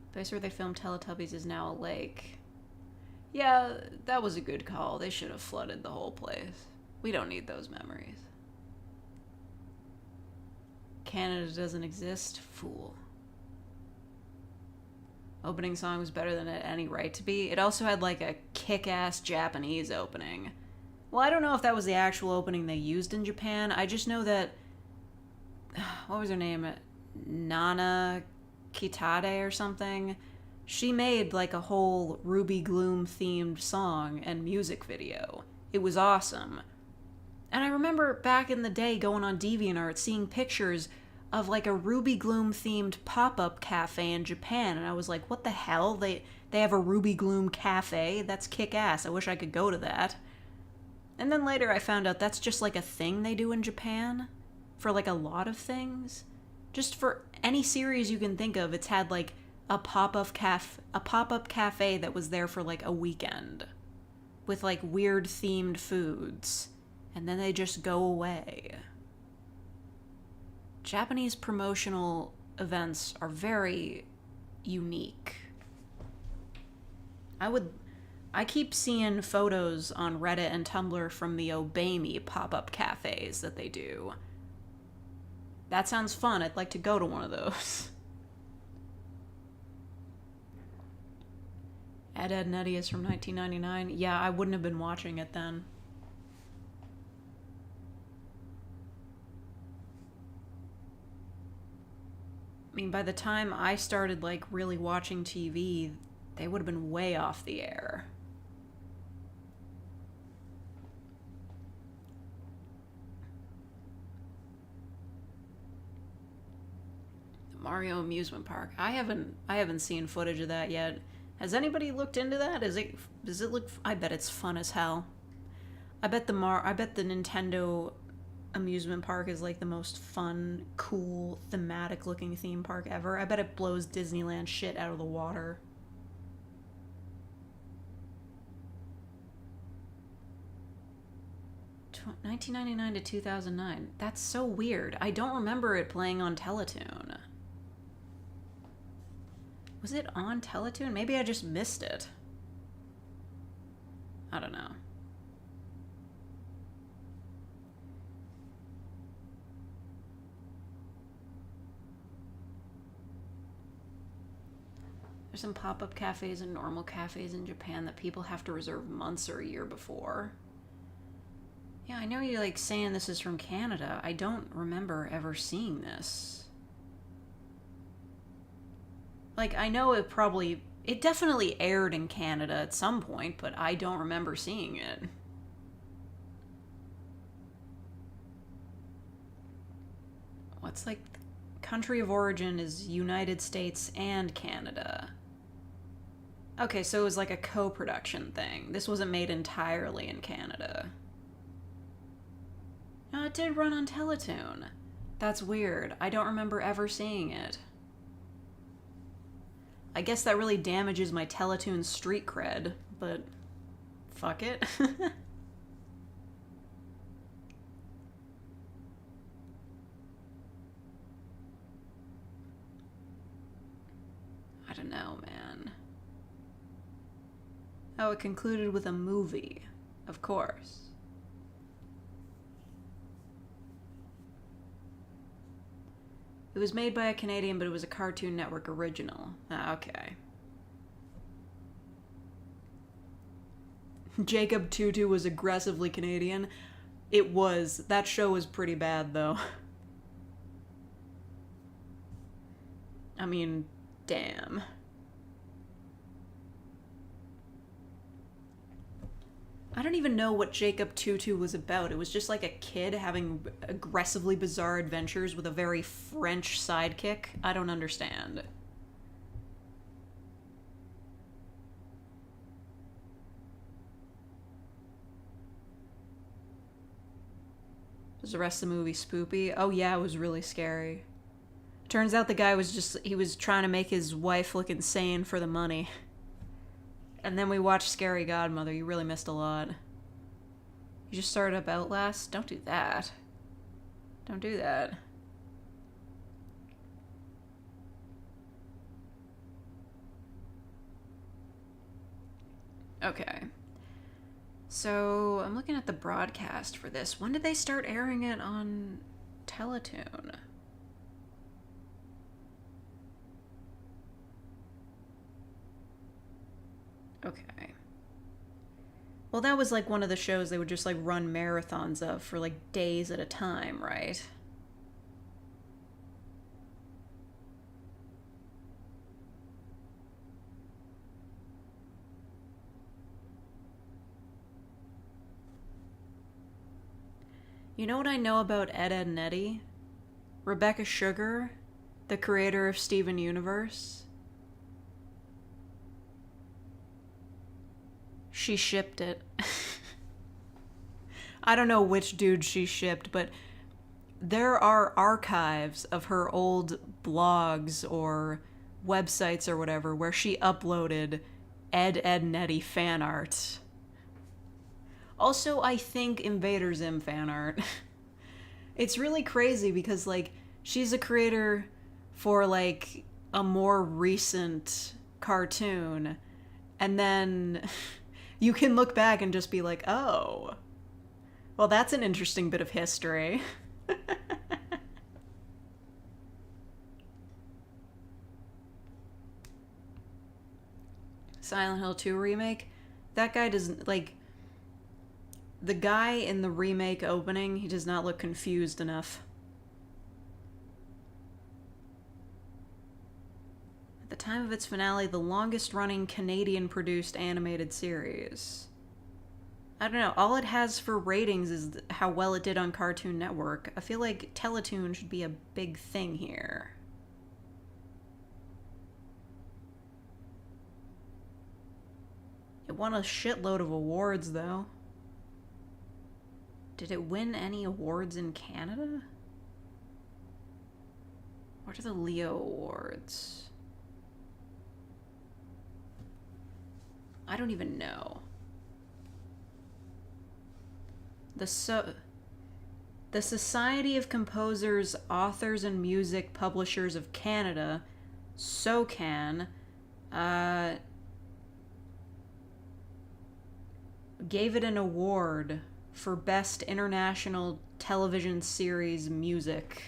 The place where they filmed Teletubbies is now a lake. Yeah, that was a good call. They should have flooded the whole place. We don't need those memories. Canada doesn't exist? Fool. Opening song was better than it had any right to be. It also had like a kick-ass Japanese opening. Well, I don't know if that was the actual opening they used in Japan. I just know that... What was her name? Nana Kitade or something? She made like a whole Ruby Gloom themed song and music video. It was awesome. And I remember back in the day going on DeviantArt seeing pictures of like a Ruby Gloom themed pop-up cafe in Japan, and I was like, what the hell? They have a Ruby Gloom cafe? That's kick-ass. I wish I could go to that. And then later I found out that's just like a thing they do in Japan for like a lot of things. Just for any series you can think of, it's had like a pop-up cafe that was there for like a weekend with like weird themed foods. And then they just go away. Japanese promotional events are very unique. I keep seeing photos on Reddit and Tumblr from the Obey Me pop-up cafes that they do. That sounds fun. I'd like to go to one of those. Ed, Edd n Eddy is from 1999. Yeah, I wouldn't have been watching it then. I mean, by the time I started, like, really watching TV, they would have been way off the air. The Mario amusement park. I haven't seen footage of that yet. Has anybody looked into that? Does it look... I bet it's fun as hell. I bet the Nintendo amusement park is like the most fun, cool, thematic looking theme park ever. I bet it blows Disneyland shit out of the water. Tw 1999 to 2009. That's so weird. I don't remember it playing on Teletoon. Was it on Teletoon? Maybe I just missed it. I don't know. There's some pop-up cafes and normal cafes in Japan that people have to reserve months or a year before. Yeah, I know you're like saying this is from Canada. I don't remember ever seeing this. Like, I know it definitely aired in Canada at some point, but I don't remember seeing it. What's like, country of origin is United States and Canada. Okay, so it was like a co-production thing. This wasn't made entirely in Canada. No, it did run on Teletoon. That's weird. I don't remember ever seeing it. I guess that really damages my Teletoon street cred, but fuck it. even know, man. Oh, it concluded with a movie. Of course. It was made by a Canadian, but it was a Cartoon Network original. Ah, okay. Jacob Tutu was aggressively Canadian. It was. That show was pretty bad, though. I mean, damn. I don't even know what Jacob Tutu was about. It was just like a kid having aggressively bizarre adventures with a very French sidekick. I don't understand. Was the rest of the movie spoopy? Oh yeah, it was really scary. Turns out the guy was he was trying to make his wife look insane for the money. And then we watched Scary Godmother. You really missed a lot. You just started up Outlast? Don't do that. Don't do that. Okay. So, I'm looking at the broadcast for this. When did they start airing it on Teletoon? Okay. Well, that was like one of the shows they would just like run marathons of for like days at a time, right? You know what I know about Ed, Edd n Eddy? Rebecca Sugar, the creator of Steven Universe. She shipped it. I don't know which dude she shipped, but there are archives of her old blogs or websites or whatever where she uploaded Ed, Edd n Eddy fan art. Also, I think Invader Zim fan art. It's really crazy because, like, she's a creator for, like, a more recent cartoon, and then you can look back and just be like, oh, well, that's an interesting bit of history. Silent Hill 2 remake? That guy doesn't, like, the guy in the remake opening, he does not look confused enough. At the time of its finale, the longest-running Canadian-produced animated series. I don't know, all it has for ratings is how well it did on Cartoon Network. I feel like Teletoon should be a big thing here. It won a shitload of awards, though. Did it win any awards in Canada? What are the Leo Awards? I don't even know. The Society of Composers, Authors, and Music Publishers of Canada, SOCAN, gave it an award for Best International Television Series Music.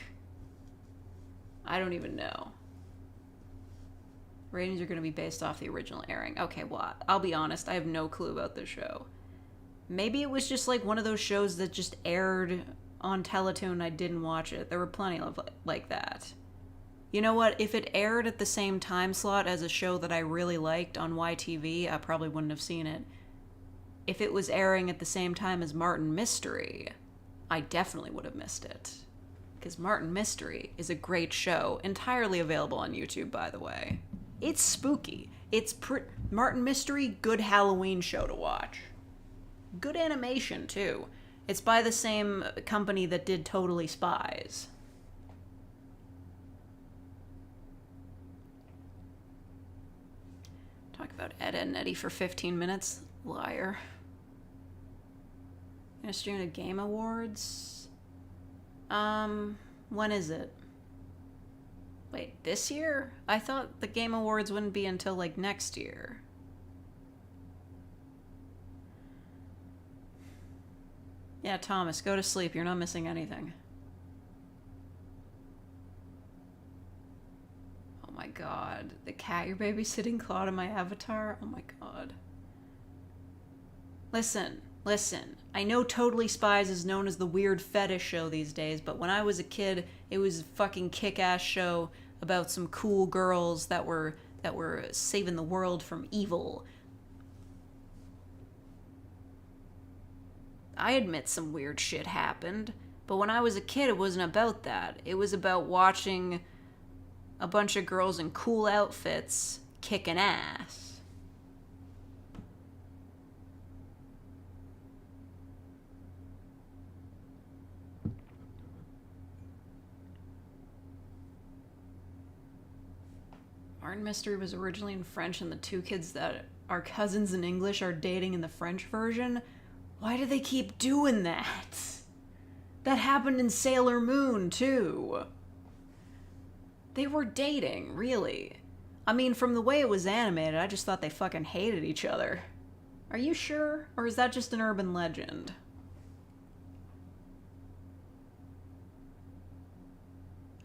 I don't even know. Ratings are going to be based off the original airing. Okay, well, I'll be honest, I have no clue about this show. Maybe it was just like one of those shows that just aired on Teletoon and I didn't watch it. There were plenty of like that. You know what? If it aired at the same time slot as a show that I really liked on YTV, I probably wouldn't have seen it. If it was airing at the same time as Martin Mystery, I definitely would have missed it. Because Martin Mystery is a great show, entirely available on YouTube, by the way. It's spooky. It's Martin Mystery, good Halloween show to watch. Good animation, too. It's by the same company that did Totally Spies. Talk about Ed, Edd n Eddy for 15 minutes. Liar. Gonna stream the Game Awards? When is it? Wait, this year? I thought the Game Awards wouldn't be until, like, next year. Yeah, Thomas, go to sleep. You're not missing anything. Oh my god. The cat you're babysitting clawed in my avatar? Oh my god. Listen. I know Totally Spies is known as the weird fetish show these days, but when I was a kid, it was a fucking kick-ass show about some cool girls that were saving the world from evil. I admit some weird shit happened, but when I was a kid, it wasn't about that. It was about watching a bunch of girls in cool outfits kicking ass. Martin Mystery was originally in French, and the two kids that are cousins in English are dating in the French version. Why do they keep doing that? That happened in Sailor Moon, too. They were dating, really. I mean, from the way it was animated, I just thought they fucking hated each other. Are you sure? Or is that just an urban legend?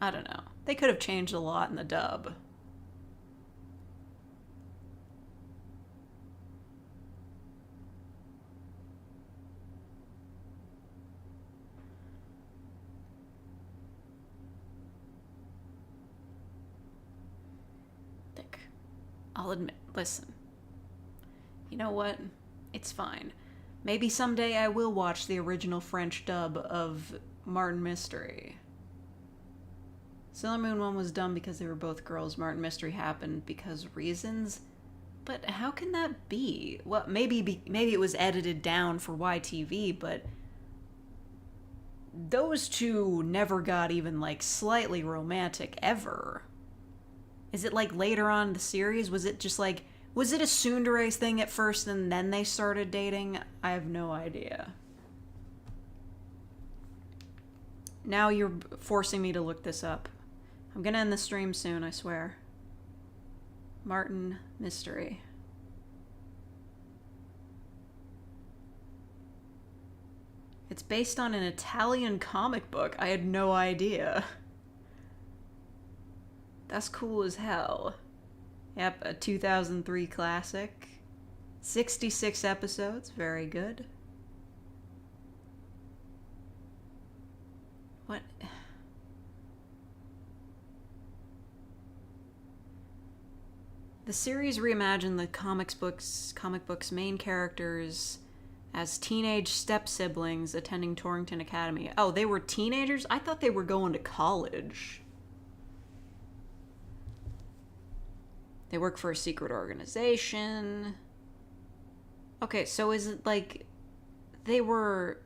I don't know. They could have changed a lot in the dub. I'll admit, listen. You know what? It's fine. Maybe someday I will watch the original French dub of Martin Mystery. Sailor Moon 1 was dumb because they were both girls. Martin Mystery happened because reasons. But how can that be? Well, maybe it was edited down for YTV, but those two never got even, like, slightly romantic ever. Is it, like, later on in the series? Was it just, like... Was it a tsundere thing at first and then they started dating? I have no idea. Now you're forcing me to look this up. I'm gonna end the stream soon, I swear. Martin Mystery. It's based on an Italian comic book. I had no idea. That's cool as hell. Yep, a 2003 classic. 66 episodes, very good. What? The series reimagined the comic books' main characters as teenage step-siblings attending Torrington Academy. Oh, they were teenagers? I thought they were going to college. They work for a secret organization. Okay, so is it like they were...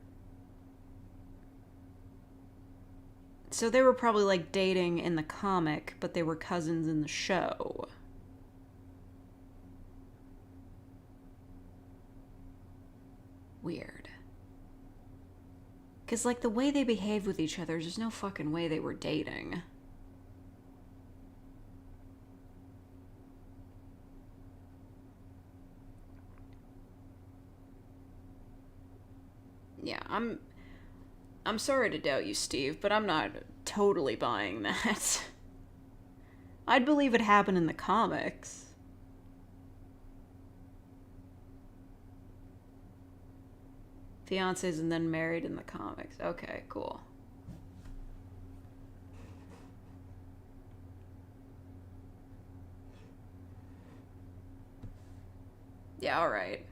So they were probably like dating in the comic, but they were cousins in the show. Weird. Because, like, the way they behaved with each other, there's no fucking way they were dating. Yeah, I'm sorry to doubt you, Steve, but I'm not totally buying that. I'd believe it happened in the comics. Fiancés and then married in the comics. Okay, cool. Yeah, alright.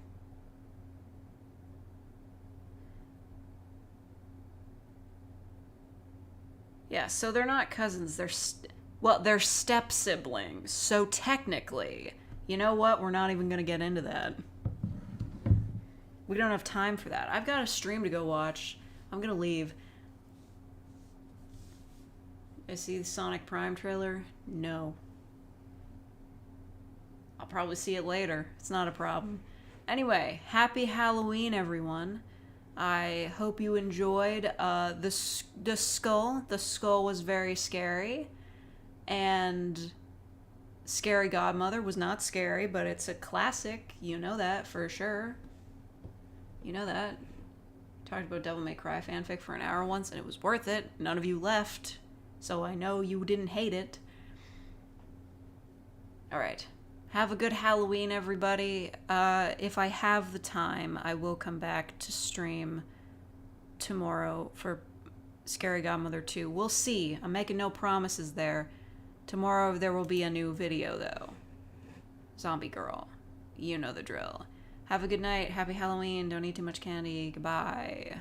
Yeah, so they're not cousins, they're step-siblings. So technically, you know what? We're not even gonna get into that. We don't have time for that. I've got a stream to go watch. I'm gonna leave. I see the Sonic Prime trailer? No. I'll probably see it later. It's not a problem. Anyway, happy Halloween, everyone. I hope you enjoyed the skull. The skull was very scary. And Scary Godmother was not scary, but it's a classic. You know that for sure. You know that. Talked about Devil May Cry fanfic for an hour once, and it was worth it. None of you left, so I know you didn't hate it. Alright. Have a good Halloween, everybody. If I have the time, I will come back to stream tomorrow for Scary Godmother 2. We'll see. I'm making no promises there. Tomorrow there will be a new video, though. Zombie Girl. You know the drill. Have a good night. Happy Halloween. Don't eat too much candy. Goodbye.